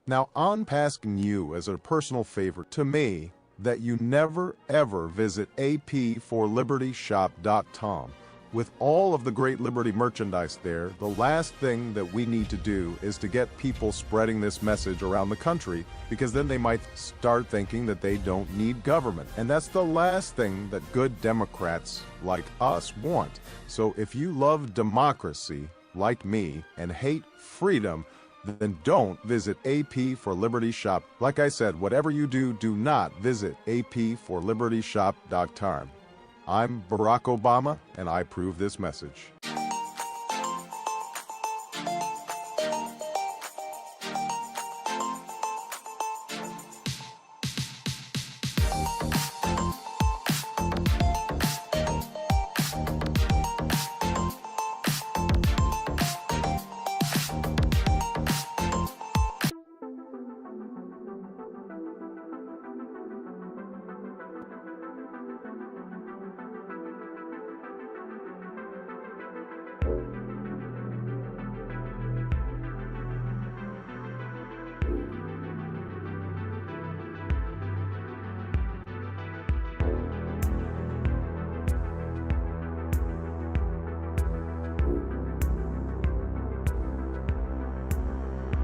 Now, I'm asking you as a personal favor to me that you never ever visit apforlibertyshop.com. With all of the great Liberty merchandise there, the last thing that we need to do is to get people spreading this message around the country, because then they might start thinking that they don't need government. And that's the last thing that good Democrats like us want. So if you love democracy, like me, and hate freedom, then don't visit AP for Liberty Shop. Like I said, whatever you do, do not visit apforlibertyshop.com. I'm Barack Obama, and I approve this message.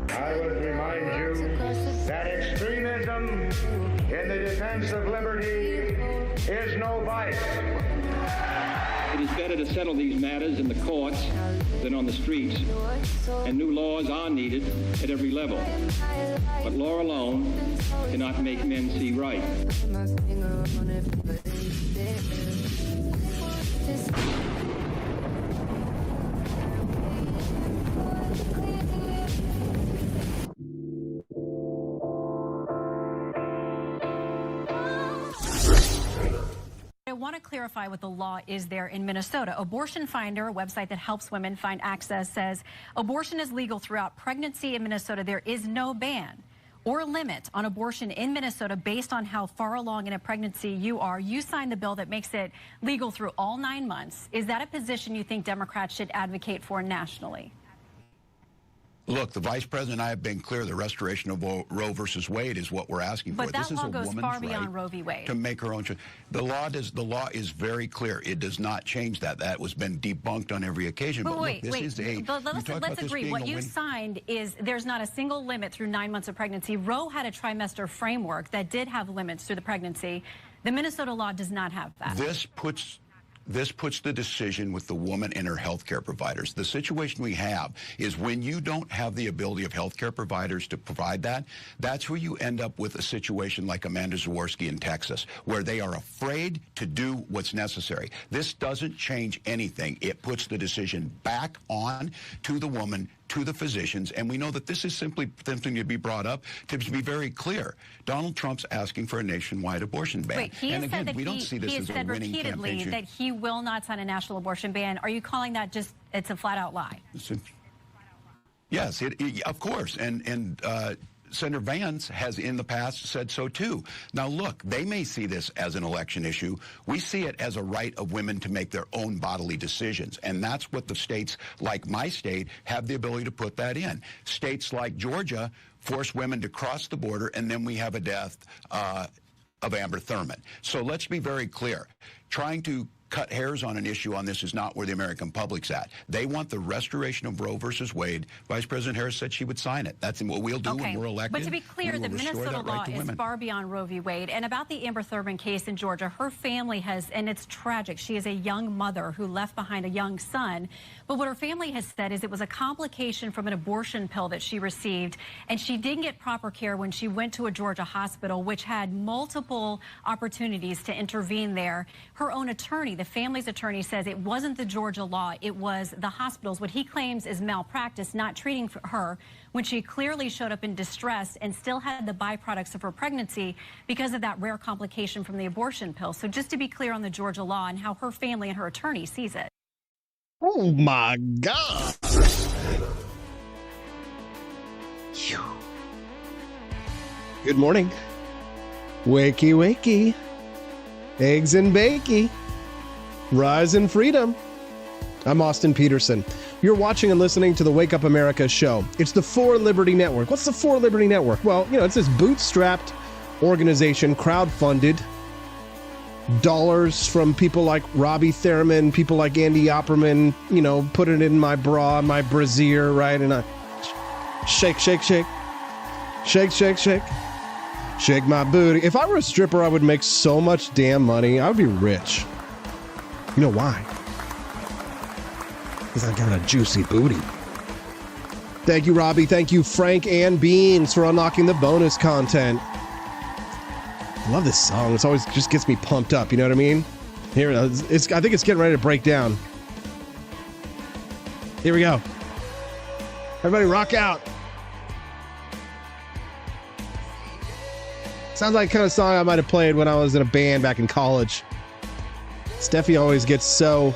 I would remind you that extremism in the defense of liberty is no vice.
It is better to settle these matters in the courts than on the streets, and new laws are needed at every level. But law alone cannot make men see right.
I want to clarify what the law is there in Minnesota. Abortion Finder, a website that helps women find access, says abortion is legal throughout pregnancy in Minnesota. There is no ban or limit on abortion in Minnesota based on how far along in a pregnancy you are. You signed the bill that makes it legal through all 9 months. Is that a position you think Democrats should advocate for nationally?
Look, the vice president and I have been clear. The restoration of Roe versus Wade is what we're asking for.
But that
this is
law
a
goes
woman's
far beyond
right
Roe v. Wade.
to make her own choice. The law is very clear. It does not change that. That was been debunked on every occasion.
But
But
wait,
look, this is a.
let's agree. What you signed is there's not a single limit through 9 months of pregnancy. Roe had a trimester framework that did have limits through the pregnancy. The Minnesota law does not have that.
This puts the decision with the woman and her health care providers. The situation we have is when you don't have the ability of health care providers to provide that, that's where you end up with a situation like Amanda Zaworski in Texas, where they are afraid to do what's necessary. This doesn't change anything. It puts the decision back on to the woman, to the physicians, and we know that this is simply something to be brought up to be very clear. Donald Trump's asking for a nationwide abortion ban.
Wait, he has
and
said
again,
that
we don't see this
he
as
has
a
said
winning
repeatedly
campaign.
that he will not sign a national abortion ban. Are you calling that just, it's a flat out lie?
Yes, of course, and Senator Vance has in the past said so too. Now look, they may see this as an election issue. We see it as a right of women to make their own bodily decisions, and that's what the states like my state have the ability to put that in. States like Georgia force women to cross the border, and then we have a death of Amber Thurman. So let's be very clear. Trying to cut hairs on an issue on this is not where the American public's at. They want the restoration of Roe versus Wade. Vice President Harris said she would sign it. That's what we'll do when we're elected.
But to be clear, the Minnesota law is far beyond Roe v. Wade. And about the Amber Thurman case in Georgia, her family has, and it's tragic, she is a young mother who left behind a young son. But what her family has said is it was a complication from an abortion pill that she received, and she didn't get proper care when she went to a Georgia hospital, which had multiple opportunities to intervene there. Her own attorney, the family's attorney, says it wasn't the Georgia law, it was the hospitals. What he claims is malpractice, not treating her when she clearly showed up in distress and still had the byproducts of her pregnancy because of that rare complication from the abortion pill. So just to be clear on the Georgia law and how her family and her attorney sees it.
Oh my God. Good morning. Wakey, wakey. Eggs and bakey. Rise in freedom. I'm Austin Peterson. You're watching and listening to the Wake Up America show. It's the For Liberty Network. What's the For Liberty Network? Well, it's this bootstrapped organization, crowdfunded. Dollars from people like Robbie Thurman, people like Andy Opperman, put it in my bra, my brassiere, right? And I shake, shake, shake. Shake, shake, shake. Shake my booty. If I were a stripper, I would make so much damn money. I would be rich. You know why? Because I got a juicy booty. Thank you, Robbie. Thank you, Frank and Beans, for unlocking the bonus content. I love this song. It's always just gets me pumped up. You know what I mean? Here, I think it's getting ready to break down. Here we go. Everybody rock out. Sounds like the kind of song I might have played when I was in a band back in college. Steffi always gets so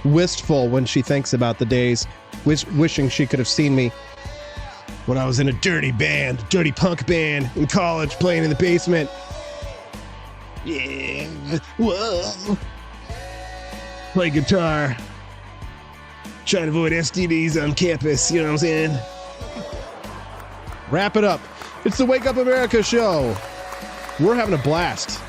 wistful when she thinks about the days, wishing she could have seen me when I was in a dirty punk band in college, playing in the basement. Yeah, whoa. Play guitar. Trying to avoid STDs on campus, you know what I'm saying? Wrap it up. It's the Wake Up America show. We're having a blast.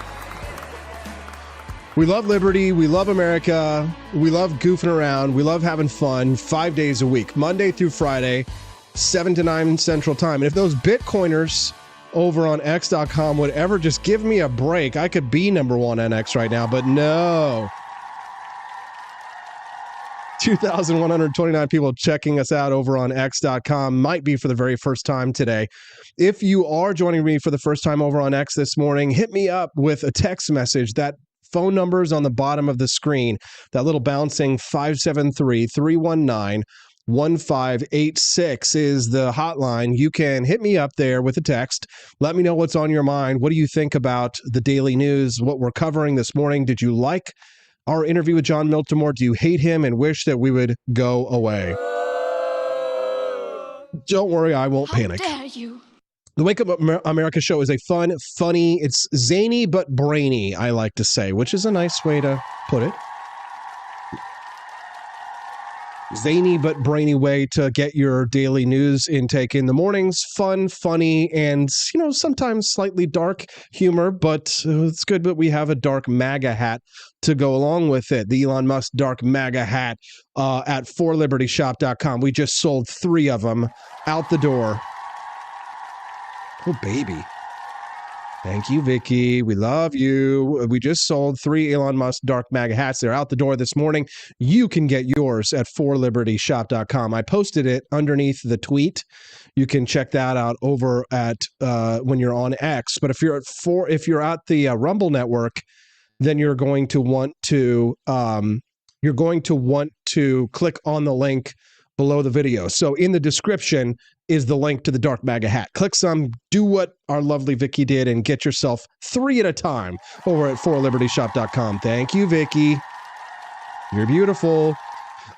We love liberty. We love America. We love goofing around. We love having fun 5 days a week, Monday through Friday, 7 to 9 Central Time. And if those Bitcoiners over on X.com would ever just give me a break, I could be #1 on X right now, but no. 2,129 people checking us out over on X.com. Might be for the very first time today. If you are joining me for the first time over on X this morning, hit me up with a text message. That phone number is on the bottom of the screen. That little bouncing 573-319-1586 is the hotline. You can hit me up there with a text. Let me know what's on your mind. What do you think about the daily news, what we're covering this morning? Did you like our interview with John Miltimore? Do you hate him and wish that we would go away? Don't worry, I won't panic.
How dare you?
The Wake Up America show is a fun, funny, it's zany but brainy, I like to say, which is a nice way to put it. Zany but brainy way to get your daily news intake in the mornings. Fun, funny, and, sometimes slightly dark humor, but it's good that we have a Dark MAGA hat to go along with it. The Elon Musk Dark MAGA hat at forlibertyshop.com. We just sold 3 of them out the door. Oh, baby. Thank you, Vicky. We love you. We just sold 3 Elon Musk Dark MAGA hats. They're out the door this morning. You can get yours at forlibertyshop.com. I posted it underneath the tweet. You can check that out over at when you're on X. But if you're at the Rumble network, then you're going to want to click on the link below the video. So in the description is the link to the Dark MAGA hat. Click some, do what our lovely Vicky did, and get yourself 3 at a time over at forlibertyshop.com. Thank you, Vicky. You're beautiful.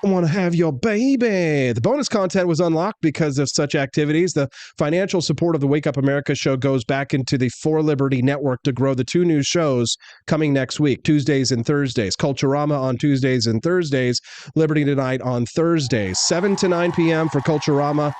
I want to have your baby. The bonus content was unlocked because of such activities. The financial support of the Wake Up America show goes back into the For Liberty Network to grow the 2 new shows coming next week, Tuesdays and Thursdays. Culturama on Tuesdays and Thursdays, Liberty Tonight on Thursdays. 7 to 9 p.m. for Culturama,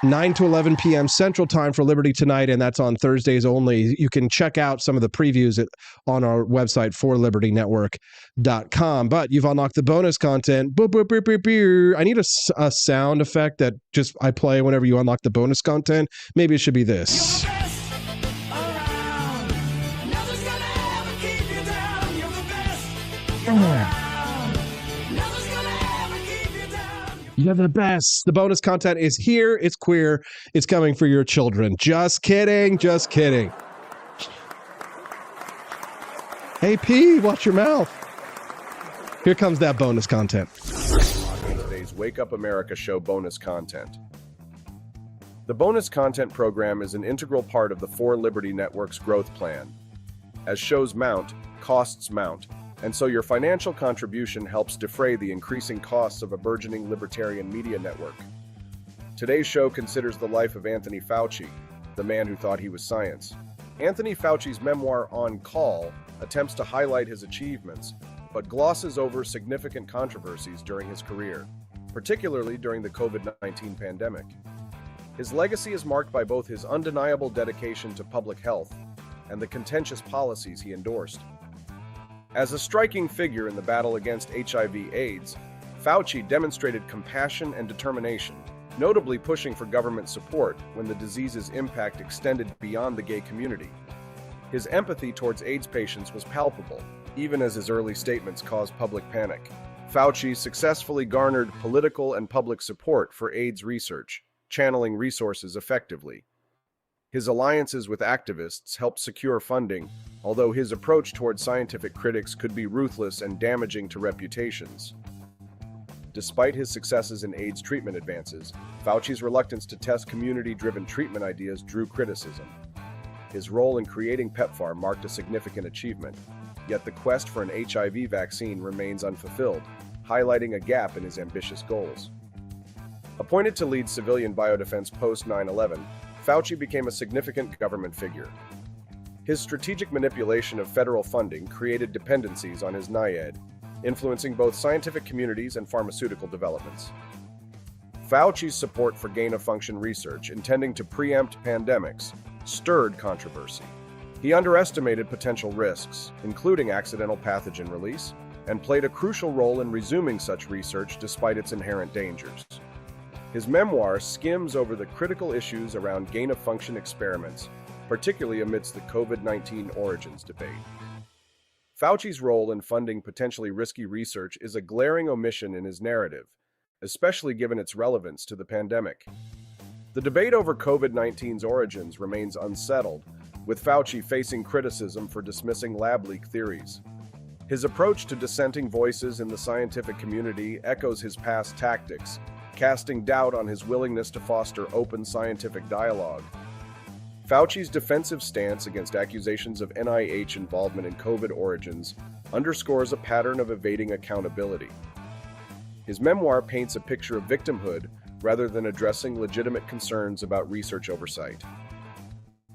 9 to 11 p.m. Central Time for Liberty Tonight, and that's on Thursdays only. You can check out some of the previews on our website, forlibertynetwork.com. But you've unlocked the bonus content. Boop, boop, boop, boop, boop. I need a sound effect that just I play whenever you unlock the bonus content. Maybe it should be this. You're the best. The bonus content is here. It's queer. It's coming for your children. Just kidding. Just kidding. Hey, P, watch your mouth. Here comes that bonus content.
Today's Wake Up America show bonus content. The bonus content program is an integral part of the For Liberty Network's growth plan. As shows mount, costs mount. And so your financial contribution helps defray the increasing costs of a burgeoning libertarian media network. Today's show considers the life of Anthony Fauci, the man who thought he was science. Anthony Fauci's memoir, On Call, attempts to highlight his achievements, but glosses over significant controversies during his career, particularly during the COVID-19 pandemic. His legacy is marked by both his undeniable dedication to public health and the contentious policies he endorsed. As a striking figure in the battle against HIV/AIDS, Fauci demonstrated compassion and determination, notably pushing for government support when the disease's impact extended beyond the gay community. His empathy towards AIDS patients was palpable, even as his early statements caused public panic. Fauci successfully garnered political and public support for AIDS research, channeling resources effectively. His alliances with activists helped secure funding, although his approach towards scientific critics could be ruthless and damaging to reputations. Despite his successes in AIDS treatment advances, Fauci's reluctance to test community-driven treatment ideas drew criticism. His role in creating PEPFAR marked a significant achievement, yet the quest for an HIV vaccine remains unfulfilled, highlighting a gap in his ambitious goals. Appointed to lead civilian biodefense post 9/11, Fauci became a significant government figure. His strategic manipulation of federal funding created dependencies on his NIAID, influencing both scientific communities and pharmaceutical developments. Fauci's support for gain-of-function research, intending to preempt pandemics, stirred controversy. He underestimated potential risks, including accidental pathogen release, and played a crucial role in resuming such research despite its inherent dangers. His memoir skims over the critical issues around gain-of-function experiments, particularly amidst the COVID-19 origins debate.
Fauci's role in funding potentially risky research is a glaring omission in his narrative, especially given its relevance to the pandemic. The debate over COVID-19's origins remains unsettled, with Fauci facing criticism for dismissing lab leak theories. His approach to dissenting voices in the scientific community echoes his past tactics, casting doubt on his willingness to foster open scientific dialogue. Fauci's defensive stance against accusations of NIH involvement in COVID origins underscores a pattern of evading accountability. His memoir paints a picture of victimhood rather than addressing legitimate concerns about research oversight.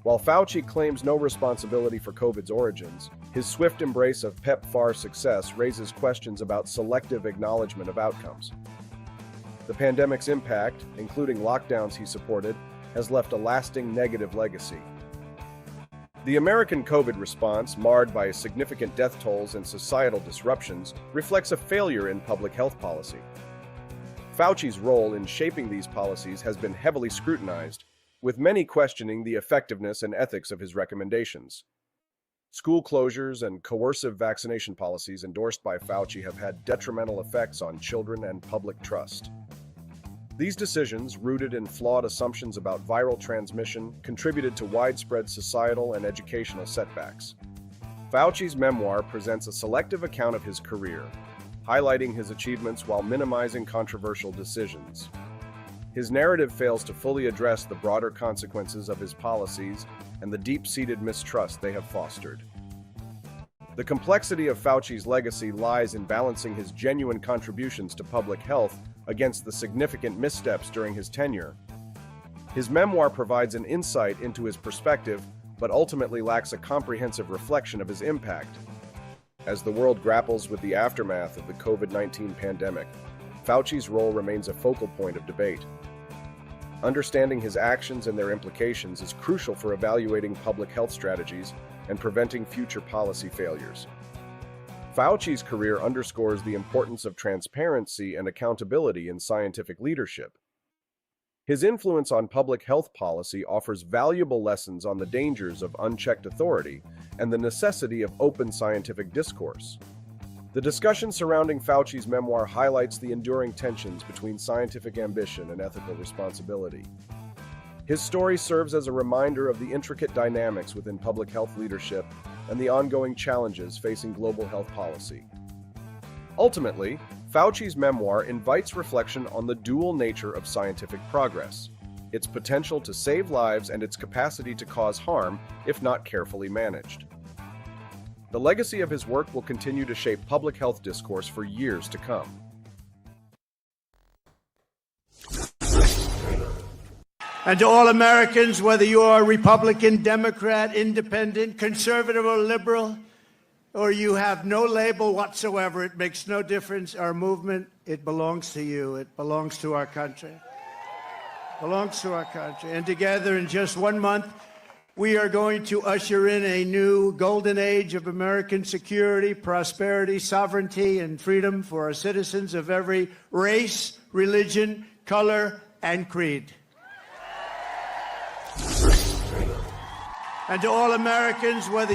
While Fauci claims no responsibility for COVID's origins, his swift embrace of PEPFAR success raises questions about selective acknowledgement of outcomes. The pandemic's impact, including lockdowns he supported, has left a lasting negative legacy. The American COVID response, marred by significant death tolls and societal disruptions, reflects a failure in public health policy. Fauci's role in shaping these policies has been heavily scrutinized, with many questioning the effectiveness and ethics of his recommendations. School closures and coercive vaccination policies endorsed by Fauci have had detrimental effects on children and public trust. These decisions, rooted in flawed assumptions about viral transmission, contributed to widespread societal and educational setbacks. Fauci's memoir presents a selective account of his career, highlighting his achievements while minimizing controversial decisions. His narrative fails to fully address the broader consequences of his policies and the deep-seated mistrust they have fostered. The complexity of Fauci's legacy lies in balancing his genuine contributions to public health against the significant missteps during his tenure. His memoir provides an insight into his perspective, but ultimately lacks a comprehensive reflection of his impact. As the world grapples with the aftermath of the COVID-19 pandemic, Fauci's role remains a focal point of debate. Understanding his actions and their implications is crucial for evaluating public health strategies and preventing future policy failures. Fauci's career underscores the importance of transparency and accountability in scientific leadership. His influence on public health policy offers valuable lessons on the dangers of unchecked authority and the necessity of open scientific discourse. The discussion surrounding Fauci's memoir highlights the enduring tensions between scientific ambition and ethical responsibility. His story serves as a reminder of the intricate dynamics within public health leadership and the ongoing challenges facing global health policy. Ultimately, Fauci's memoir invites reflection on the dual nature of scientific progress, its potential to save lives and its capacity to cause harm if not carefully managed. The legacy of his work will continue to shape public health discourse for years to come.
And to all Americans, whether you are Republican, Democrat, Independent, Conservative, or Liberal, or you have no label whatsoever, it makes no difference. Our movement, it belongs to you. It belongs to our country. It belongs to our country. And together, in just 1 month, we are going to usher in a new golden age of American security, prosperity, sovereignty, and freedom for our citizens of every race, religion, color, and creed. And to all Americans, whether...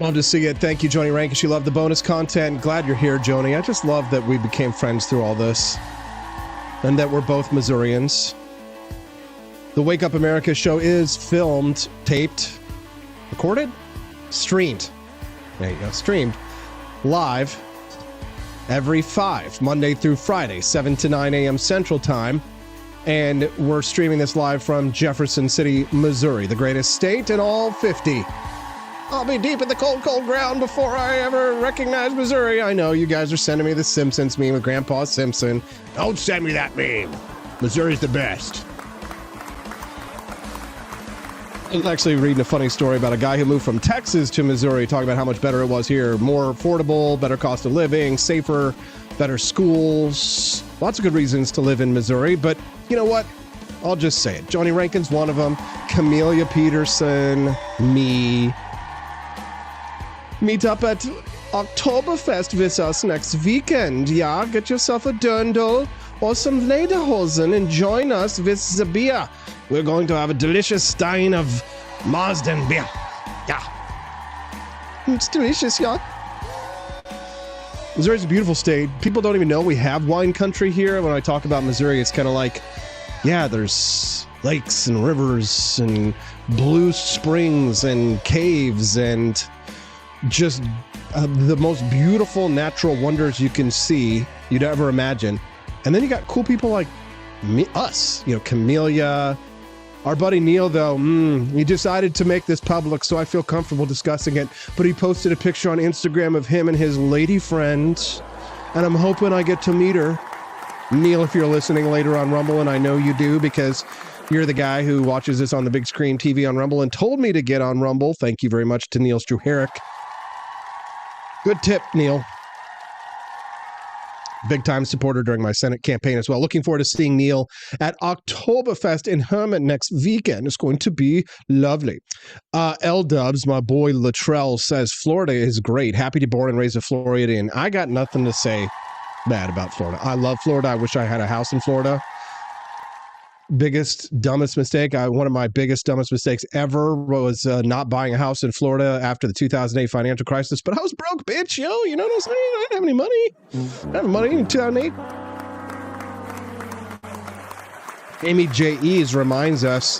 Love to see it. Thank you, Joni Rankin. She loved the bonus content. Glad you're here, Joni. I just love that we became friends through all this and that we're both Missourians. The Wake Up America show is filmed, taped, recorded, streamed. There you go. Streamed live every 5, Monday through Friday, 7 to 9 a.m. Central Time. And we're streaming this live from Jefferson City, Missouri, the greatest state in all 50. I'll be deep in the cold, cold ground before I ever recognize Missouri. I know you guys are sending me the Simpsons meme with Grandpa Simpson. Don't send me that meme. Missouri's the best. I was actually reading a funny story about a guy who moved from Texas to Missouri, talking about how much better it was here. More affordable, better cost of living, safer, better schools. Lots of good reasons to live in Missouri, but you know what? I'll just say it. Joni Rankin's one of them. Camellia Peterson, me. Meet up at Oktoberfest with us next weekend. Yeah, get yourself a dirndl or some lederhosen and join us with the beer. We're going to have a delicious stein of Marsden beer. Yeah. It's delicious, y'all. Missouri's a beautiful state. People don't even know we have wine country here. When I talk about Missouri, it's kind of like, yeah, there's lakes and rivers and blue springs and caves and just the most beautiful natural wonders you can see, you'd ever imagine. And then you got cool people like us, Camellia. Our buddy Neil, though, he decided to make this public, so I feel comfortable discussing it. But he posted a picture on Instagram of him and his lady friend, and I'm hoping I get to meet her. Neil, if you're listening later on Rumble, and I know you do because you're the guy who watches this on the big screen TV on Rumble and told me to get on Rumble. Thank you very much to Neil Struheric. Good tip, Neil. Big time supporter during my Senate campaign as well. Looking forward to seeing Neil at Oktoberfest in Hermit next weekend. It's going to be lovely. L-Dubs, my boy Latrell, says Florida is great. Happy to be born and raised a Floridian. I got nothing to say bad about Florida. I love Florida. I wish I had a house in Florida. Dumbest mistake. One of my biggest, dumbest mistakes ever was not buying a house in Florida after the 2008 financial crisis. But I was broke, bitch, yo. You know what I'm saying? I didn't have any money. I didn't have money in 2008. Amy J.E.'s reminds us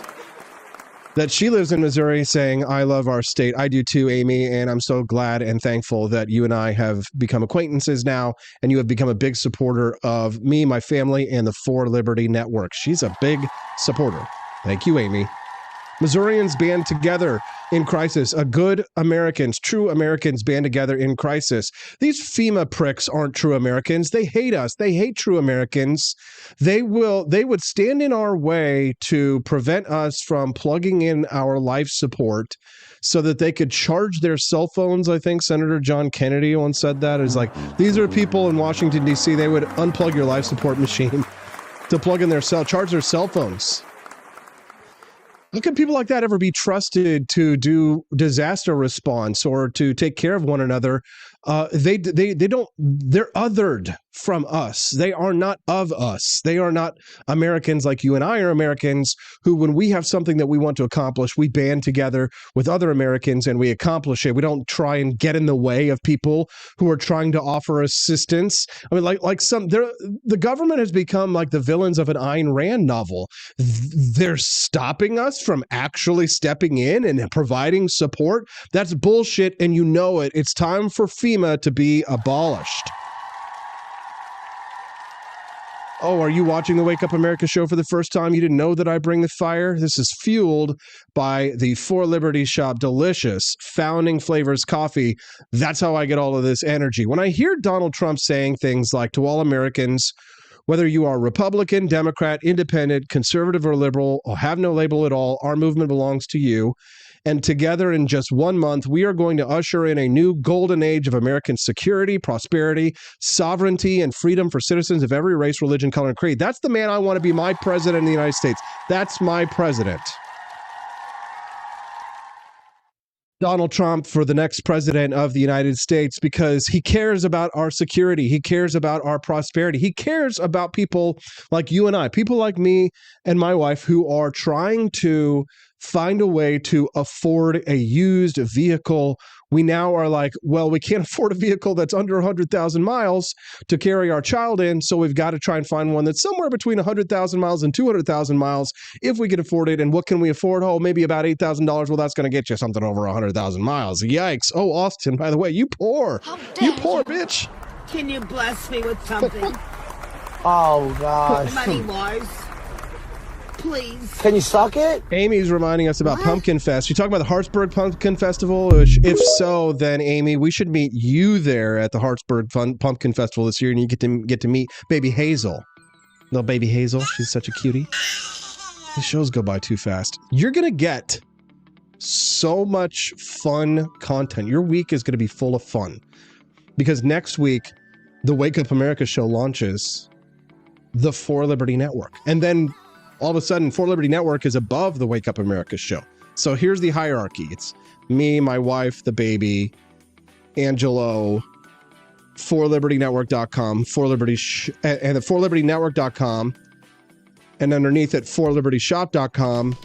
that she lives in Missouri, saying, I love our state. I do too, Amy, and I'm so glad and thankful that you and I have become acquaintances now, and you have become a big supporter of me, my family, and the For Liberty Network. She's a big supporter. Thank you, Amy. Missourians band together in crisis. Good Americans, true Americans band together in crisis. These FEMA pricks aren't true Americans. They hate us. They hate true Americans. They would stand in our way to prevent us from plugging in our life support so that they could charge their cell phones. I think Senator John Kennedy once said that. It's like, these are people in Washington, D.C. They would unplug your life support machine to plug in charge their cell phones. How can people like that ever be trusted to do disaster response or to take care of one another? They don't, they're othered from us. They are not of us. They are not Americans like you and I are Americans who, when we have something that we want to accomplish, we band together with other Americans and we accomplish it. We don't try and get in the way of people who are trying to offer assistance. I mean, the government has become like the villains of an Ayn Rand novel. They're stopping us from actually stepping in and providing support. That's bullshit, and you know it. It's time for FEMA to be abolished. Oh, are you watching the Wake Up America show for the first time? You didn't know that I bring the fire? This is fueled by the For Liberty Shop delicious Founding Flavors coffee. That's how I get all of this energy. When I hear Donald Trump saying things like, to all Americans, whether you are Republican, Democrat, Independent, Conservative, or Liberal, or have no label at all, our movement belongs to you. And together in just 1 month, we are going to usher in a new golden age of American security, prosperity, sovereignty, and freedom for citizens of every race, religion, color, and creed. That's the man I want to be my president in the United States. That's my president. Donald Trump for the next president of the United States, because he cares about our security. He cares about our prosperity. He cares about people like you and I, people like me and my wife who are trying to find a way to afford a used vehicle. We now are like, well, we can't afford a vehicle that's under 100,000 miles to carry our child in, so we've got to try and find one that's somewhere between 100,000 miles and 200,000 miles if we can afford it. And what can we afford? Oh, maybe about $8,000. Well, that's going to get you something over 100,000 miles. Yikes. Oh, Austin, by the way, you poor. You poor bitch.
Can you bless me with something?
Oh, gosh.
Money-wise. Please.
Can you suck it?
Amy's reminding us about Pumpkin Fest. You talking about the Hartsburg Pumpkin Festival? Which, if so, then Amy, we should meet you there at the Hartsburg Pumpkin Festival this year, and you get to meet baby Hazel. Little baby Hazel. She's such a cutie. These shows go by too fast. You're gonna get so much fun content. Your week is gonna be full of fun because next week the Wake Up America show launches the For Liberty Network, and then all of a sudden, For Liberty Network is above the Wake Up America show. So here's the hierarchy. It's me, my wife, the baby, Angelo, ForLibertyNetwork.com, and the ForLibertyNetwork.com, and underneath it, ForLibertyShop.com,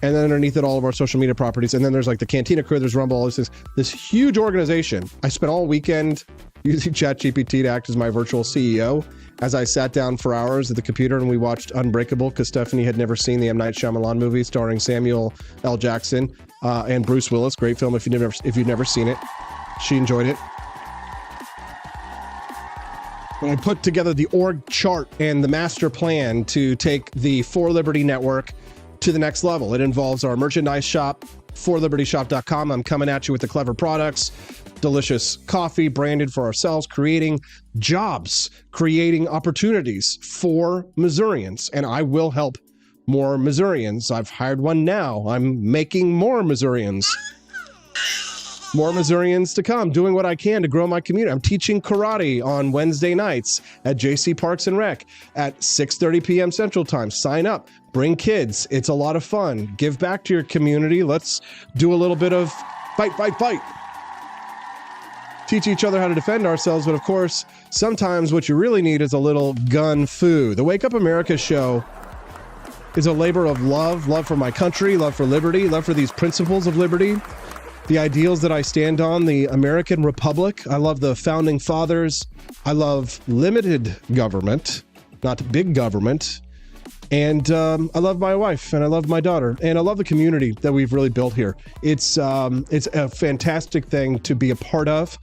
And then underneath it, all of our social media properties. And then there's like the Cantina Crew, there's Rumble, all these things. This huge organization. I spent all weekend using ChatGPT to act as my virtual CEO as I sat down for hours at the computer and we watched Unbreakable because Stephanie had never seen the M. Night Shyamalan movie starring Samuel L. Jackson and Bruce Willis. Great film if you've never seen it. She enjoyed it. When I put together the org chart and the master plan to take the For Liberty Network to the next level. It involves our merchandise shop, forlibertyshop.com. I'm coming at you with the clever products, delicious coffee branded for ourselves, creating jobs, creating opportunities for Missourians. And I will help more Missourians. I've hired one now. I'm making more Missourians. More Missourians to come, doing what I can to grow my community. I'm teaching karate on Wednesday nights at JC Parks and Rec at 6:30 p.m. Central Time. Sign up, bring kids. It's a lot of fun. Give back to your community. Let's do a little bit of fight, fight, fight. Teach each other how to defend ourselves. But of course, sometimes what you really need is a little gun fu. The Wake Up America show is a labor of love for my country, love for liberty, love for these principles of liberty. The ideals that I stand on, the American Republic. I love the founding fathers. I love limited government, not big government. And I love my wife and I love my daughter and I love the community that we've really built here. It's a fantastic thing to be a part of.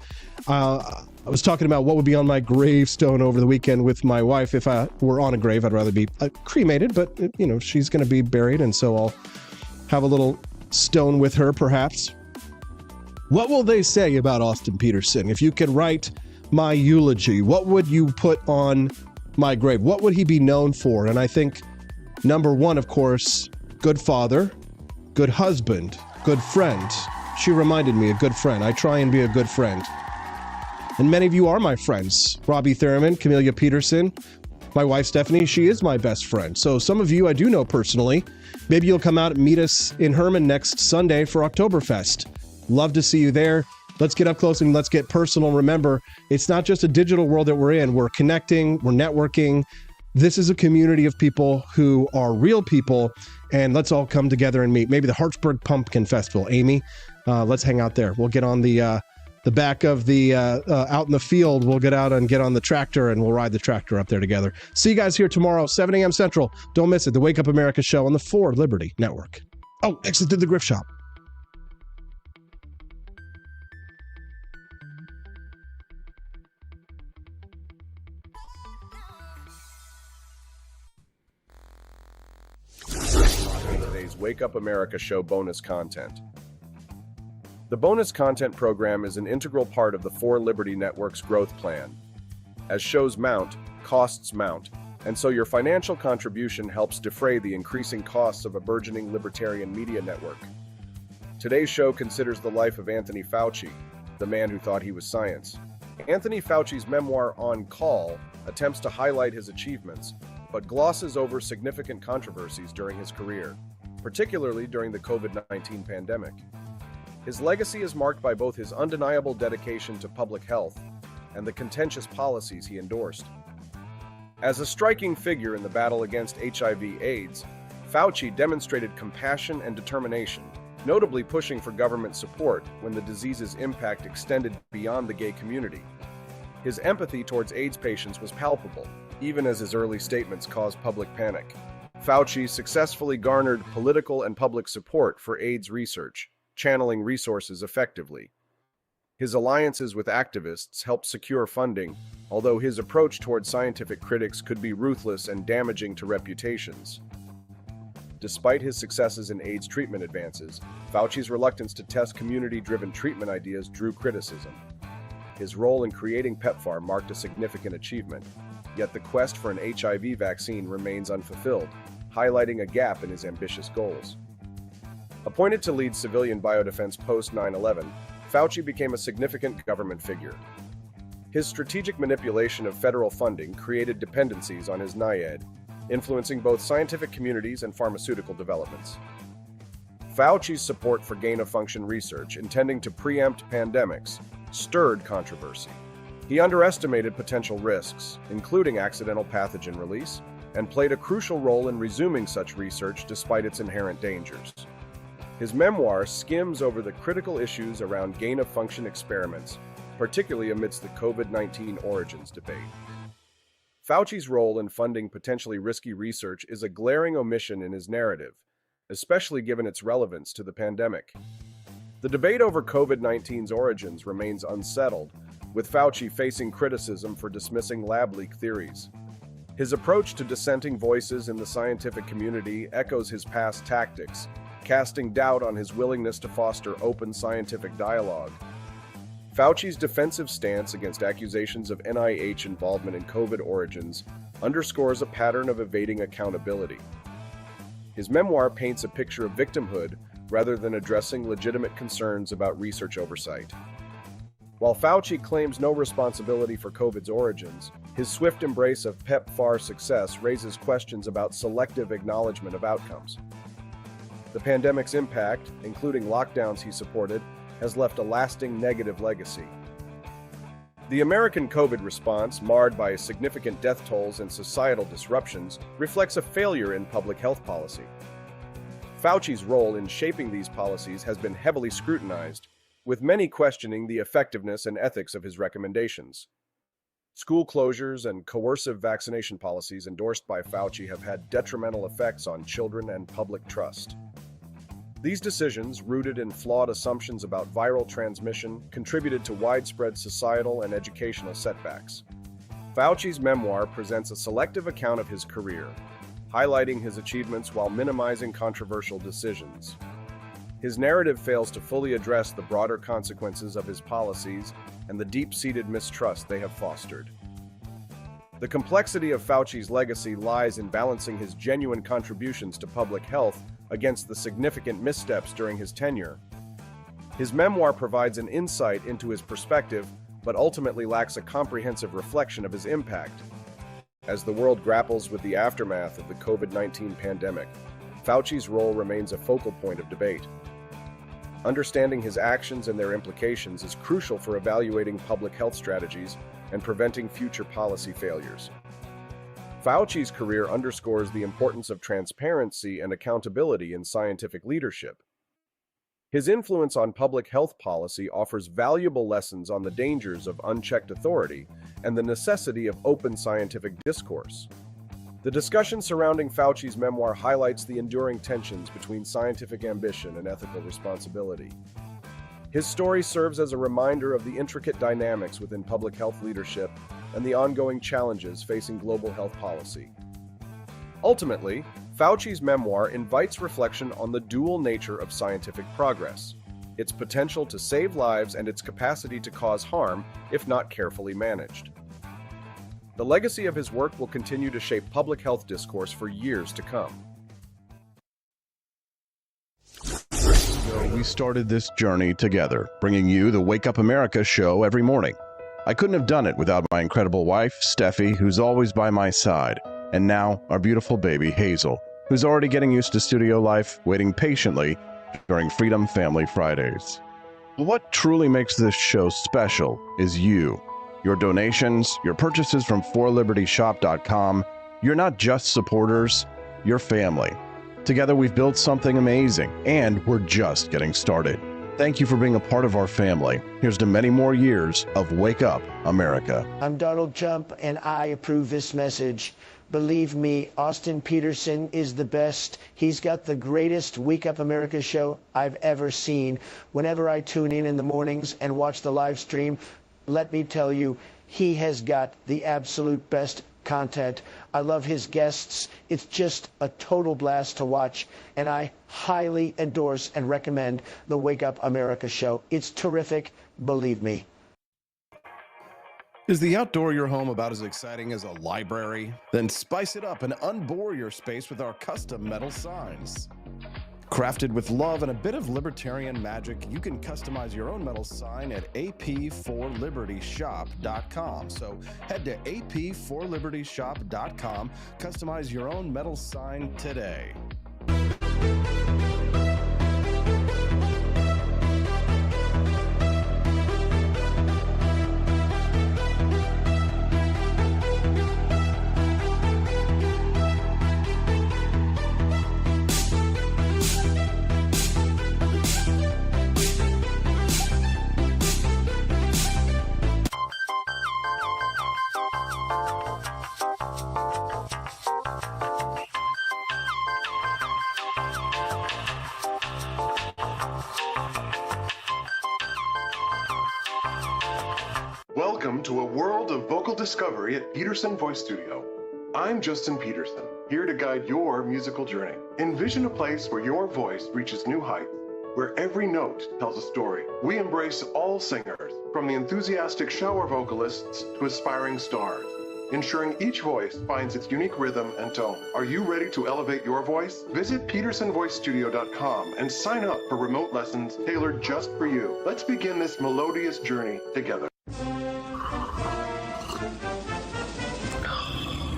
I was talking about what would be on my gravestone over the weekend with my wife. If I were on a grave, I'd rather be cremated, but you know, she's going to be buried. And so I'll have a little stone with her perhaps. What will they say about Austin Peterson? If you could write my eulogy, what would you put on my grave? What would he be known for? And I think number one, of course, good father, good husband, good friend. She reminded me, a good friend. I try and be a good friend. And many of you are my friends. Robbie Thurman, Camellia Peterson, my wife Stephanie, she is my best friend. So some of you I do know personally. Maybe you'll come out and meet us in Herman next Sunday for Oktoberfest. Love to see you there. Let's get up close and let's get personal. Remember, it's not just a digital world that we're in. We're connecting, we're networking. This is a community of people who are real people, and let's all come together and meet. Maybe the Hartsburg Pumpkin Festival. Amy, let's hang out there. We'll get on the back of the out in the field. We'll get out and get on the tractor and we'll ride the tractor up there together. See you guys here tomorrow, 7 a.m. Central. Don't miss it. The Wake Up America show on the For Liberty Network. Oh, exit to the Grift Shop.
Today's Wake Up America show bonus content. The bonus content program is an integral part of the For Liberty Network's growth plan. As shows mount, costs mount, and so your financial contribution helps defray the increasing costs of a burgeoning libertarian media network. Today's show considers the life of Anthony Fauci, the man who thought he was science. Anthony Fauci's memoir On Call attempts to highlight his achievements, but glosses over significant controversies during his career, particularly during the COVID-19 pandemic. His legacy is marked by both his undeniable dedication to public health and the contentious policies he endorsed. As a striking figure in the battle against HIV/AIDS, Fauci demonstrated compassion and determination, notably pushing for government support when the disease's impact extended beyond the gay community. His empathy towards AIDS patients was palpable, even as his early statements caused public panic. Fauci successfully garnered political and public support for AIDS research, channeling resources effectively. His alliances with activists helped secure funding, although his approach toward scientific critics could be ruthless and damaging to reputations. Despite his successes in AIDS treatment advances, Fauci's reluctance to test community-driven treatment ideas drew criticism. His role in creating PEPFAR marked a significant achievement, yet the quest for an HIV vaccine remains unfulfilled, highlighting a gap in his ambitious goals. Appointed to lead civilian biodefense post 9/11, Fauci became a significant government figure. His strategic manipulation of federal funding created dependencies on his NIAID, influencing both scientific communities and pharmaceutical developments. Fauci's support for gain-of-function research, intending to preempt pandemics, stirred controversy. He underestimated potential risks, including accidental pathogen release, and played a crucial role in resuming such research despite its inherent dangers. His memoir skims over the critical issues around gain-of-function experiments, particularly amidst the COVID-19 origins debate. Fauci's role in funding potentially risky research is a glaring omission in his narrative, especially given its relevance to the pandemic. The debate over COVID-19's origins remains unsettled, with Fauci facing criticism for dismissing lab leak theories. His approach to dissenting voices in the scientific community echoes his past tactics, casting doubt on his willingness to foster open scientific dialogue. Fauci's defensive stance against accusations of NIH involvement in COVID origins underscores a pattern of evading accountability. His memoir paints a picture of victimhood rather than addressing legitimate concerns about research oversight. While Fauci claims no responsibility for COVID's origins, his swift embrace of PEPFAR success raises questions about selective acknowledgement of outcomes. The pandemic's impact, including lockdowns he supported, has left a lasting negative legacy. The American COVID response, marred by significant death tolls and societal disruptions, reflects a failure in public health policy. Fauci's role in shaping these policies has been heavily scrutinized, with many questioning the effectiveness and ethics of his recommendations. School closures and coercive vaccination policies endorsed by Fauci have had detrimental effects on children and public trust. These decisions, rooted in flawed assumptions about viral transmission, contributed to widespread societal and educational setbacks. Fauci's memoir presents a selective account of his career, highlighting his achievements while minimizing controversial decisions. His narrative fails to fully address the broader consequences of his policies and the deep-seated mistrust they have fostered. The complexity of Fauci's legacy lies in balancing his genuine contributions to public health against the significant missteps during his tenure. His memoir provides an insight into his perspective, but ultimately lacks a comprehensive reflection of his impact. As the world grapples with the aftermath of the COVID-19 pandemic, Fauci's role remains a focal point of debate. Understanding his actions and their implications is crucial for evaluating public health strategies and preventing future policy failures. Fauci's career underscores the importance of transparency and accountability in scientific leadership. His influence on public health policy offers valuable lessons on the dangers of unchecked authority and the necessity of open scientific discourse. The discussion surrounding Fauci's memoir highlights the enduring tensions between scientific ambition and ethical responsibility. His story serves as a reminder of the intricate dynamics within public health leadership and the ongoing challenges facing global health policy. Ultimately, Fauci's memoir invites reflection on the dual nature of scientific progress, its potential to save lives and its capacity to cause harm if not carefully managed. The legacy of his work will continue to shape public health discourse for years to come.
We started this journey together, bringing you the Wake Up America show every morning. I couldn't have done it without my incredible wife, Steffi, who's always by my side, and now our beautiful baby, Hazel, who's already getting used to studio life, waiting patiently during Freedom Family Fridays. But what truly makes this show special is you. Your donations, your purchases from forlibertyshop.com. You're not just supporters, you're family. Together we've built something amazing, and we're just getting started. Thank you for being a part of our family. Here's to many more years of Wake Up America.
I'm Donald Trump, and I approve this message. Believe me, Austin Peterson is the best. He's got the greatest Wake Up America show I've ever seen. Whenever I tune in the mornings and watch the live stream, let me tell you, he has got the absolute best content. I love his guests. It's just a total blast to watch, and I highly endorse and recommend the Wake Up America show. It's terrific, believe me.
Is the outdoor of your home about as exciting as a library? Then spice it up and unbore your space with our custom metal signs. Crafted with love and a bit of libertarian magic, you can customize your own metal sign at ap4libertyshop.com. So head to ap4libertyshop.com, customize your own metal sign today.
Welcome to a world of vocal discovery at Peterson Voice Studio. I'm Justin Peterson, here to guide your musical journey. Envision a place where your voice reaches new heights, where every note tells a story. We embrace all singers, from the enthusiastic shower vocalists to aspiring stars, ensuring each voice finds its unique rhythm and tone. Are you ready to elevate your voice? Visit petersonvoicestudio.com and sign up for remote lessons tailored just for you. Let's begin this melodious journey together.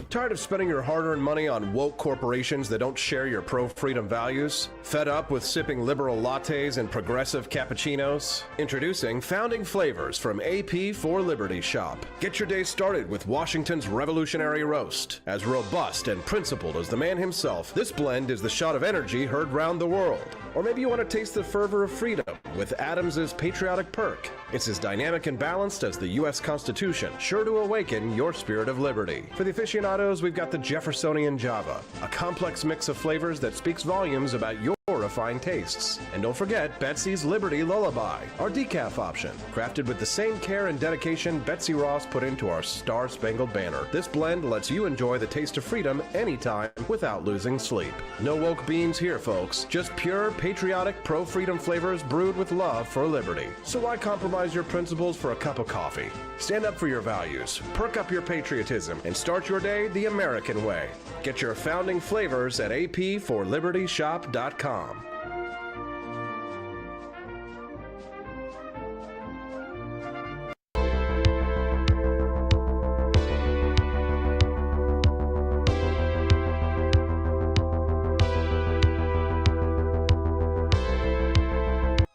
Tired of spending your hard-earned money on woke corporations that don't share your pro-freedom values? Fed up with sipping liberal lattes and progressive cappuccinos? Introducing Founding Flavors from AP for Liberty Shop. Get your day started with Washington's Revolutionary Roast. As robust and principled as the man himself, this blend is the shot of energy heard round the world. Or maybe you want to taste the fervor of freedom with Adams's Patriotic Perk. It's as dynamic and balanced as the U.S. Constitution, sure to awaken your spirit of liberty. For the aficionados, we've got the Jeffersonian Java, a complex mix of flavors that speaks volumes about your refined tastes. And don't forget Betsy's Liberty Lullaby, our decaf option, crafted with the same care and dedication Betsy Ross put into our Star-Spangled Banner. This blend lets you enjoy the taste of freedom anytime without losing sleep. No woke beans here, folks. Just pure, patriotic, pro-freedom flavors brewed with love for liberty. So why compromise your principles for a cup of coffee? Stand up for your values, perk up your patriotism, and start your day the American way. Get your Founding Flavors at apforlibertyshop.com.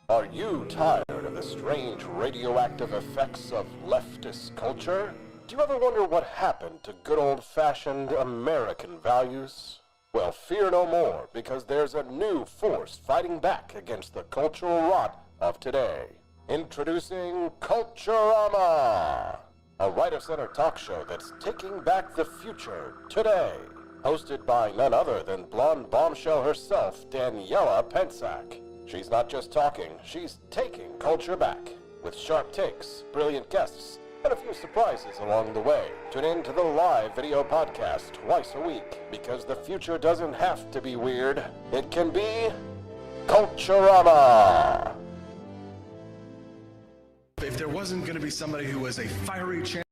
Are you tired of the strange radioactive effects of leftist culture? Do you ever wonder what happened to good old-fashioned American values? Well, fear no more, because there's a new force fighting back against the cultural rot of today. Introducing Culturama, a right-of-center talk show that's taking back the future today. Hosted by none other than blonde bombshell herself, Daniela Pensack. She's not just talking, she's taking culture back. With sharp takes, brilliant guests, and a few surprises along the way. Tune in to the live video podcast twice a week, because the future doesn't have to be weird. It can be Culturama.
If there wasn't going to be somebody who was a fiery champion